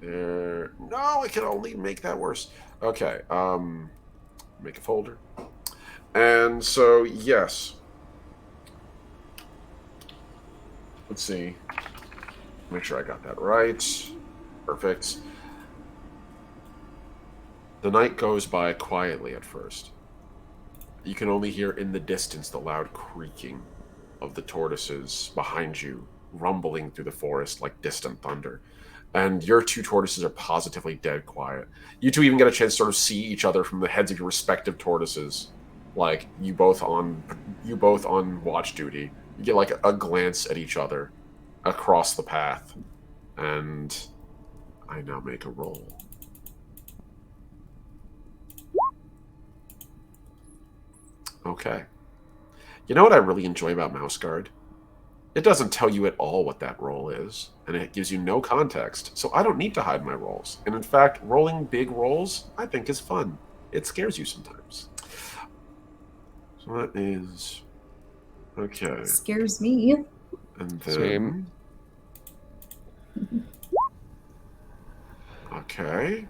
There. No, I can only make that worse. Okay. Make a folder. And so yes. Let's see. Make sure I got that right. Perfect. The night goes by quietly at first. You can only hear in the distance the loud creaking of the tortoises behind you, rumbling through the forest like distant thunder. And your two tortoises are positively dead quiet. You two even get a chance to sort of see each other from the heads of your respective tortoises. Like you both on watch duty. You get like a glance at each other across the path. And I now make a roll. Okay. You know what I really enjoy about Mouse Guard? It doesn't tell you at all what that roll is, and it gives you no context, so I don't need to hide my rolls. And in fact, rolling big rolls, I think is fun. It scares you sometimes. So that is... Okay. Scares me. And then... Same. Okay.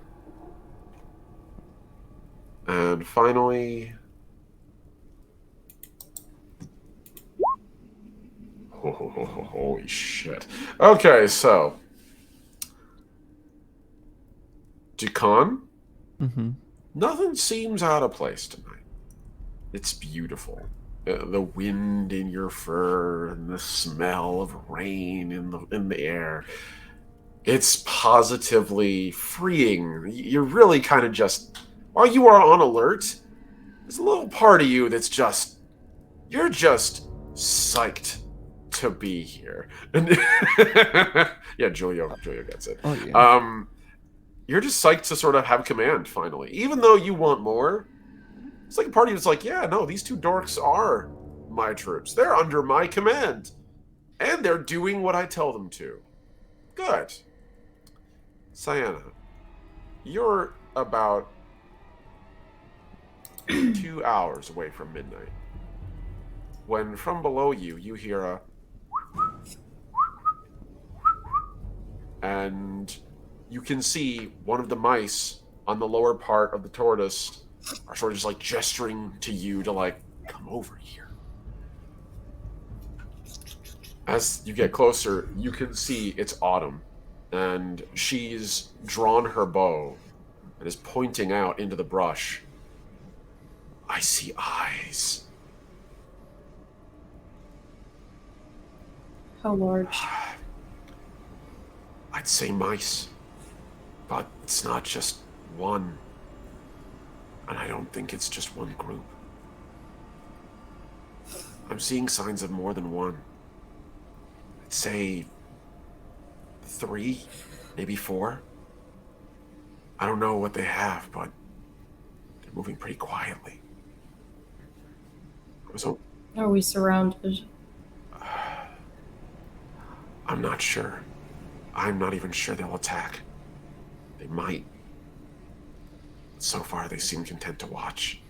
And finally... Holy shit. Okay, so. Dukan, nothing seems out of place tonight. It's beautiful. The wind in your fur and the smell of rain in the air. It's positively freeing. You're really kind of just, while you are on alert, there's a little part of you that's just, you're just psyched to be here. And yeah, Julio gets it. Oh, yeah. You're just psyched to sort of have command finally. Even though you want more, it's like a part of you that's like, yeah, no, these two dorks are my troops. They're under my command. And they're doing what I tell them to. Good. Sienna, you're about 2 hours away from midnight. When from below you, you hear a... And you can see one of the mice on the lower part of the tortoise are sort of just like gesturing to you to like, come over here. As you get closer, you can see it's Autumn, and she's drawn her bow and is pointing out into the brush. I see eyes. How large? I'd say mice, but it's not just one, and I don't think it's just one group. I'm seeing signs of more than one. I'd say 3, maybe 4. I don't know what they have, but they're moving pretty quietly. Are we surrounded? I'm not sure. I'm not even sure they'll attack. They might. So far, they seem content to watch.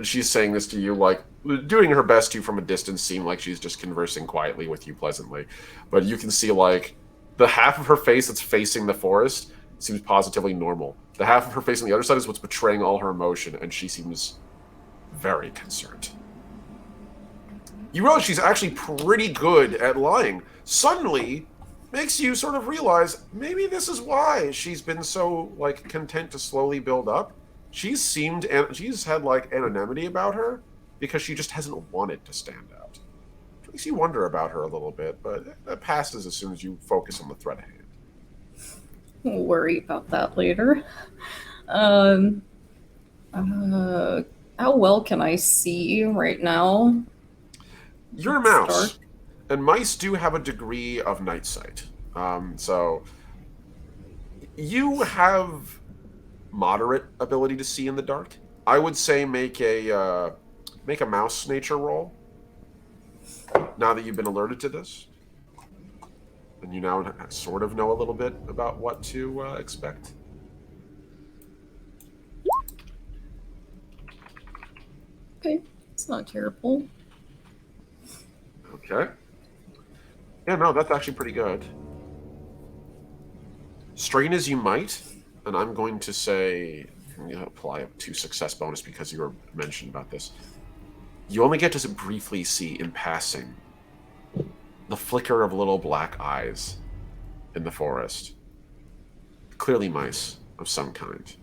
She's saying this to you, like, doing her best to, from a distance, seem like she's just conversing quietly with you pleasantly. But you can see, like, the half of her face that's facing the forest seems positively normal. The half of her face on the other side is what's betraying all her emotion, and she seems very concerned. You realize she's actually pretty good at lying. Suddenly, makes you sort of realize maybe this is why she's been so like content to slowly build up. She's had like anonymity about her because she just hasn't wanted to stand out. It makes you wonder about her a little bit, but that passes as soon as you focus on the threat at hand. We'll worry about that later. How well can I see right now? You're a mouse, and mice do have a degree of night sight. So you have moderate ability to see in the dark. I would say make a make a mouse nature roll. Now that you've been alerted to this, and you now sort of know a little bit about what to expect. Okay, it's not terrible. Okay. Yeah, no, that's actually pretty good. Strain as you might, and I'm going to say, I'm going to apply a 2 success bonus because you were mentioned about this. You only get to briefly see in passing the flicker of little black eyes in the forest. Clearly mice of some kind.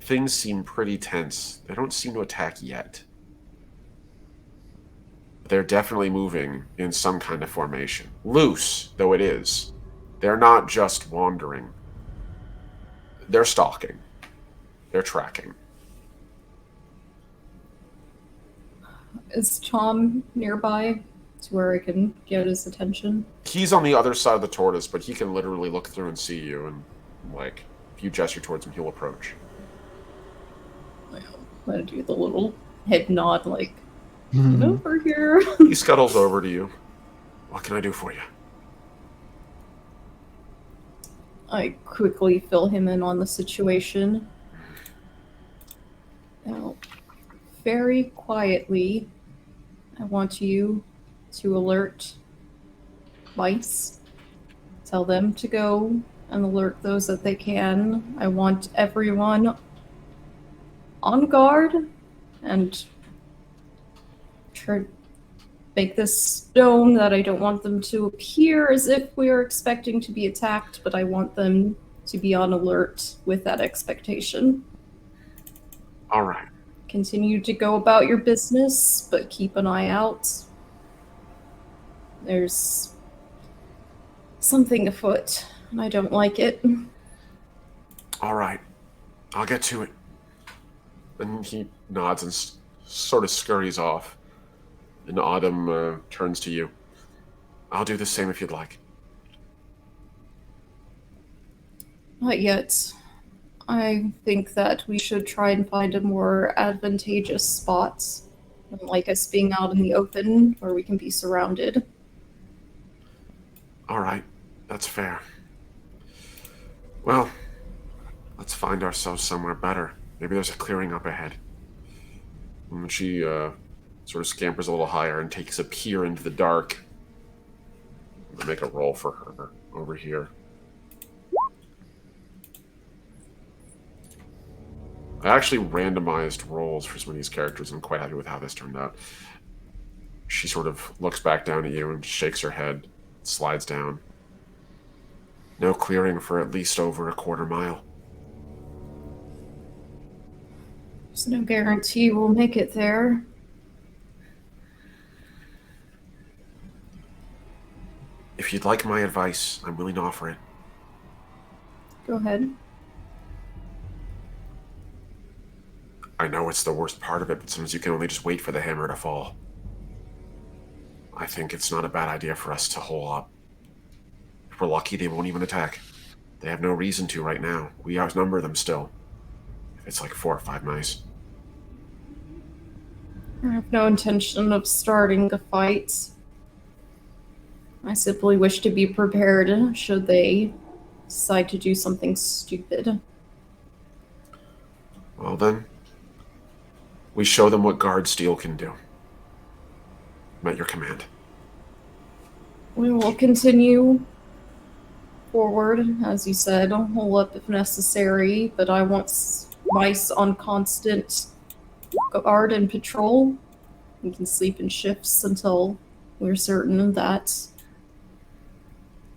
Things seem pretty tense. They don't seem to attack yet. They're definitely moving in some kind of formation. Loose, though it is. They're not just wandering. They're stalking. They're tracking. Is Tom nearby to where I can get his attention? He's on the other side of the tortoise, but he can literally look through and see you, and, like, if you gesture towards him, he'll approach. I'm gonna do the little head nod, like, get over here. He scuttles over to you. What can I do for you? I quickly fill him in on the situation. Now, very quietly, I want you to alert mice. Tell them to go and alert those that they can. I want everyone on guard and try make this known that I don't want them to appear as if we are expecting to be attacked, but I want them to be on alert with that expectation. All right. Continue to go about your business, but keep an eye out. There's something afoot, and I don't like it. All right. I'll get to it. And he nods and sort of scurries off. And Autumn turns to you. I'll do the same if you'd like. Not yet. I think that we should try and find a more advantageous spot. I don't like us being out in the open where we can be surrounded. All right. That's fair. Well, let's find ourselves somewhere better. Maybe there's a clearing up ahead. And she sort of scampers a little higher and takes a peer into the dark. I'll make a roll for her over here. I actually randomized rolls for some of these characters. I'm quite happy with how this turned out. She sort of looks back down at you and shakes her head, slides down. No clearing for at least over a quarter mile. There's no guarantee we'll make it there. If you'd like my advice, I'm willing to offer it. Go ahead. I know it's the worst part of it, but sometimes you can only just wait for the hammer to fall. I think it's not a bad idea for us to hole up. If we're lucky, they won't even attack. They have no reason to right now. We outnumber them still. It's like 4 or 5 mice. I have no intention of starting a fight. I simply wish to be prepared should they decide to do something stupid. Well then, we show them what guard steel can do. I'm at your command. We will continue forward, as you said, hole up if necessary, but I want mice on constant guard and patrol. We can sleep in shifts until we're certain that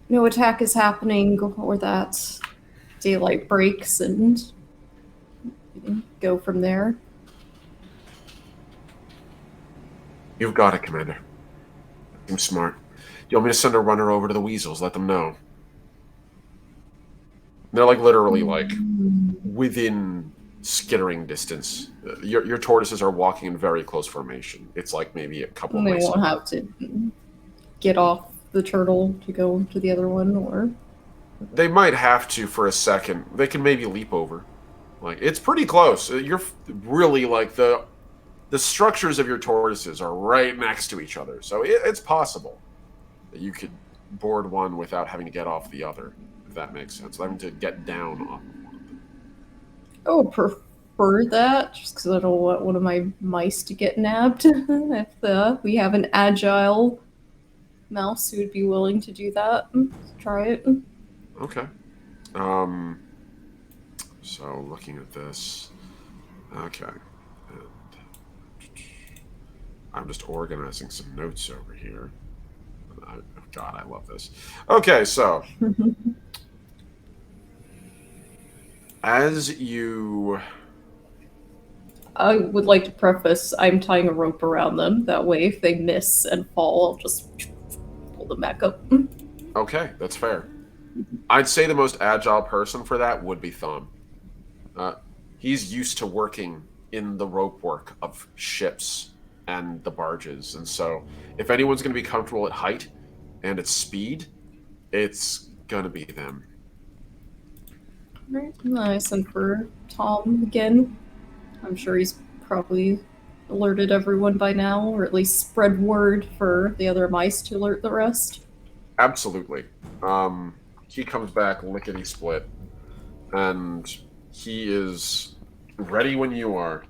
no attack is happening or that daylight breaks, and we can go from there. You've got it, Commander. Seems smart. You want me to send a runner over to the weasels? Let them know. They're like literally like within skittering distance. Your tortoises are walking in very close formation. It's like maybe a couple And of they mice. won't have to get off the turtle to go to the other one, or... They might have to for a second. They can maybe leap over. Like, it's pretty close. You're really, like, the structures of your tortoises are right next to each other. So it's possible that you could board one without having to get off the other, if that makes sense. Having to get down on one. I would prefer that, just because I don't want one of my mice to get nabbed. If we have an agile mouse who would be willing to do that, try it. Okay. So looking at this, okay. And I'm just organizing some notes over here. God, I love this. Okay, so as you... I would like to preface, I'm tying a rope around them. That way, if they miss and fall, I'll just pull them back up. Okay, that's fair. I'd say the most agile person for that would be Thumb. He's used to working in the rope work of ships and the barges, and so if anyone's going to be comfortable at height and at speed, it's going to be them. Right, nice. And for Tom again, I'm sure he's probably alerted everyone by now, or at least spread word for the other mice to alert the rest. Absolutely. He comes back lickety-split, and he is ready when you are.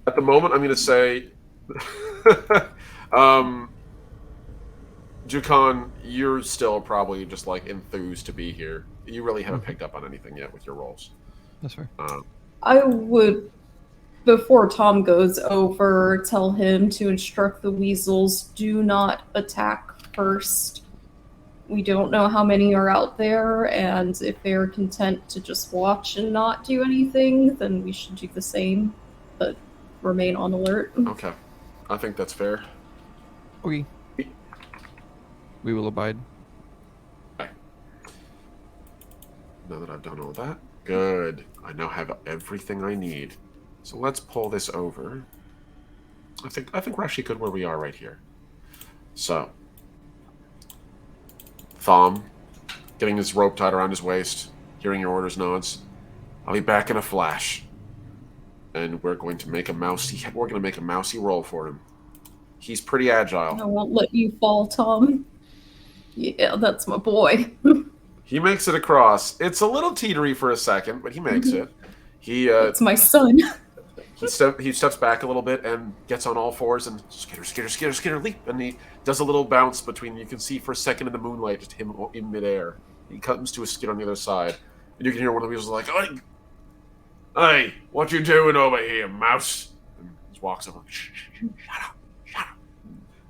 At the moment, I'm going to say... Jukan, you're still probably just, like, enthused to be here. You really haven't picked up on anything yet with your roles. That's fair. I would, before Tom goes over, tell him to instruct the weasels, do not attack first. We don't know how many are out there, and if they're content to just watch and not do anything, then we should do the same, but remain on alert. Okay. I think that's fair. Okay. We will abide. Now that I've done all that, good. I now have everything I need. So let's pull this over. I think we're actually good where we are right here. So, Thom, getting his rope tied around his waist, hearing your orders, nods. I'll be back in a flash, and we're going to make a mousy. We're going to make a mousy roll for him. He's pretty agile. I won't let you fall, Tom. Yeah, that's my boy. He makes it across. It's a little teetery for a second, but he makes it. It's my son. He steps back a little bit and gets on all fours and skitter, leap. And he does a little bounce between, you can see for a second in the moonlight, just him in midair. He comes to a skid on the other side. And you can hear one of the weasels like, Hey, what you doing over here, mouse? And he walks over, shut up.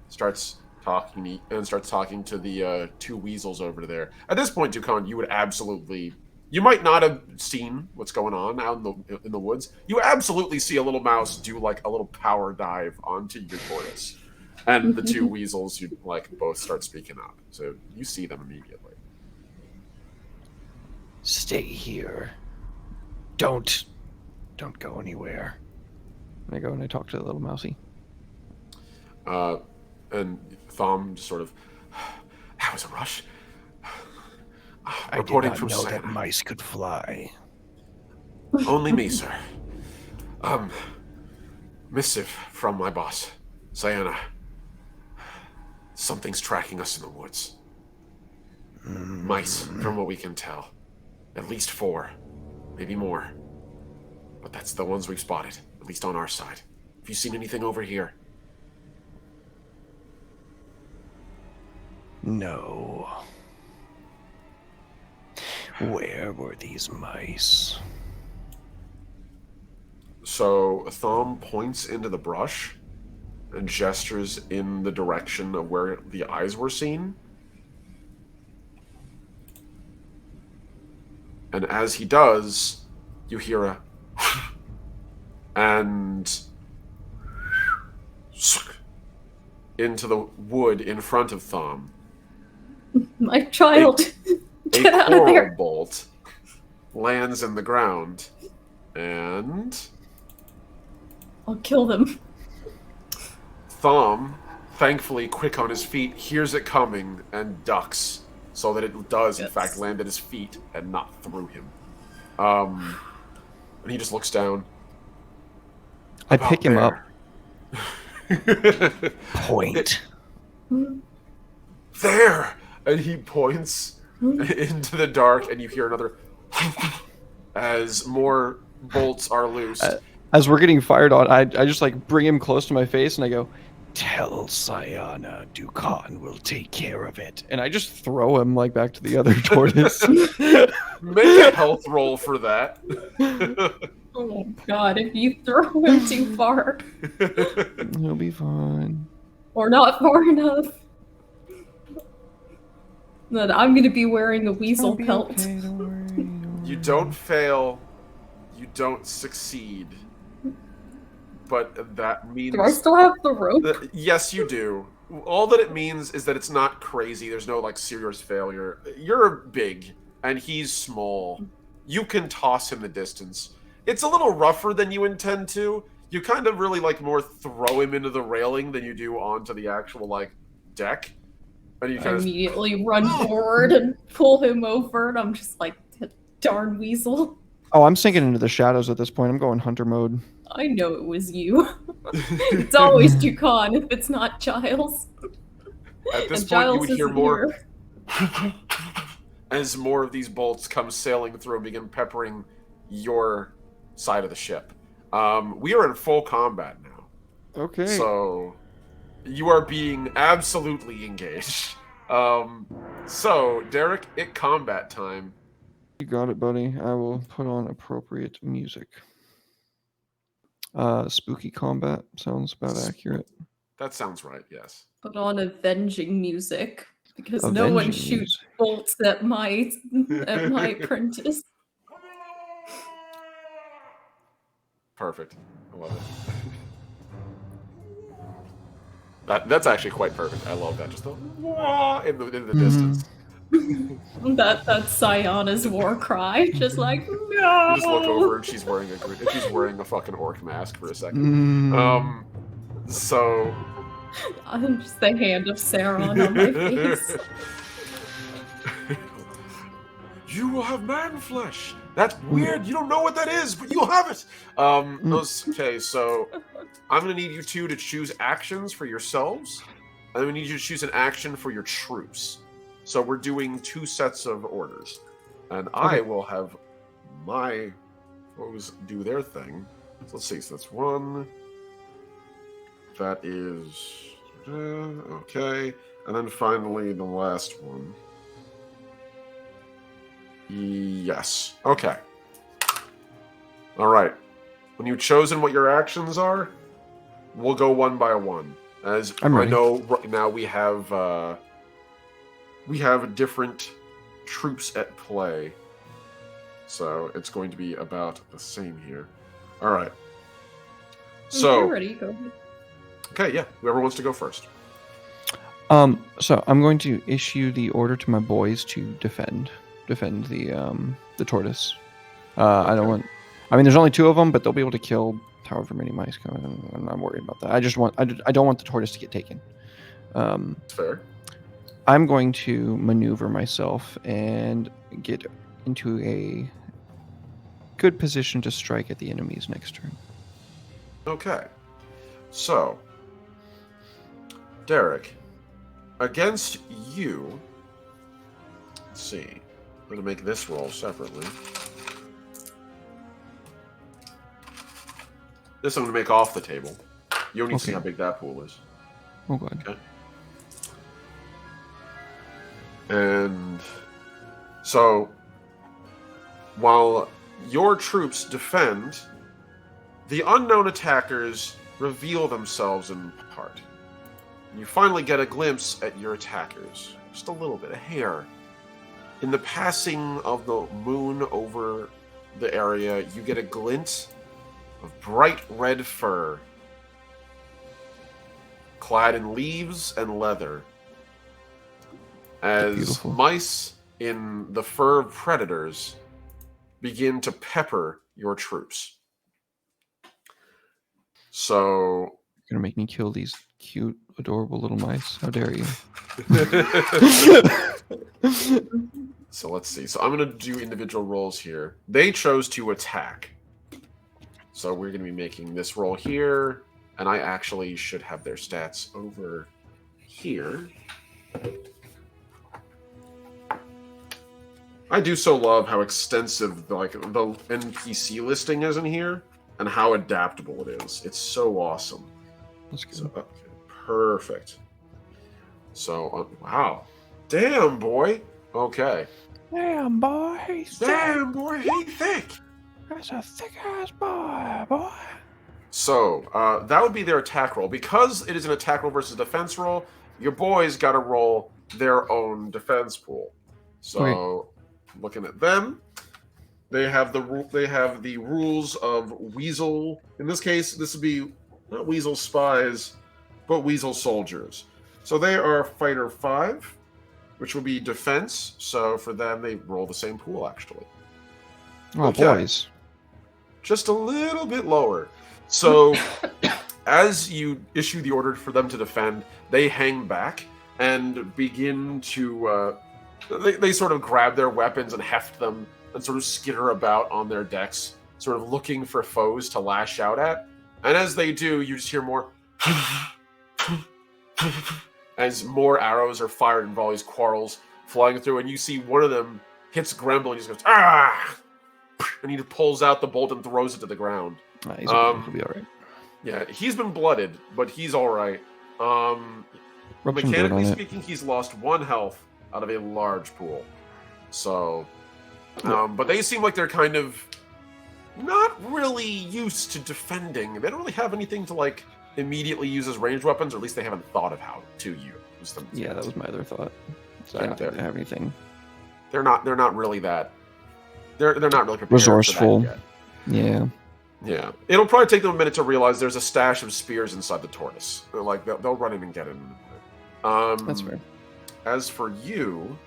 Starts talking to the two weasels over there. At this point, Dukan, you would absolutely... You might not have seen what's going on out in the woods. You absolutely see a little mouse do like a little power dive onto your tortoise. And the two weasels, you like both start speaking up. So you see them immediately. Stay here. Don't go anywhere. And I go and I talk to the little mousy. And Thom just sort of, that was a rush. I did not know that mice could fly. Only me, sir. Missive from my boss, Sayana. Something's tracking us in the woods. Mice, from what we can tell. At least 4. Maybe more. But that's the ones we've spotted, at least on our side. Have you seen anything over here? No. Where were these mice? So Thom points into the brush and gestures in the direction of where the eyes were seen. And as he does, you hear a and into the wood in front of Thom. My child. Get A out of coral there. bolt lands in the ground, and I'll kill them. Thom, thankfully quick on his feet, hears it coming and ducks, so that it does, in fact, land at his feet and not through him. And he just looks down. I pick him up. Point. There! And he points into the dark, and you hear another as more bolts are loosed. As we're getting fired on, I just like bring him close to my face and I go, Tell Sayana Dukan will take care of it. and I just throw him like back to the other tortoise. Make a health roll for that. Oh god, if you throw him too far He'll be fine. or not far enough, then I'm gonna be wearing a weasel It'll be pelt. okay, don't worry, don't You worry. don't fail. You don't succeed. But that means... Do I still have the rope? Yes, you do. All that it means is that it's not crazy. There's no, like, serious failure. You're big, and he's small. You can toss him the distance. It's a little rougher than you intend to. You kind of really, like, more throw him into the railing than you do onto the actual, like, deck. And you I kind of... immediately run forward and pull him over, and I'm just like, darn weasel. Oh, I'm sinking into the shadows at this point. I'm going hunter mode. I know it was you. It's always Dukan if it's not Giles. At this And point, you Giles would hear isn't more... here. as more of these bolts come sailing through and begin peppering your side of the ship. We are in full combat now. Okay. So, you are being absolutely engaged. So, Derek, it's combat time. You got it, buddy. I will put on appropriate music. Spooky combat sounds about accurate. That sounds right, yes. Put on avenging music because no one Avenging shoots music. bolts at my apprentice. Perfect. I love it. That's actually quite perfect. I love that. Just the wah in the distance. That's Sayana's war cry, just like no. You just look over and she's wearing a fucking orc mask for a second. Mm. So I'm just the hand of Sauron on my face. you will have man flesh. That's weird. You don't know what that is, but you'll have it. Okay, so I'm gonna need you two to choose actions for yourselves, and we need you to choose an action for your troops. So we're doing 2 sets of orders, and I will have my foes do their thing. So let's see. So that's 1. That is okay, and then finally the last one. Yes. Okay. All right. When you've chosen what your actions are, we'll go one by one. As I'm I ready. know right now we have different troops at play, so it's going to be about the same here. All right. So You're ready, go ahead. okay, yeah. Whoever wants to go first. So I'm going to issue the order to my boys to defend the tortoise. I don't want. I mean, there's only 2 of them, but they'll be able to kill however many mice come. I'm not worried about that. I don't want the tortoise to get taken. Fair. I'm going to maneuver myself and get into a good position to strike at the enemies next turn. Okay. So, Derek, against you, let's see. I'm going to make this roll separately. This I'm going to make off the table. You don't need to see Okay. how big that pool is. Oh god. Okay. And so, while your troops defend, the unknown attackers reveal themselves in part. You finally get a glimpse at your attackers. Just a little bit, a hair. In the passing of the moon over the area, you get a glint of bright red fur, clad in leaves and leather, as Beautiful. mice in the fur of predators begin to pepper your troops. So You're gonna make me kill these cute, adorable little mice. How dare you? So let's see. So I'm going to do individual rolls here. They chose to attack. So we're going to be making this roll here, and I actually should have their stats over here. I do so love how extensive the NPC listing is in here, and how adaptable it is. It's so awesome. That's good. So, okay, perfect. So, wow. Damn, boy. Okay. Damn, boy. He's Damn, boy, he thick. That's a thick ass boy. So, that would be their attack roll. Because it is an attack roll versus defense roll, your boys got to roll their own defense pool. So, looking at them, they have the rules of Weasel. In this case, this would be not Weasel spies, but Weasel soldiers. So they are fighter 5, which will be defense. So for them, they roll the same pool actually. Oh, Okay. boys. Just a little bit lower. So as you issue the order for them to defend, they hang back and begin to they sort of grab their weapons and heft them and sort of skitter about on their decks, sort of looking for foes to lash out at. And as they do, you just hear more as more arrows are fired in volleys, quarrels flying through, and you see one of them hits Gremble and he just goes, ah! And he pulls out the bolt and throws it to the ground. He's okay. He'll be all right. Yeah, he's been blooded, but he's all right. Rub some dirt Mechanically on it. speaking, he's lost 1 health out of a large pool. So, but they seem like they're kind of not really used to defending. They don't really have anything to like immediately use as ranged weapons, or at least they haven't thought of how to use them. Yeah, that was my other thought. So I Yeah, don't think they have anything. They're not really that. They're not really prepared Resourceful. for that yet. Yeah. Yeah, it'll probably take them a minute to realize there's a stash of spears inside the tortoise. They're like they'll run in and get it in a minute. That's fair. As for you,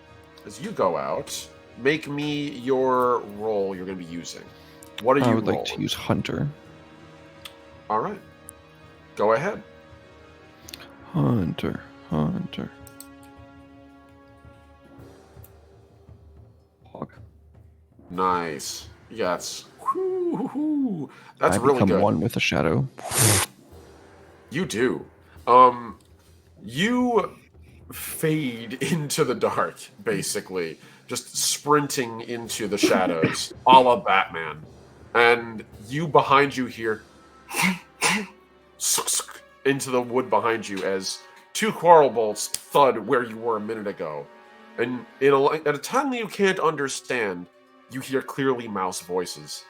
as you go out, make me your roll you're going to be using. What are I you would rolling? like to use Hunter. All right, go ahead. Hunter. Hog. Nice. Yes. Whoo-hoo-hoo. That's I really become good. one with the shadow. You do. You fade into the dark, basically, just sprinting into the shadows, a la Batman. And you behind you hear into the wood behind you as 2 quarrel bolts thud where you were a minute ago. And at a time that you can't understand, you hear clearly mouse voices.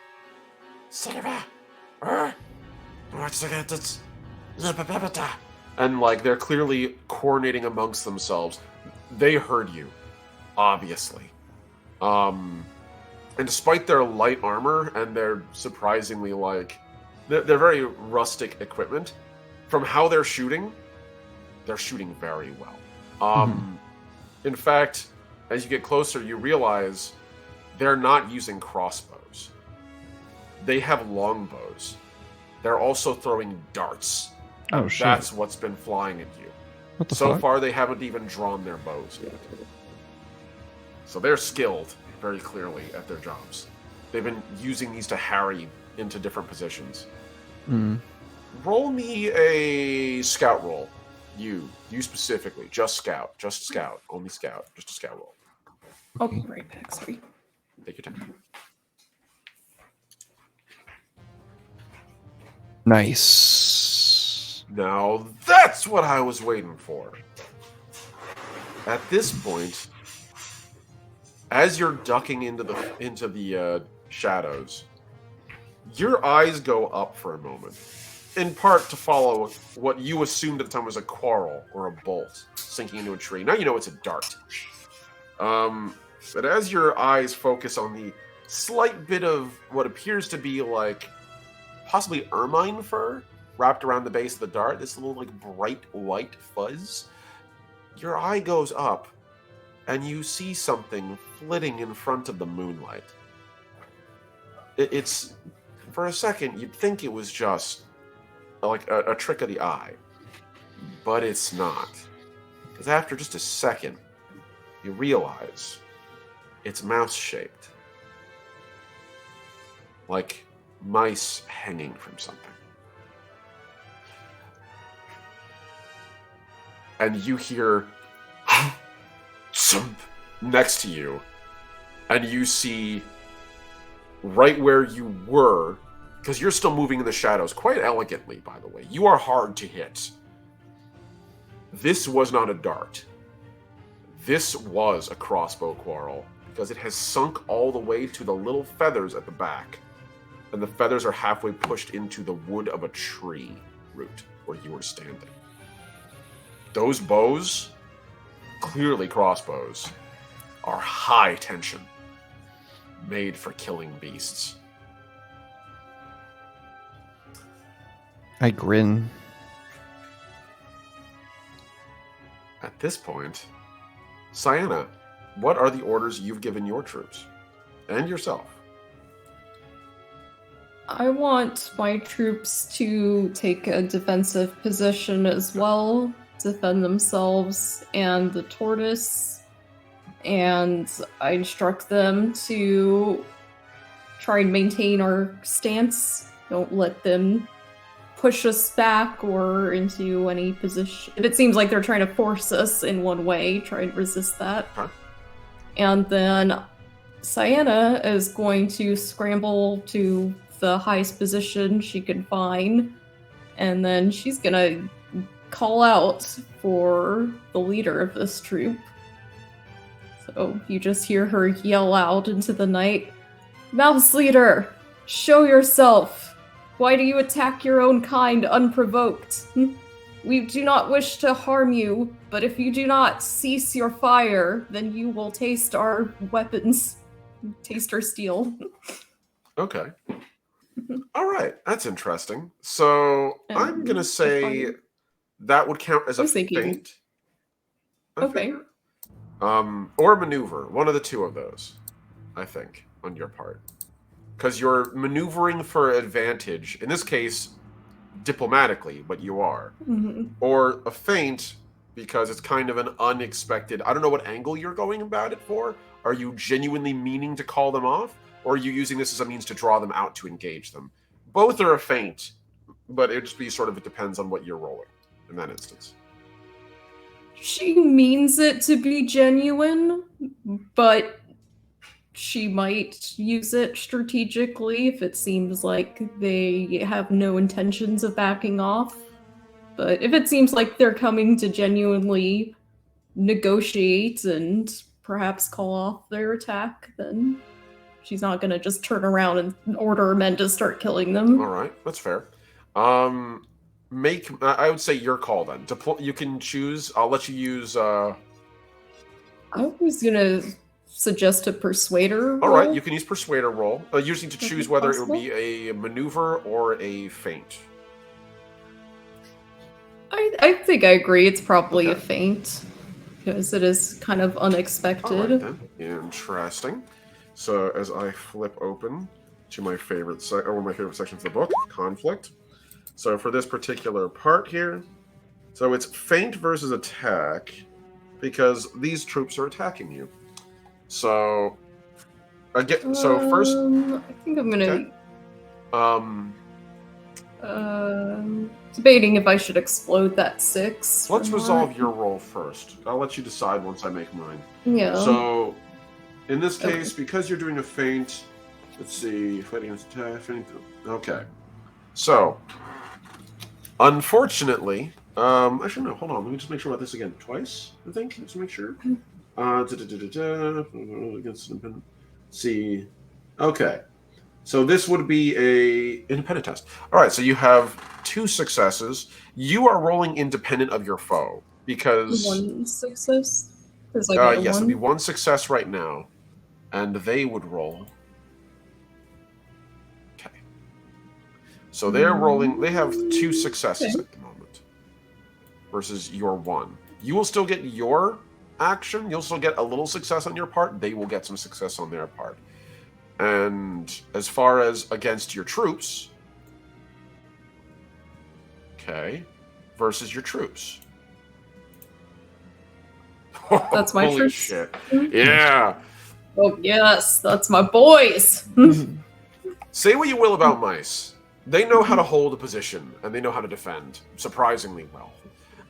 And like they're clearly coordinating amongst themselves. They heard you, obviously. And despite their light armor and their surprisingly they're very rustic equipment, from how they're shooting very well. In fact, as you get closer, you realize they're not using crossbows. They have longbows. They're also throwing darts. Oh, shit. That's what's been flying at you. What the So fuck? far, they haven't even drawn their bows yet. So they're skilled, very clearly, at their jobs. They've been using these to harry into different positions. Mm. Roll me a scout roll. You specifically. Just scout. Only scout. Just a scout roll. I'll be right back. Sorry. Take your time. Nice. Now that's what I was waiting for. At this point, as you're ducking into the shadows, your eyes go up for a moment, in part to follow what you assumed at the time was a quarrel or a bolt sinking into a tree. Now you know it's a dart. But as your eyes focus on the slight bit of what appears to be like possibly ermine fur wrapped around the base of the dart, this little like bright white fuzz, your eye goes up and you see something flitting in front of the moonlight. It's for a second you'd think it was just like a trick of the eye, but it's not, because after just a second you realize it's mouse shaped, like mice hanging from something. And you hear "Zump" next to you, and you see right where you were, because you're still moving in the shadows quite elegantly, by the way. You are hard to hit. This was not a dart. This was a crossbow quarrel, because it has sunk all the way to the little feathers at the back. And the feathers are halfway pushed into the wood of a tree root where you were standing. Those bows, clearly crossbows, are high tension, made for killing beasts. I grin. At this point, Sienna, what are the orders you've given your troops and yourself? I want my troops to take a defensive position as well, defend themselves and the tortoise, and I instruct them to try and maintain our stance. Don't let them push us back or into any position. If it seems like they're trying to force us in one way, try and resist that. Huh? And then Sienna is going to scramble to the highest position she can find, and then she's gonna call out for the leader of this troop. So you just hear her yell out into the night, "Mouse leader, show yourself! Why do you attack your own kind unprovoked? We do not wish to harm you, but if you do not cease your fire, then you will taste our weapons. Taste our steel." Okay. All right, that's interesting. So I'm gonna say that would count as a feint. I Okay. figure. Or maneuver. One of the two of those, I think, on your part. Because you're maneuvering for advantage, in this case, diplomatically, but you are. Mhm. Or a feint, because it's kind of an unexpected... I don't know what angle you're going about it for. Are you genuinely meaning to call them off? Or are you using this as a means to draw them out to engage them? Both are a feint, but it just be sort of, it depends on what you're rolling in that instance. She means it to be genuine, but she might use it strategically if it seems like they have no intentions of backing off. But if it seems like they're coming to genuinely negotiate and perhaps call off their attack, then she's not gonna just turn around and order her men to start killing them. All right, that's fair. I would say your call then. You can choose. I'll let you use. I was gonna suggest a persuader roll. All right, you can use persuader roll. You just need to If choose it's whether it possible. would be a maneuver or a feint. I think I agree. It's probably a Okay. feint because it is kind of All right unexpected. then. Interesting. So as I flip open to my favorite one of my favorite sections of the book, conflict. So for this particular part here, so it's feint versus attack because these troops are attacking you. So again, so first, I think I'm gonna okay. Debating if I should explode that 6. Let's or resolve not. your roll first. I'll let you decide once I make mine. Yeah. So, in this Okay. case, because you're doing a feint, let's see, fighting against attack, feint. Okay. So, unfortunately, actually no, hold on. Let me just make sure about this again. Twice, I think. Just to make sure. Against independent. See. Okay. So this would be a independent test. All right. So you have 2 successes. You are rolling independent of your foe because 1 success. There's like a yes, it'll 1. be 1 success right now, and they would roll. Okay. So they're rolling. They have 2 successes Okay. at the moment versus your 1. You will still get your action. You'll still get a little success on your part. They will get some success on their part. And as far as against your troops, okay, versus your troops. That's my Holy troops? shit. Yeah. Oh yes, that's my boys. Say what you will about mice. They know how to hold a position, and they know how to defend surprisingly well.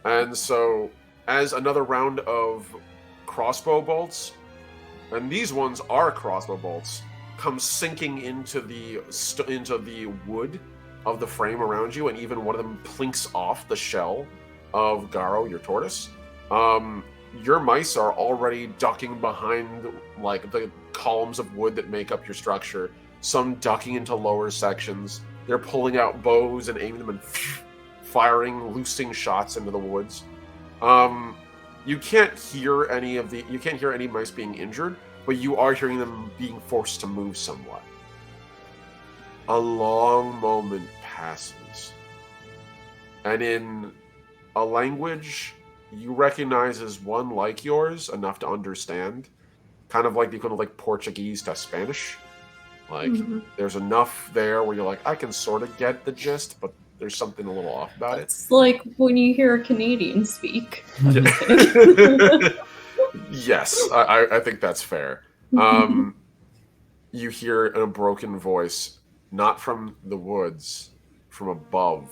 And so, as another round of crossbow bolts, and these ones are crossbow bolts, come sinking into the wood of the frame around you, and even one of them plinks off the shell of Garo, your tortoise. Your mice are already ducking behind like the columns of wood that make up your structure. Some ducking into lower sections. They're pulling out bows and aiming them and firing, loosing shots into the woods. You can't hear any mice being injured, but you are hearing them being forced to move somewhat. A long moment passes, and in a language you recognize as one like yours enough to understand, kind of like the equivalent of like Portuguese to Spanish. Like, there's enough there where you're like, I can sort of get the gist, but there's something a little off about it. It's like when you hear a Canadian speak. Yes, I think that's fair. You hear in a broken voice, not from the woods, from above,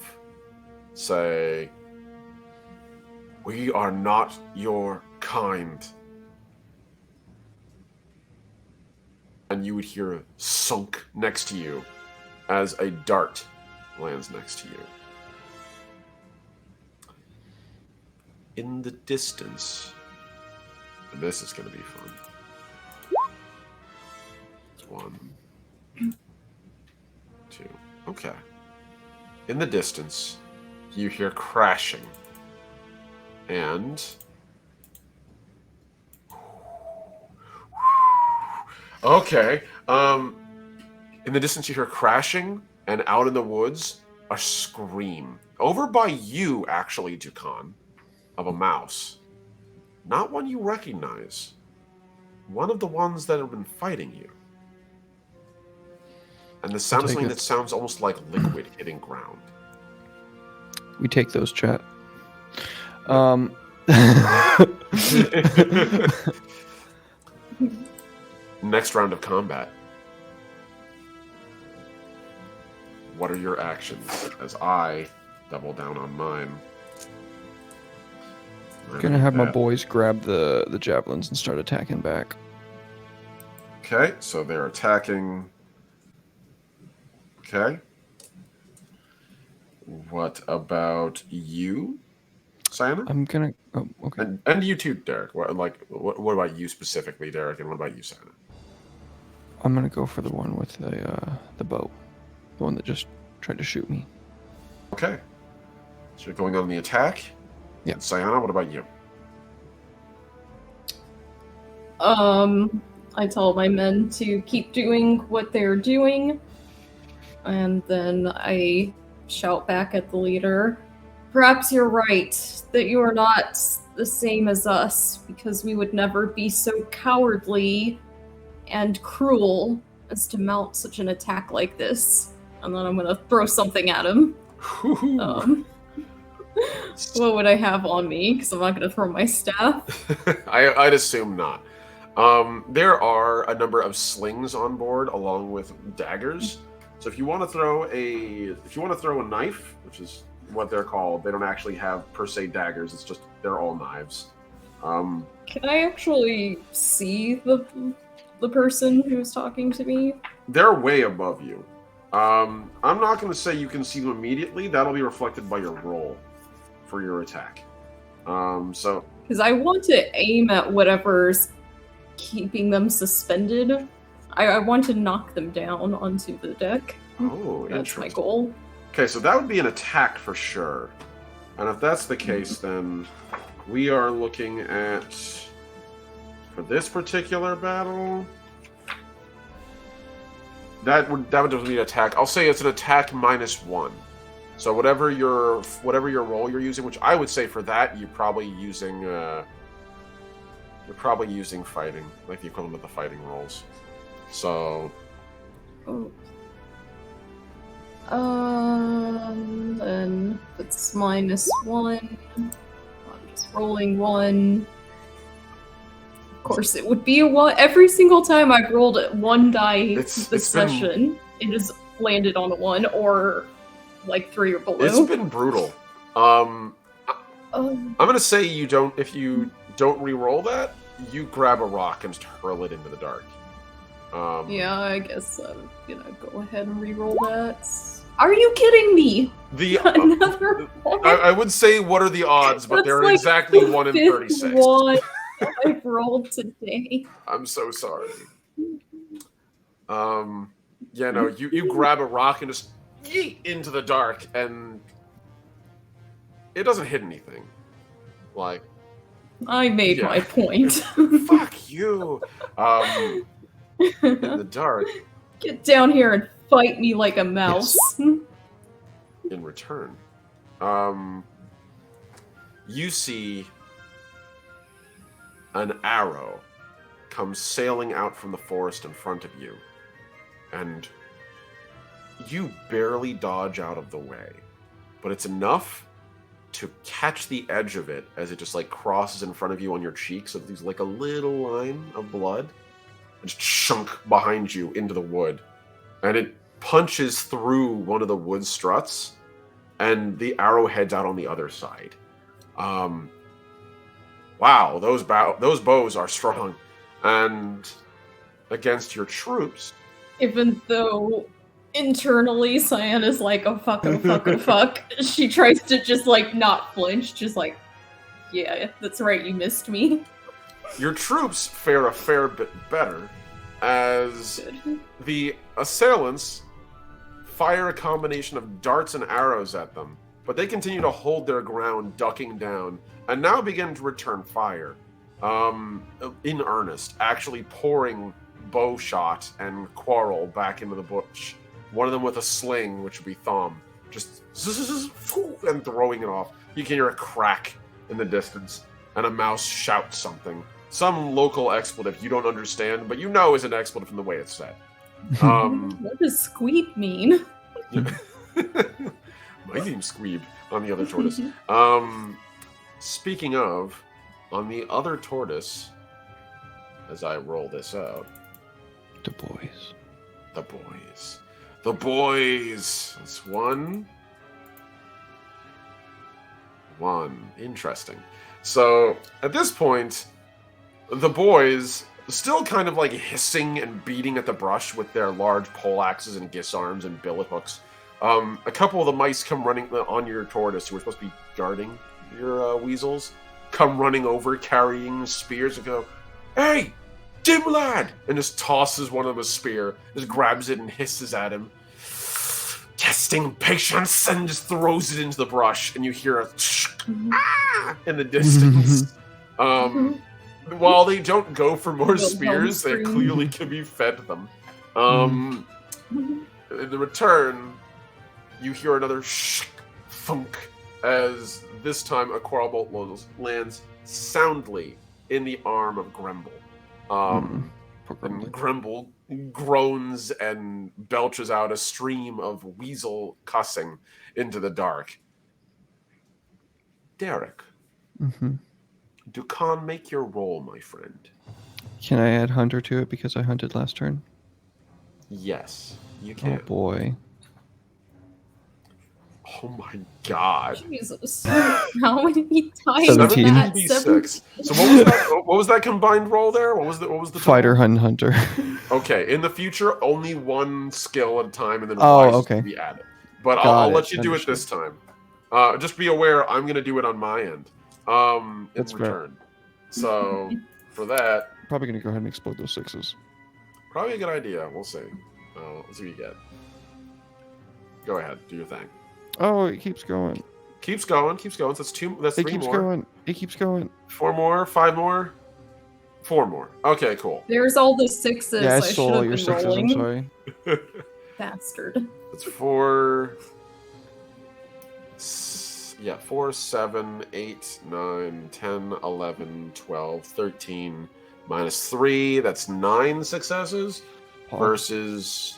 say, "We are not your kind." And you would hear sunk next to you as a dart lands next to you. In the distance, and this is going to be fun. It's 1, 2. Okay. In the distance, you hear crashing. And okay. In the distance, you hear crashing, and out in the woods, a scream. Over by you, actually, Dukan, of a mouse. Not one you recognize. One of the ones that have been fighting you. And the sound is something that sounds almost like liquid hitting ground. We take those, chat. Next round of combat. What are your actions as I double down on mine? I'm gonna have my boys grab the javelins and start attacking back. Okay, so they're attacking. Okay. What about you, Sienna? I'm gonna. Oh, okay. And you too, Derek. What about you specifically, Derek? And what about you, Sienna? I'm gonna go for the one with the bow, the one that just tried to shoot me. Okay. So you're going on the attack. Yeah. And Sienna, what about you? I tell my men to keep doing what they're doing, and then I shout back at the leader. Perhaps you're right, that you are not the same as us, because we would never be so cowardly and cruel as to mount such an attack like this. And then I'm gonna throw something at him. What would I have on me? Because I'm not gonna throw my staff. I'd assume not. There are a number of slings on board, along with daggers. So if you want to throw a knife, which is what they're called, they don't actually have per se daggers. It's just they're all knives. Can I actually see the person who's talking to me? They're way above you. I'm not going to say you can see them immediately. That'll be reflected by your roll for your attack. So because I want to aim at whatever's keeping them suspended. I want to knock them down onto the deck. Oh, that's interesting. my goal. Okay, so that would be an attack for sure. And if that's the case, then we are looking at, for this particular battle, that would just be an attack. I'll say it's an attack -1. So whatever your roll you're using, which I would say for that you're probably using fighting, like the equivalent of the fighting rolls. So. Oh. Then it's -1. I'm just rolling 1. Of course, it would be a 1 every single time I've rolled 1 die this session. it has landed on a 1 or like 3 or below. It's been brutal. I'm Oh, gonna say if you don't re-roll that, you grab a rock and just hurl it into the dark. yeah, I guess I'm gonna go ahead and re-roll that. Are you kidding me? The Another one? I would say what are the odds, but That's they're like exactly the 1 in fifth 36. one I've rolled today. I'm so sorry. Yeah, no, you grab a rock and just yeet into the dark, and it doesn't hit anything. Like, I made Yeah. my point. fuck you. In the dark, Get down here and fight me like a mouse. in return, you see an arrow come sailing out from the forest in front of you, and you barely dodge out of the way, but it's enough to catch the edge of it as it just like crosses in front of you on your cheek, so there's like a little line of blood and just chunk behind you into the wood, and it punches through one of the wood struts, and the arrow heads out on the other side. Wow, those bows are strong, and against your troops. Even though internally Cyan is like, oh fuck, oh fuck, oh fuck, she tries to just like not flinch, just like, yeah, that's right, you missed me. Your troops fare a fair bit better, as Good. the assailants fire a combination of darts and arrows at them, but they continue to hold their ground, ducking down, and now begin to return fire. In earnest, actually pouring bow shot and quarrel back into the bush. One of them with a sling, which would be Thom, just and throwing it off. You can hear a crack in the distance, and a mouse shouts something. Some local expletive you don't understand, but you know is an expletive from the way it's said. What does squeak mean? My name's Squeeb on the other tortoise. Speaking of, on the other tortoise, as I roll this out, The boys. the boys. The boys! It's one. Interesting. So, at this point, the boys, still kind of like hissing and beating at the brush with their large pole axes and gisarms and billet hooks. A couple of the mice come running on your tortoise, who were supposed to be guarding your weasels, come running over carrying spears and go, "Hey, dim lad!" and just tosses one of them a spear, just grabs it and hisses at him. Testing patience, and just throws it into the brush, and you hear a ah in the distance. While they don't go for more Little spears, they helm scream. clearly can be fed them. In the return, you hear another thunk as this time a quarrel bolt lands soundly in the arm of Gremble. Poor And Grumbly. Gremble groans and belches out a stream of weasel cussing into the dark. Derek, Mhm. do Khan make your roll, my friend? Can I add Hunter to it because I hunted last turn? Yes, you Oh can. boy. Oh my god. Jesus. How many times 17. that? 76. So what was that combined roll there? What was the total? Fighter, Hunt, Hunter. Okay, in the future, only one skill at a time, and then Oh, wise okay. can be added. But Got I'll it. let you do it this time. Just be aware, I'm going to do it on my end. In That's fair. return. So for that, Probably gonna go ahead and explode those sixes. probably a good idea. We'll see. Let's see what you get. Go ahead, do your thing. Oh, it keeps going. Keeps going. So that's two. That's It three keeps more. going. It keeps going. 4 more. 5 more. 4 more. Okay, cool. There's all the sixes Yeah, I I stole should all have your been sixes. rolling. I'm sorry. Bastard. It's 4. Yeah, 4, 7, 8, 9, 10, 11, 12, 13, minus 3. That's 9 successes Paul. versus.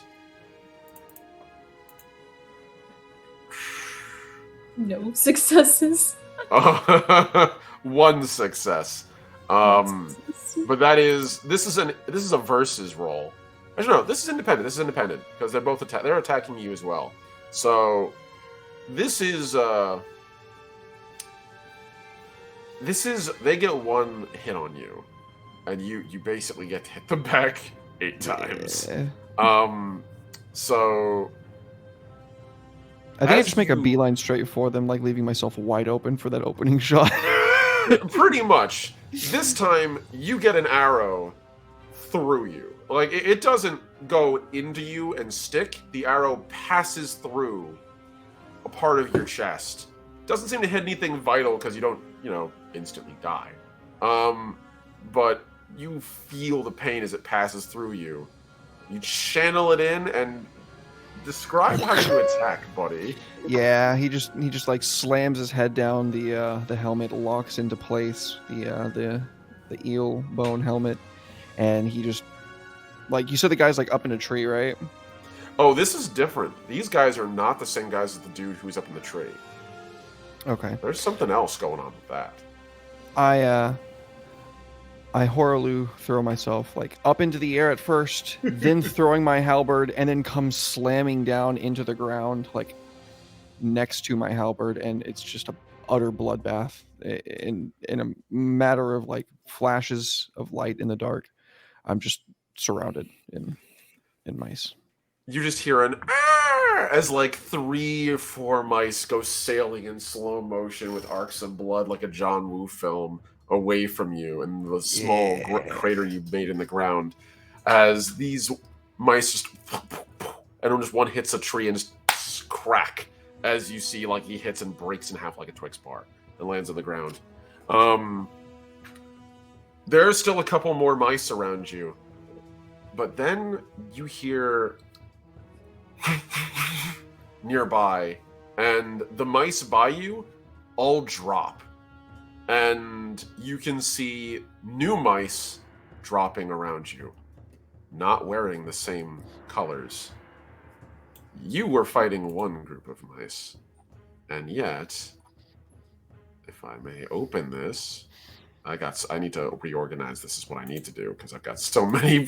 No successes. 1 success. But this is a versus roll. Actually, no, this is independent. This is independent because they're both they're attacking you as well. So this is they get one hit on you, and you basically get to hit them back 8 times. Yeah. So I think I as just make a you- beeline straight for them, like leaving myself wide open for that opening shot. pretty much. This time you get an arrow through you. Like it doesn't go into you and stick. The arrow passes through a part of your chest. Doesn't seem to hit anything vital because you don't, instantly die. But you feel the pain as it passes through you. You channel it in and describe how you attack, buddy. Yeah, he just like slams his head down. The helmet locks into place. The eel bone helmet, and he just, like, you said, the guy's like up in a tree, right? Oh, this is different. These guys are not the same guys as the dude who's up in the tree. Okay. There's something else going on with that. I Horaloo throw myself like up into the air at first, then throwing my halberd, and then come slamming down into the ground, like next to my halberd, and it's just a utter bloodbath. In a matter of like flashes of light in the dark, I'm just surrounded in mice. You just hear an "Arr!" as like 3 or 4 mice go sailing in slow motion with arcs of blood like a John Woo film away from you and the small crater you made in the ground. As these mice just and just one hits a tree and just crack as you see like he hits and breaks in half like a Twix bar and lands on the ground. There are still a couple more mice around you, but then you hear nearby, and the mice by you all drop, and you can see new mice dropping around you, not wearing the same colors. You were fighting one group of mice, and yet, if I may open this, I need to reorganize. This is what I need to do because I've got so many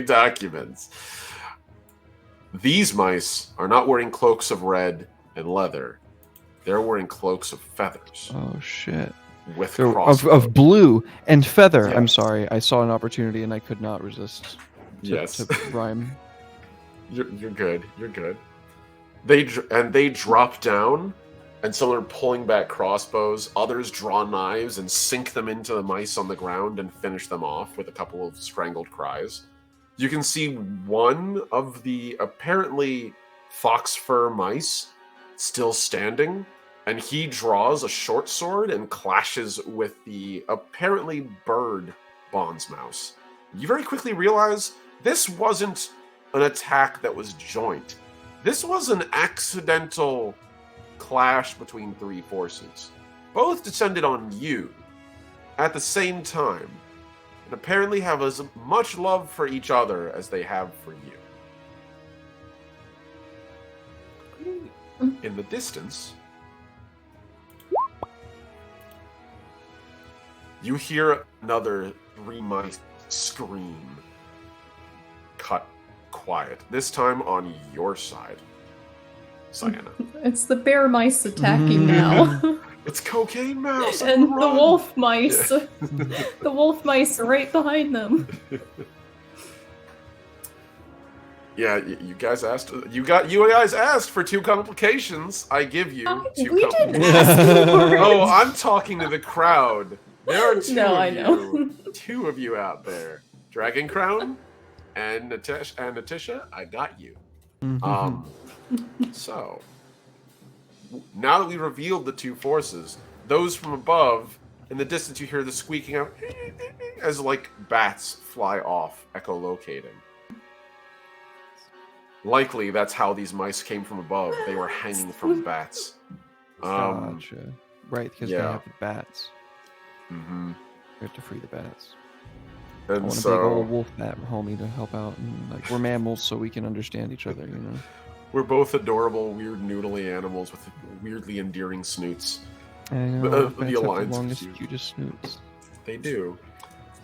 documents. These mice are not wearing cloaks of red and leather. They're wearing cloaks of feathers Oh shit! with They're crossbows. of blue and feather. I'm Yes. sorry, I saw an opportunity and I could not resist. Yes. To rhyme. You're good. You're good. They drop down, and some are pulling back crossbows. Others draw knives and sink them into the mice on the ground and finish them off with a couple of strangled cries. You can see one of the apparently fox fur mice still standing, and he draws a short sword and clashes with the apparently bird bonds mouse. You very quickly realize this wasn't an attack that was joint. This was an accidental clash between 3 forces. Both descended on you at the same time, and apparently have as much love for each other as they have for you. In the distance, you hear another 3 mice scream. Cut quiet. This time on your side, Sienna. It's the bear mice attacking now. It's Cocaine Mouse! And the run! wolf mice. The wolf mice are right behind them. Yeah, you guys asked. You guys asked for 2 complications. I give you 2 We didn't complications. ask for it. Oh, I'm talking to the crowd. There are 2 No, of I know. you. 2 of you out there. Dragon Crown and Natisha, I got you. So now that we revealed the 2 forces, those from above, in the distance you hear the squeaking out as like bats fly off, echolocating. Likely that's how these mice came from above. They were hanging from bats. Gotcha. Right, because they yeah. have the bats. Mm-hmm. We have to free the bats. I And want a big so old wolf bat homie to help out, and like we're mammals, so we can understand each other. You know. we're both adorable, weird, noodly animals with weirdly endearing snoots. I know. The bats have alliance the is longest, huge. cutest snoots. They do.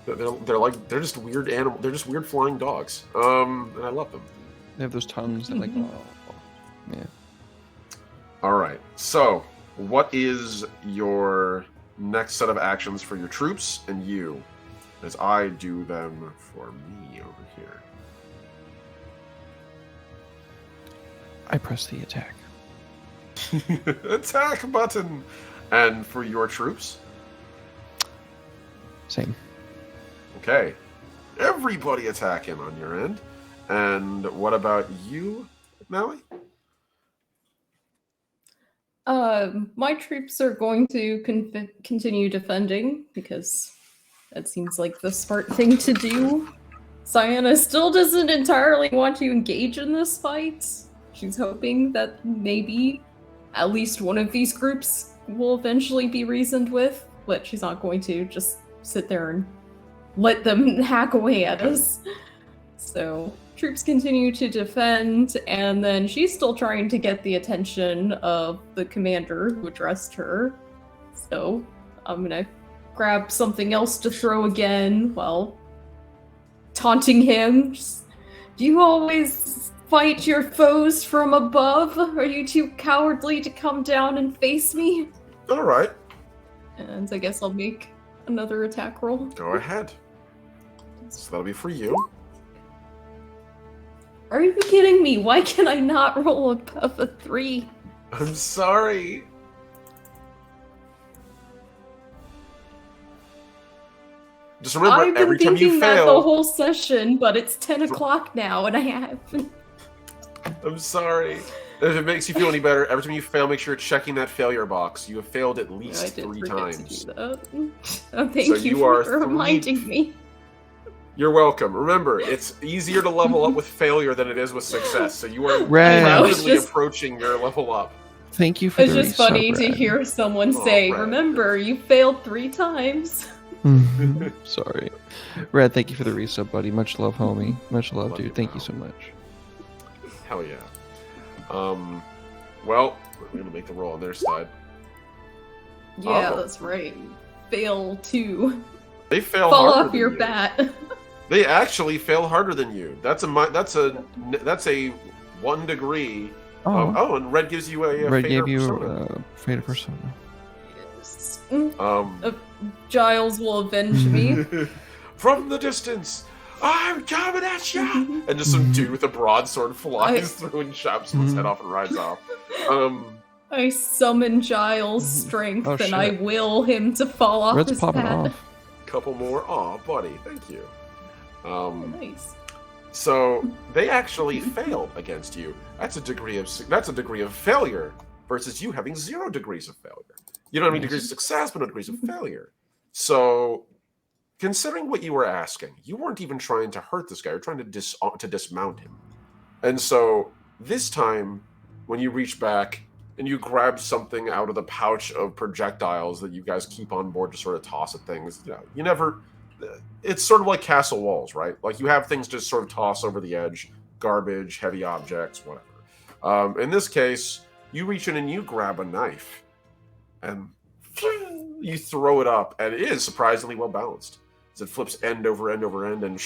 They're just weird animal. They're just weird flying dogs. And I love them. They have those tongues that like. Yeah. All right. So, what is your next set of actions for your troops and you, as I do them for me over here? I press the attack. Attack button. And for your troops? Same. Okay. Everybody attacking on your end. And what about you, Maui? My troops are going to continue defending because that seems like the smart thing to do. Sienna still doesn't entirely want to engage in this fight. She's hoping that maybe at least one of these groups will eventually be reasoned with, but she's not going to just sit there and let them hack away at us. So troops continue to defend, and then she's still trying to get the attention of the commander who addressed her. So I'm gonna grab something else to throw again while taunting him. Just, do you always fight your foes from above? Are you too cowardly to come down and face me? All right. And I guess I'll make another attack roll. Go ahead. So that'll be for you. Are you kidding me? Why can I not roll above a 3? I'm sorry. Just remember, I've been every time thinking you that the fail... whole session, but it's 10 o'clock now, and I haven't. I'm sorry. If it makes you feel any better, every time you fail, make sure you're checking that failure box. You have failed at I least did 3 forget times. to do that. Oh, thank So you you are for reminding me. You're welcome. Remember, it's easier to level up with failure than it is with success. So you are Red. I know, it's rapidly just- approaching your level up. Thank you for It's the just resub, funny to Red. hear someone Oh, say, Red. remember, you failed 3 times. Sorry. Red, thank you for the resub, buddy. Much love, homie. Much love, Love dude. you, Thank you pal. so much. Hell yeah. Well, we're gonna make the roll on their side. Yeah, Oh. that's right. Fail 2. They fail Fall harder off than your you. bat. They actually fail harder than you. That's a 1 degree. Oh, And Red gives you a Red fader gave you persona. Fate of Persona. Yes. Giles will avenge me. From the distance, I'm coming at ya! And just some dude with a broadsword flies through and chops someone's head off and rides off. I summon Giles' strength Oh, and I shit. will him to fall off Red's his popping bat. off. Couple more. Aw, buddy, thank you. Nice. So they actually failed against you. That's a degree of failure versus you having 0 degrees of failure. You don't have any degrees of success, but no degrees of failure. So, considering what you were asking, you weren't even trying to hurt this guy. You're trying to dismount him. And so this time, when you reach back and you grab something out of the pouch of projectiles that you guys keep on board to sort of toss at things, you never. It's sort of like castle walls, right? Like you have things to sort of toss over the edge, garbage, heavy objects, whatever. In this case, you reach in and you grab a knife, and you throw it up, and it is surprisingly well balanced. As it flips end over end over end, and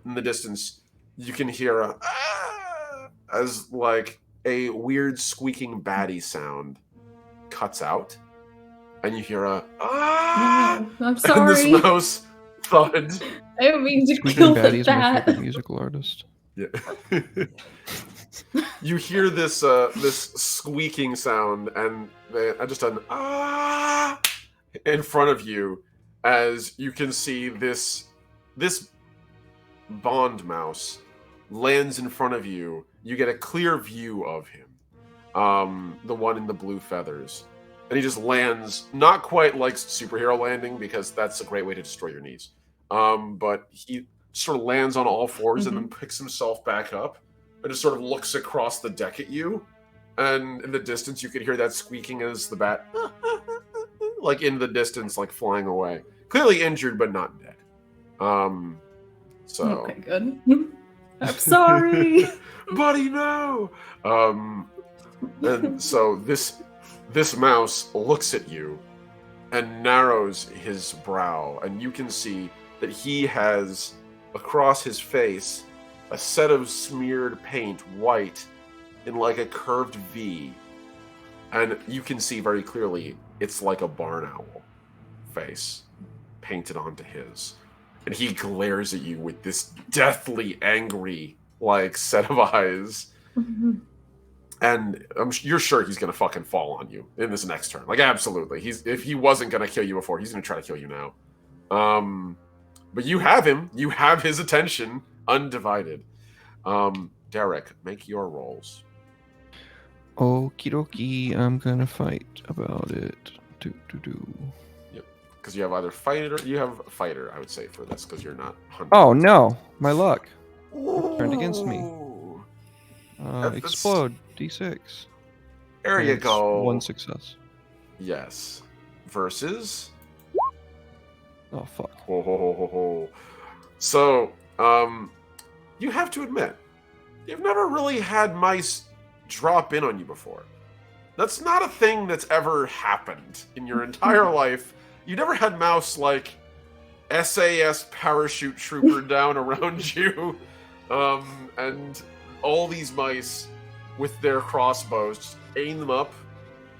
in the distance, you can hear as like a weird squeaking baddie sound cuts out. And you hear a No, I'm and sorry. this mouse thud. I don't mean to Squeaking kill Batty the is my bat. favorite musical artist. Yeah. You hear this this squeaking sound and just an in front of you as you can see this Bond mouse lands in front of you. You get a clear view of him. The one in the blue feathers. And he just lands, not quite like superhero landing, because that's a great way to destroy your knees. But he sort of lands on all 4s and then picks himself back up and just sort of looks across the deck at you. And in the distance, you could hear that squeaking as the bat, like in the distance, like flying away. Clearly injured, but not dead. So, Okay, good. I'm sorry. buddy, no. And so this mouse looks at you and narrows his brow, and you can see that he has across his face a set of smeared paint white in like a curved V, and you can see very clearly it's like a barn owl face painted onto his, and he glares at you with this deathly angry like set of eyes. And you're sure he's gonna fucking fall on you in this next turn. Like, absolutely. If he wasn't gonna kill you before, he's gonna try to kill you now. But you have him. You have his attention undivided. Derek, make your rolls. Okie dokie, I'm gonna fight about it. Do. Because you have either fighter, I would say, for this, because you're not hunting. Oh no, my luck turned against me. Ooh. That's- Explode, D6. There And you it's go. 1 success. Yes. Versus. Oh fuck. Ho, ho, ho, ho, ho. So, you have to admit, you've never really had mice drop in on you before. That's not a thing that's ever happened in your entire life. You never had mouse like SAS parachute trooper down around you, and all these mice with their crossbows just aim them up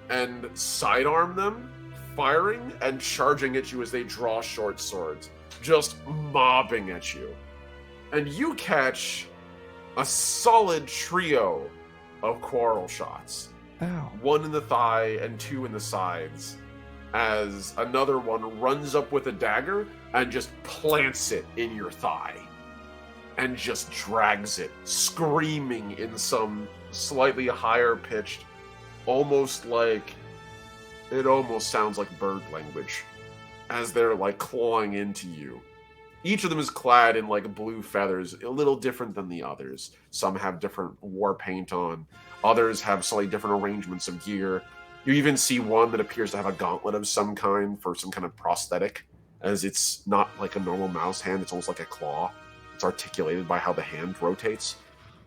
and sidearm them, firing and charging at you as they draw short swords, just mobbing at you. And you catch a solid trio of quarrel shots. Ow. 1 in the thigh and 2 in the sides, as another one runs up with a dagger and just plants it in your thigh and just drags it, screaming in some slightly higher pitched, almost sounds like bird language, as they're like clawing into you. Each of them is clad in like blue feathers, a little different than the others. Some have different war paint on. Others have slightly different arrangements of gear. You even see one that appears to have a gauntlet of some kind for some kind of prosthetic, as it's not like a normal mouse hand, it's almost like a claw. It's articulated by how the hand rotates.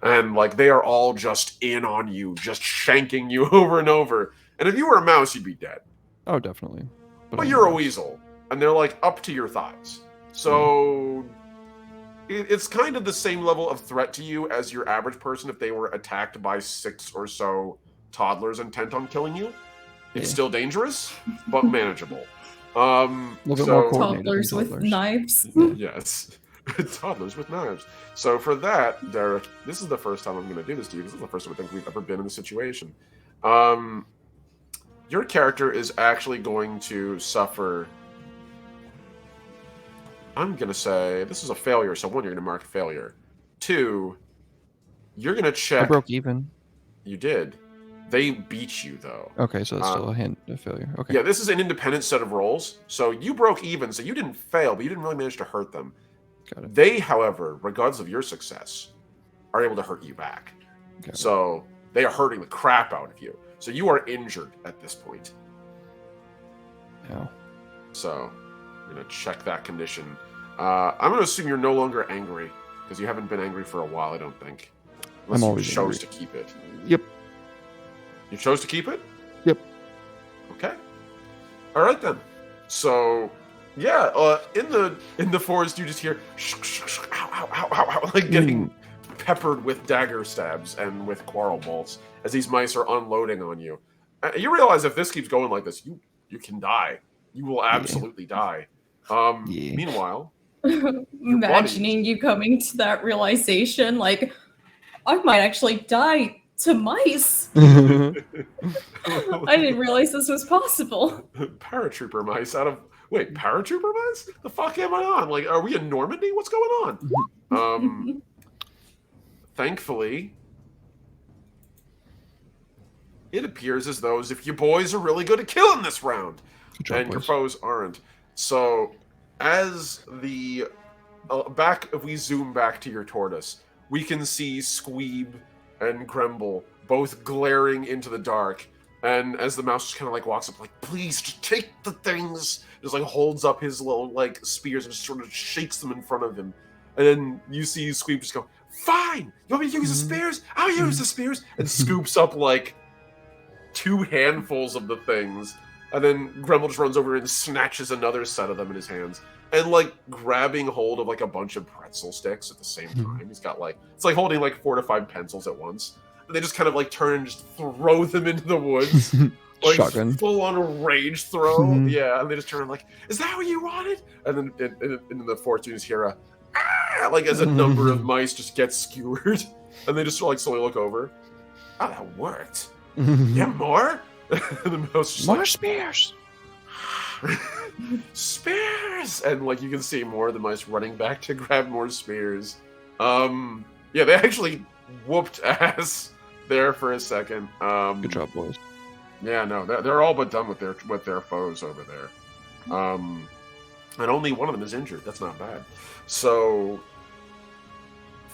And like they are all just in on you, just shanking you over and over. And if you were a mouse, you'd be dead. Oh, definitely. But I'm you're a mouse. weasel, and they're like up to your thighs. So it's kind of the same level of threat to you as your average person if they were attacked by 6 or so toddlers intent on killing you. It's Yeah. still dangerous, but manageable. A little bit more So coordinated. Toddlers with toddlers. knives. yes, toddlers with knives. So for that, Derek, this is the first time I'm going to do this to you. This is the first time I think we've ever been in this situation. Your character is actually going to suffer. I'm going to say this is a failure. So 1, you're going to mark failure. 2, you're going to check. I broke even. You did. They beat you though. Okay, so that's still a failure. Okay. Yeah, this is an independent set of rolls. So you broke even, so you didn't fail, but you didn't really manage to hurt them. Got it. They, however, regardless of your success, are able to hurt you back. Got it. So they are hurting the crap out of you. So you are injured at this point. Ow. So I'm going to check that condition. I'm going to assume you're no longer angry, because you haven't been angry for a while, I don't think. Unless I'm you always chose angry. to keep it. Yep. You chose to keep it? Yep. Okay. All right then. So, yeah, in the forest, you just hear ow, ow, ow, ow, ow, like getting peppered with dagger stabs and with quarrel bolts as these mice are unloading on you. You realize if this keeps going like this, you can die. You will absolutely die. Yeah. Meanwhile, Imagining you coming to that realization, like, I might actually die to mice. I didn't realize this was possible. paratrooper mice out of paratrooper mice? The fuck am I on? Like, are we in Normandy? What's going on? Thankfully, it appears as though as if you boys are really good at killing this round, Good job, and your boys. foes aren't. So, as the if we zoom back to your tortoise, we can see Squeeb and Gremble both glaring into the dark. And as the mouse just kind of like walks up, like, please just take the things, just like holds up his little like spears and just sort of shakes them in front of him. And then you see Squeeb just go, fine, you want me to use the spears? I'll use the spears. And scoops up like 2 handfuls of the things And then Gremel just runs over and snatches another set of them in his hands. And, like, grabbing hold of, like, a bunch of pretzel sticks at the same time. He's got, like, it's like holding, like, 4 to 5 pencils at once. And they just kind of, like, turn and just throw them into the woods. Like, Shotgun. full-on rage throw. Mhm. Yeah, and they just turn like, is that what you wanted? And then in the fourth, you just hear a, ah! Like, as a number of mice just get skewered. And they just, like, slowly look over. Oh, that worked. Yeah, more? And the mouse just More like, spears. spears! And, like, you can see more of the mice running back to grab more spears. Yeah, they actually whooped ass there for a second. Good job, boys. Yeah, no, they're all but done with their foes over there. And only one of them is injured. That's not bad. So,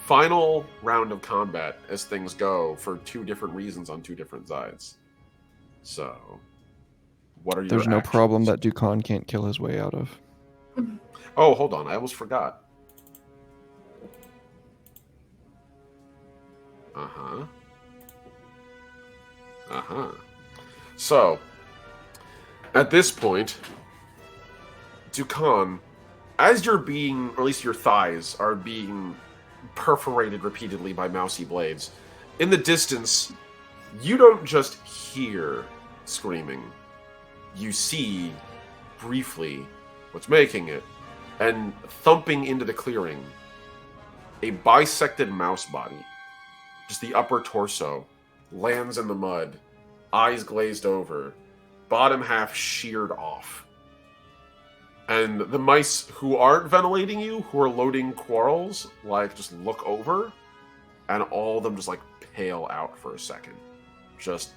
final round of combat as things go for 2 different reasons on 2 different sides. So, what are your There's no actions? problem that Dukan can't kill his way out of. Oh, hold on. I almost forgot. Uh-huh. Uh-huh. So, at this point, Dukan, as you're being, or at least your thighs are being perforated repeatedly by mousy blades, in the distance, you don't just hear screaming. You see, briefly, what's making it, and thumping into the clearing, a bisected mouse body, just the upper torso, lands in the mud, eyes glazed over, bottom half sheared off. And the mice who aren't ventilating you, who are loading quarrels, like, just look over, and all of them just, like, pale out for a second. Just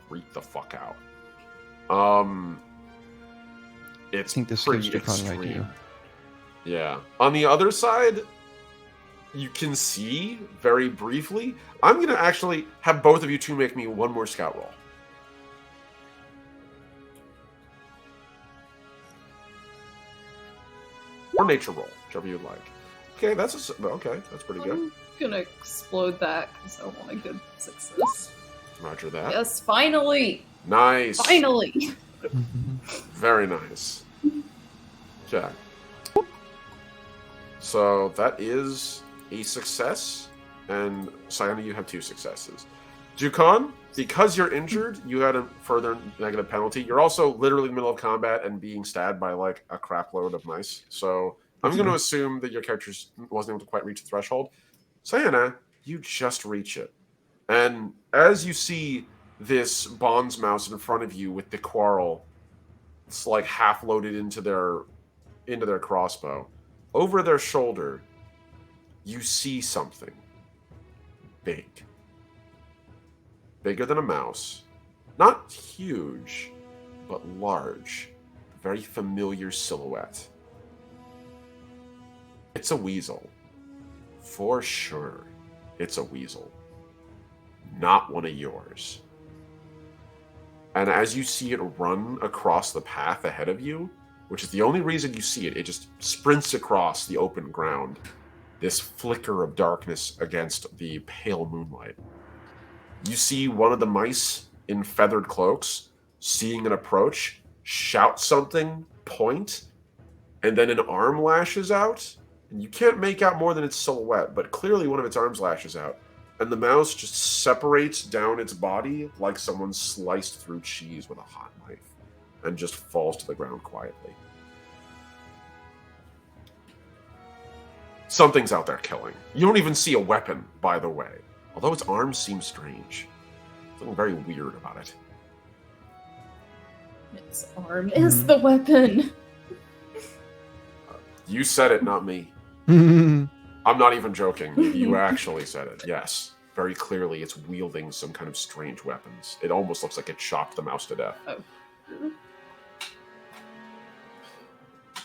freak the fuck out. It's I think this pretty gives Dukan an extreme. idea. Yeah. On the other side, you can see, very briefly, I'm going to actually have both of you two make me one more scout roll. Or nature roll, whichever you'd like. Okay, that's pretty good. I'm gonna explode that because I want a good success. Roger that. Yes, finally! Nice. Finally! Very nice. Okay. So that is a success, and Sayana, you have 2 successes. Dukan, because you're injured, you had a further negative penalty. You're also literally in the middle of combat and being stabbed by, like, a crap load of mice. So I'm going to assume that your character wasn't able to quite reach the threshold. Sayana, you just reach it. And as you see this Bonds mouse in front of you with the quarrel, it's like half loaded into their crossbow, over their shoulder, you see something big. Bigger than a mouse. Not huge, but large. Very familiar silhouette. It's a weasel. For sure, it's a weasel. Not one of yours. And as you see it run across the path ahead of you, which is the only reason you see it, it just sprints across the open ground, this flicker of darkness against the pale moonlight. You see one of the mice in feathered cloaks, seeing an approach, shout something, point, and then an arm lashes out. And you can't make out more than its silhouette, but clearly one of its arms lashes out. And the mouse just separates down its body like someone sliced through cheese with a hot knife, and just falls to the ground quietly. Something's out there killing. You don't even see a weapon, by the way. Although its arms seem strange. Something very weird about it. Its arm is the weapon. You said it, not me. I'm not even joking. You actually said it. Yes. Very clearly, it's wielding some kind of strange weapons. It almost looks like it chopped the mouse to death. Oh.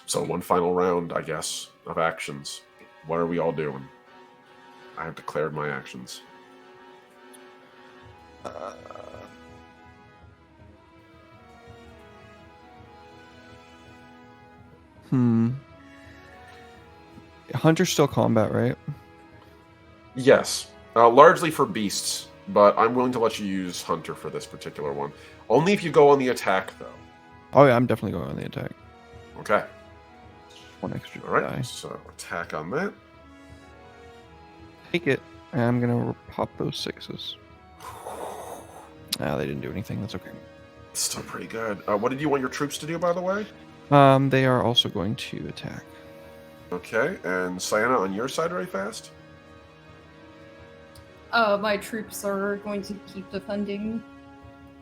So one final round, I guess, of actions. What are we all doing? I have declared my actions. Hunter's still combat, right? Yes, largely for beasts, but I'm willing to let you use Hunter for this particular one. Only if you go on the attack, though. Oh yeah, I'm definitely going on the attack. Okay. One extra All right. die. So attack on that. Take it. And I'm gonna pop those 6s. Ah, they didn't do anything. That's okay. Still pretty good. What did you want your troops to do, by the way? They are also going to attack. Okay. And Sienna, on your side, very fast. My troops are going to keep defending.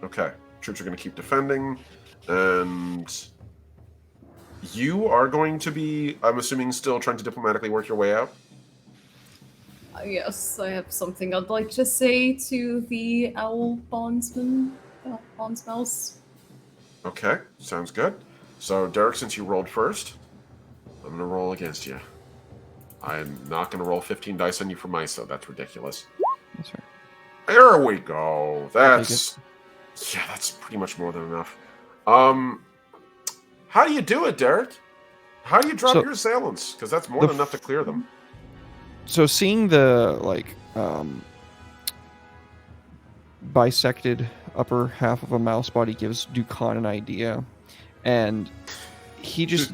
Okay. Troops are going to keep defending, and you are going to be, I'm assuming, still trying to diplomatically work your way out. Yes, I have something I'd like to say to the owl bondsman, bondsmouse. Okay, sounds good. So, Derek, since you rolled first, I'm going to roll against you. I'm not going to roll 15 dice on you for Myso. That's ridiculous. That's right. There we go. I'll take That's... Yeah, that's pretty much more than enough. How do you do it, Derek? How do you drop So- your assailants? Because that's more The than enough to clear them. So seeing the bisected upper half of a mouse body gives Dukan an idea, and he just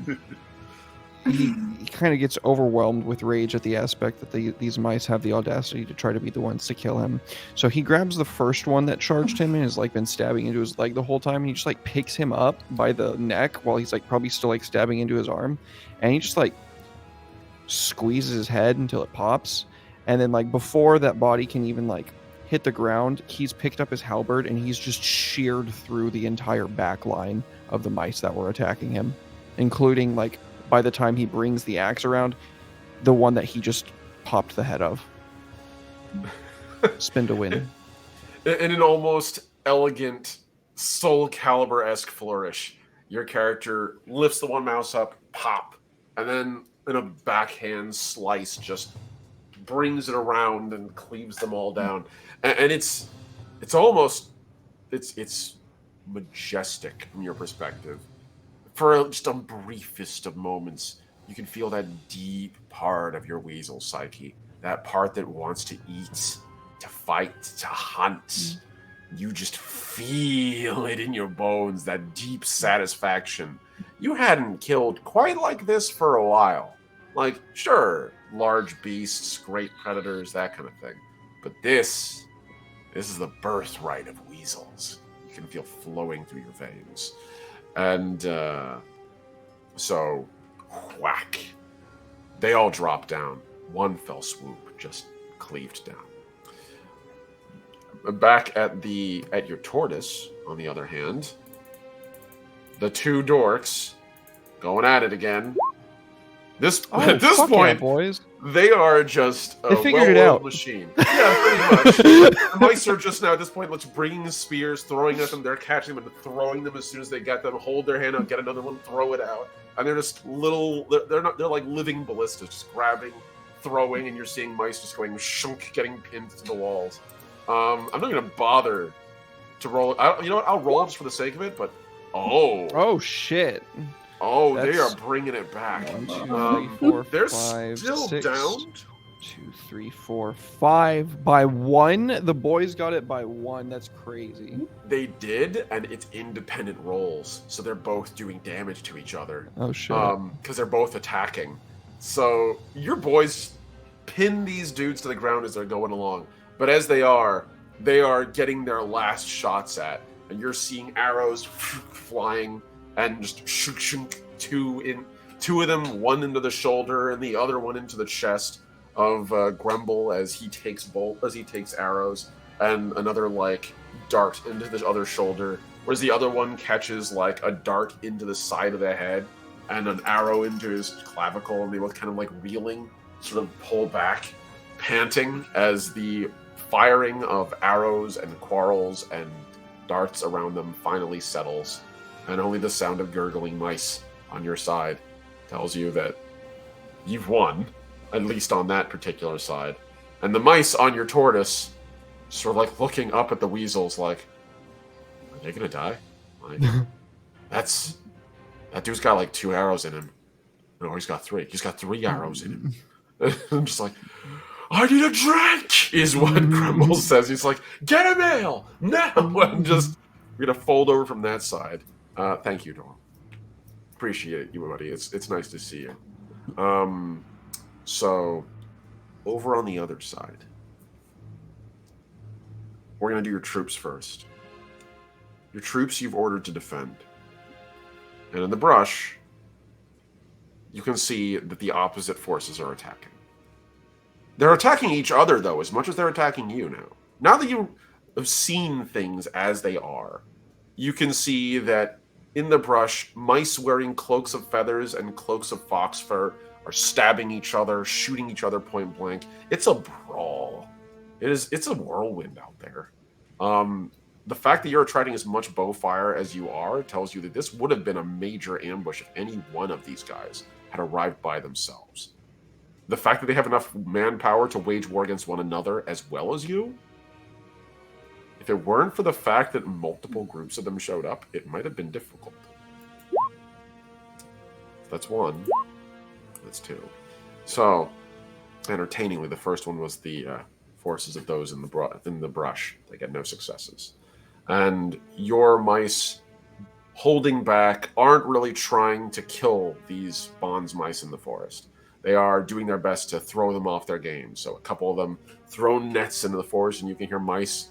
he kind of gets overwhelmed with rage at the aspect that these mice have the audacity to try to be the ones to kill him. So he grabs the first one that charged him and has like been stabbing into his leg the whole time, and he just like picks him up by the neck while he's like probably still like stabbing into his arm, and he just like squeezes his head until it pops, and then like before that body can even like hit the ground, he's picked up his halberd and he's just sheared through the entire back line of the mice that were attacking him, including like by the time he brings the axe around, the one that he just popped the head of. Spin to win. In an almost elegant Soul Calibur-esque flourish, your character lifts the one mouse up, pop, and then in a backhand slice just brings it around and cleaves them all down. And it's almost it's majestic from your perspective. For just a briefest of moments, you can feel that deep part of your weasel psyche, that part that wants to eat, to fight, to hunt. You just feel it in your bones, that deep satisfaction. You hadn't killed quite like this for a while. Like, sure, large beasts, great predators, that kind of thing. But this is the birthright of weasels. You can feel flowing through your veins. And so, whack. They all drop down. One fell swoop, just cleaved down. Back at your tortoise, on the other hand, the two dorks going at it again. At this fuck point, yeah, boys. they are just a They figured it well-oiled out. machine. Yeah, pretty much. The mice are just now at this point, let's bringing spears, throwing at them. They're catching them and throwing them as soon as they get them. Hold their hand out, get another one, throw it out, and they're just little. They're like living ballistas, just grabbing, throwing, and you're seeing mice just going shunk, getting pinned to the walls. I'm not gonna bother to roll. You know what? I'll roll just for the sake of it. But Oh shit. they that's- are bringing it back. 1, 2, 3, 4, They're 5, still 6, down. 2, 3, 4, 5 by 1. The boys got it by 1. That's crazy. They did, and it's independent rolls, so they're both doing damage to each other. Oh shit. Because they're both attacking. So your boys pin these dudes to the ground as they're going along. But as they are getting their last shots at, and you're seeing arrows flying and just shunk, two of them, one into the shoulder and the other one into the chest of Grumble as he takes arrows, and another like dart into the other shoulder, whereas the other one catches like a dart into the side of the head and an arrow into his clavicle, and they both kind of like reeling, sort of pull back, panting as the firing of arrows and quarrels and darts around them finally settles, and only the sound of gurgling mice on your side tells you that you've won, at least on that particular side. And the mice on your tortoise sort of like looking up at the weasels like, are they gonna die? Like, that dude's got like 2 arrows in him. No, he's got 3. He's got 3 arrows in him. I'm just like, I need a drink, is what Grumble says. He's like, get a mail now. And just, we're gonna fold over from that side. Thank you, Dawn. Appreciate you, buddy. It's nice to see you. So over on the other side, we're gonna do your troops first. Your troops you've ordered to defend. And in the brush, you can see that the opposite forces are attacking. They're attacking each other, though, as much as they're attacking you now. Now that you have seen things as they are, you can see that in the brush, mice wearing cloaks of feathers and cloaks of fox fur are stabbing each other, shooting each other point blank. It's a brawl. It's a whirlwind out there. The fact that you're attracting as much bow fire as you are tells you that this would have been a major ambush if any one of these guys had arrived by themselves. The fact that they have enough manpower to wage war against one another as well as you, if it weren't for the fact that multiple groups of them showed up, it might have been difficult. That's one. That's two. So, entertainingly, the first one was the forces of those in the brush. They get no successes. And your mice holding back aren't really trying to kill these Bond's mice in the forest. They are doing their best to throw them off their game. So a couple of them throw nets into the forest, and you can hear mice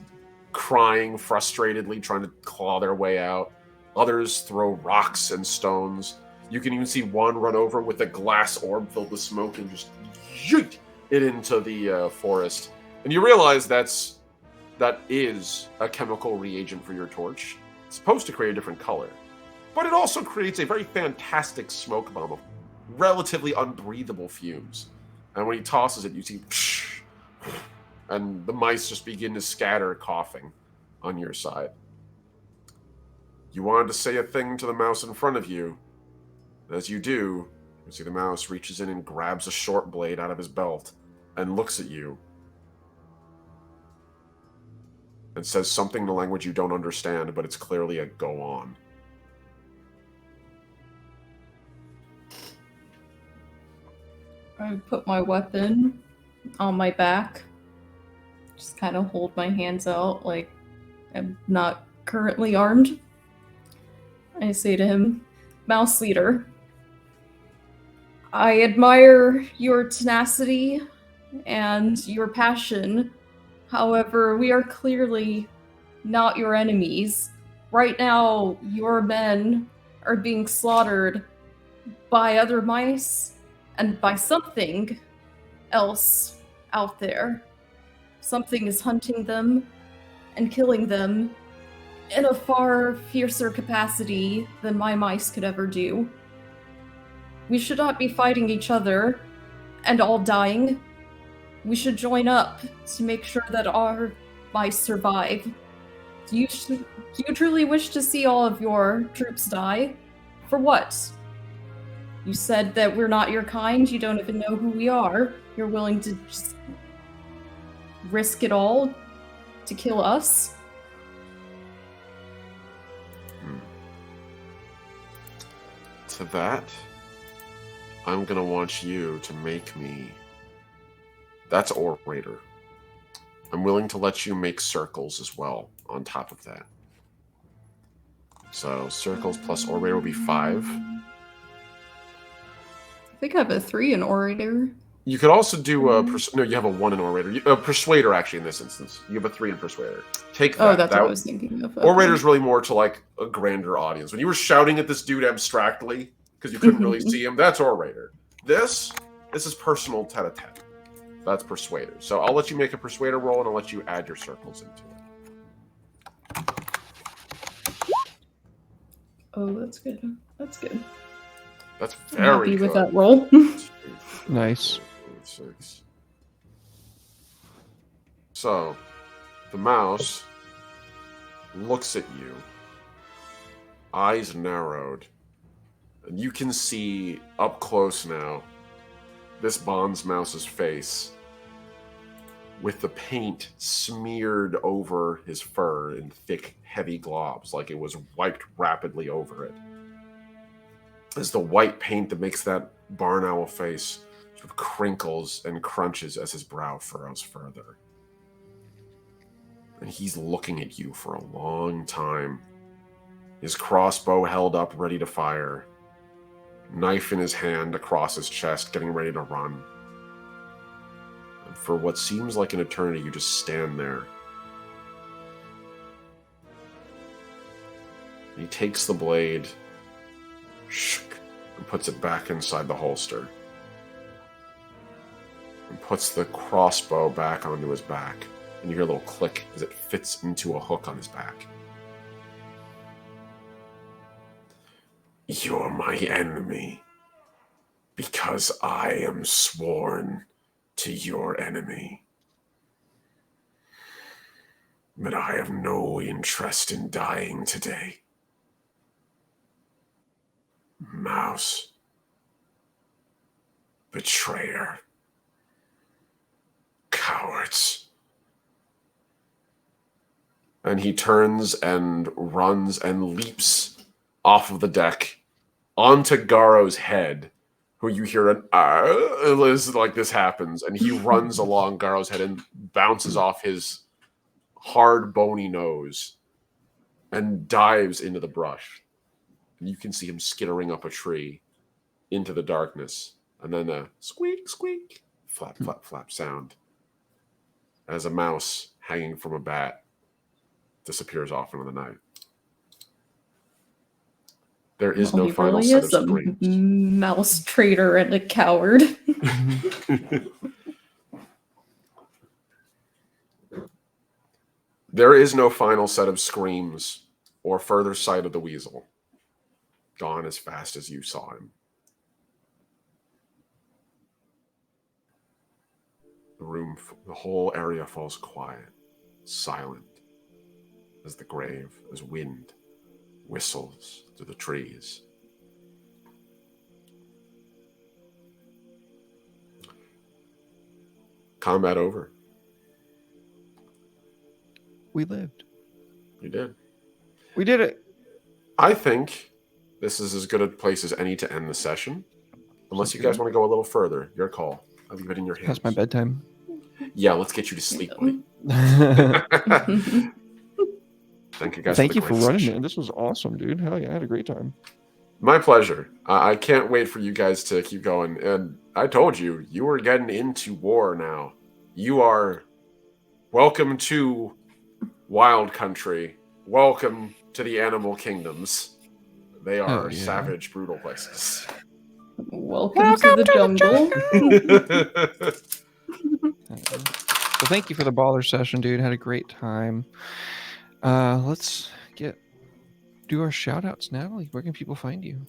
crying frustratedly, trying to claw their way out. Others throw rocks and stones. You can even see one run over with a glass orb filled with smoke and just yeet it into the forest. And you realize that is a chemical reagent for your torch. It's supposed to create a different color. But it also creates a very fantastic smoke bomb of relatively unbreathable fumes. And when he tosses it, you see psh, and the mice just begin to scatter, coughing on your side. You wanted to say a thing to the mouse in front of you. As you do, you see the mouse reaches in and grabs a short blade out of his belt and looks at you and says something in a language you don't understand, but it's clearly a go on. I put my weapon on my back. Just kind of hold my hands out like I'm not currently armed. I say to him, Mouse Leader, I admire your tenacity and your passion. However, we are clearly not your enemies. Right now, your men are being slaughtered by other mice and by something else out there. Something is hunting them and killing them in a far fiercer capacity than my mice could ever do. We should not be fighting each other and all dying. We should join up to make sure that our mice survive. Do you truly wish to see all of your troops die? For what? You said that we're not your kind, you don't even know who we are. You're willing to just risk it all to kill us? To that, I'm gonna want you to make me... That's Orator. I'm willing to let you make circles as well on top of that. So circles plus Orator will be 5. I think I have a 3 in Orator. You could also do no, you have a 1 in Orator. Persuader, actually, in this instance. You have a 3 in Persuader. Take that. Oh, that's what I was thinking of. Okay. Orator's really more to, like, a grander audience. When you were shouting at this dude abstractly, because you couldn't really see him, that's Orator. This is personal tete-a-tete. That's Persuader. So I'll let you make a Persuader roll, and I'll let you add your circles into it. Oh, that's good. That's good. That's I'm very happy good. with that roll. Nice. 6. So, the mouse looks at you, eyes narrowed, and you can see up close now this Bond's mouse's face with the paint smeared over his fur in thick, heavy globs, like it was wiped rapidly over it. It's the white paint that makes that barn owl face sort of crinkles and crunches as his brow furrows further. And he's looking at you for a long time. his crossbow held up, ready to fire, knife in his hand across his chest, getting ready to run. And for what seems like an eternity, you just stand there. He takes the blade and puts it back inside the holster. And puts the crossbow back onto his back. And you hear a little click as it fits into a hook on his back. You're my enemy, because I am sworn to your enemy. But I have no interest in dying today. Mouse. Betrayer. Cowards. And he turns and runs and leaps off of the deck onto Garo's head, who you hear an as like this happens, and he runs along Garo's head and bounces off his hard, bony nose and dives into the brush. And you can see him skittering up a tree into the darkness, and then a squeak, squeak, flap, flap, flap sound as a mouse hanging from a bat disappears off into the night. There is no he final really set is of a screams. mouse traitor and a coward. There is no final set of screams or further sight of the weasel. Gone as fast as you saw him. The whole area falls quiet, silent, as the grave, as wind whistles through the trees. Combat over. We lived. You did. We did it. I think this is as good a place as any to end the session. Unless you guys want to go a little further. Your call. I'll leave it in your hands. Past my bedtime. Yeah, let's get you to sleep, buddy. Thank you guys. Thank for you the for great running session. it. This was awesome, dude. Hell yeah, I had a great time. My pleasure. I can't wait for you guys to keep going. And I told you, you are getting into war now. You are welcome to Wild Country. Welcome to the Animal Kingdoms. They are Oh, yeah. savage, brutal places. Welcome to the jungle. So thank you for the baller session, dude. Had a great time. Let's do our shout outs, Natalie. Where can people find you?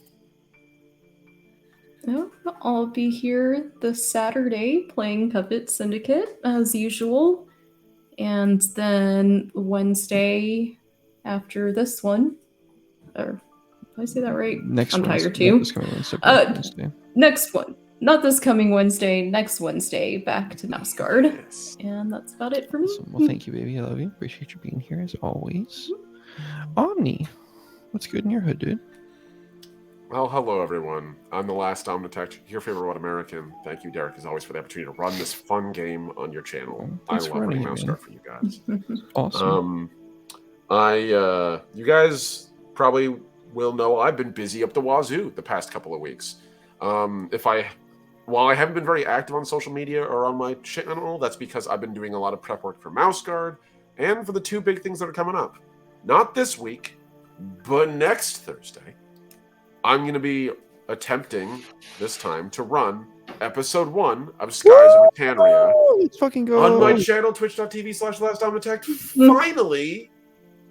Oh, I'll be here this Saturday playing Puppet Syndicate as usual. And then Wednesday after this one, or did I say that right? Next I'm Wednesday. tired too. This coming Wednesday, Wednesday. Next one. Not this coming Wednesday, next Wednesday, back to Mouse Guard. Yes. And that's about it for me. Awesome. Well, thank you, baby. I love you. Appreciate you being here as always. Omni, what's good in your hood, dude? Well, hello, everyone. I'm the last Omnitech, your favorite What American. Thank you, Derek, as always, for the opportunity to run this fun game on your channel. I Thanks for love running running it, Mouse man. Guard for you guys. Awesome. You guys probably will know I've been busy up the wazoo the past couple of weeks. While I haven't been very active on social media or on my channel, that's because I've been doing a lot of prep work for Mouse Guard and for the two big things that are coming up. Not this week, but next Thursday, I'm going to be attempting this time to run episode 1 of Skies of Britannia Let's fucking go. on my channel, twitch.tv/LastOmnitech. Finally!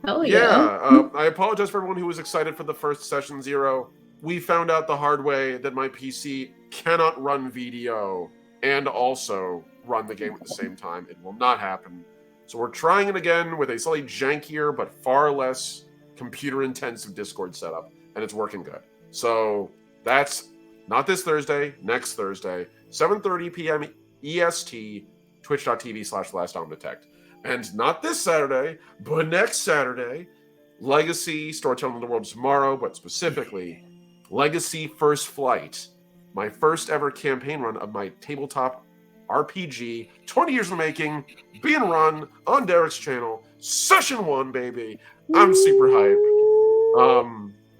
Hell yeah. I apologize for everyone who was excited for the first session 0. We found out the hard way that my PC cannot run VDO and also run the game at the same time. It will not happen. So we're trying it again with a slightly jankier but far less computer-intensive Discord setup, and it's working good. So that's not this Thursday, next Thursday, 7:30 p.m. EST, twitch.tv/LastOmnitech. And not this Saturday, but next Saturday, Legacy Storytelling of the World Tomorrow, but specifically Legacy First Flight, my first ever campaign run of my tabletop RPG, 20 years in the making, being run on Derek's channel, Session 1, baby. I'm super hyped.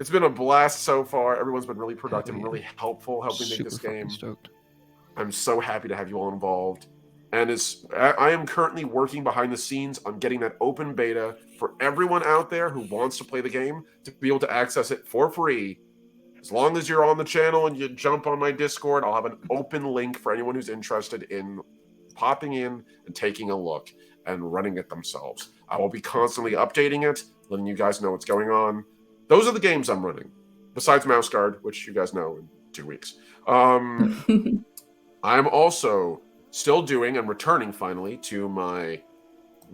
It's been a blast so far. Everyone's been really productive and yeah. really helpful helping make Super this fucking game. stoked. I'm so happy to have you all involved. And I am currently working behind the scenes on getting that open beta for everyone out there who wants to play the game to be able to access it for free. As long as you're on the channel and you jump on my Discord, I'll have an open link for anyone who's interested in popping in and taking a look and running it themselves. I will be constantly updating it, letting you guys know what's going on. Those are the games I'm running, besides Mouse Guard, which you guys know in 2 weeks. I'm also still doing and returning finally to my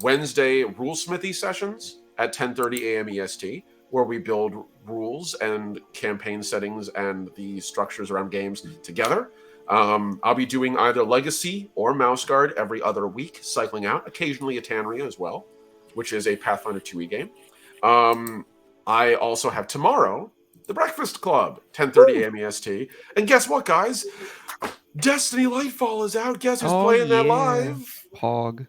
Wednesday rule smithy sessions at 10:30 a.m. EST, where we build rules and campaign settings and the structures around games together. I'll be doing either Legacy or Mouse Guard every other week, cycling out, occasionally a Tanria as well, which is a Pathfinder 2e game. I also have tomorrow the Breakfast Club, 10:30 a.m. EST. And guess what, guys? Destiny Lightfall is out. Guess who's playing that live? Pog.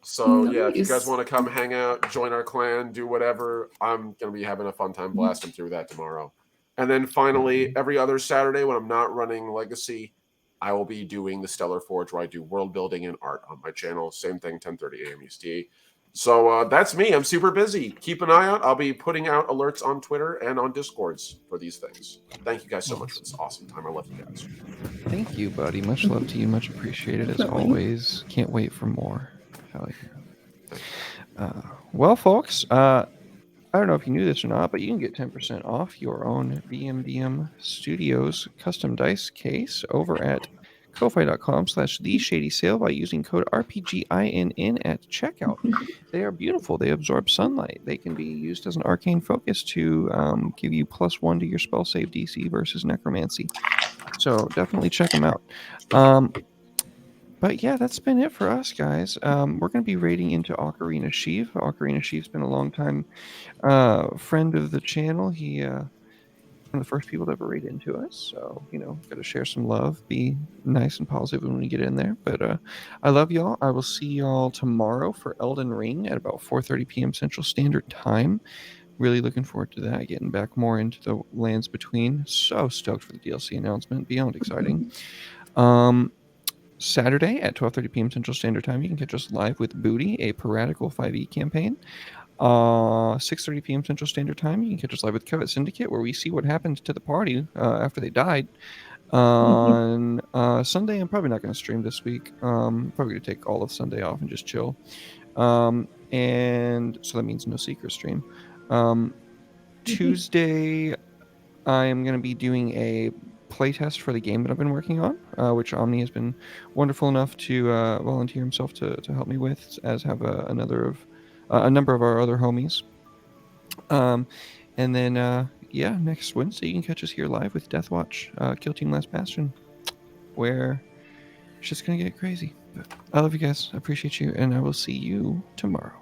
So yeah, if you Nice. guys want to come hang out, join our clan, do whatever, I'm gonna be having a fun time blasting through that tomorrow. And then finally, every other Saturday when I'm not running Legacy, I will be doing the Stellar Forge, where I do world building and art on my channel. Same thing, 10:30 a.m. EST. So that's me. I'm super busy. Keep an eye out. I'll be putting out alerts on Twitter and on Discords for these things. Thank you guys so much for this awesome time. I love you guys. Thank you, buddy. Much love to you. Much appreciated as Definitely. always. Can't wait for more. Hell yeah. Well, folks, I don't know if you knew this or not, but you can get 10% off your own BMDM Studios custom dice case over at ko-fi.com/theshadysale by using code RPGINN at checkout. They are beautiful. They absorb sunlight. They can be used as an arcane focus to give you +1 to your spell save DC versus necromancy. So definitely check them out. But yeah, that's been it for us, guys. We're going to be raiding into Ocarina Sheev. Ocarina Sheev's been a long time friend of the channel. He one of the first people to ever raid into us. So, got to share some love, be nice and positive when we get in there. But I love y'all. I will see y'all tomorrow for Elden Ring at about 4:30 p.m. Central Standard Time. Really looking forward to that, getting back more into the lands between. So stoked for the DLC announcement. Beyond exciting. Saturday at 12:30 p.m. Central Standard Time, you can catch us live with Booty, a piratical 5e campaign. 6:30 p.m. Central Standard Time, you can catch us live with Covet Syndicate, where we see what happened to the party after they died. On Sunday, I'm probably not going to stream this week. Probably going to take all of Sunday off and just chill. And so that means no secret stream. Tuesday, I am going to be doing a playtest for the game that I've been working on, which Omni has been wonderful enough to volunteer himself to help me with, as have a number of our other homies. And then next Wednesday you can catch us here live with Deathwatch, Kill Team Last Bastion, where it's just gonna get crazy. But I love you guys. I appreciate you, and I will see you tomorrow.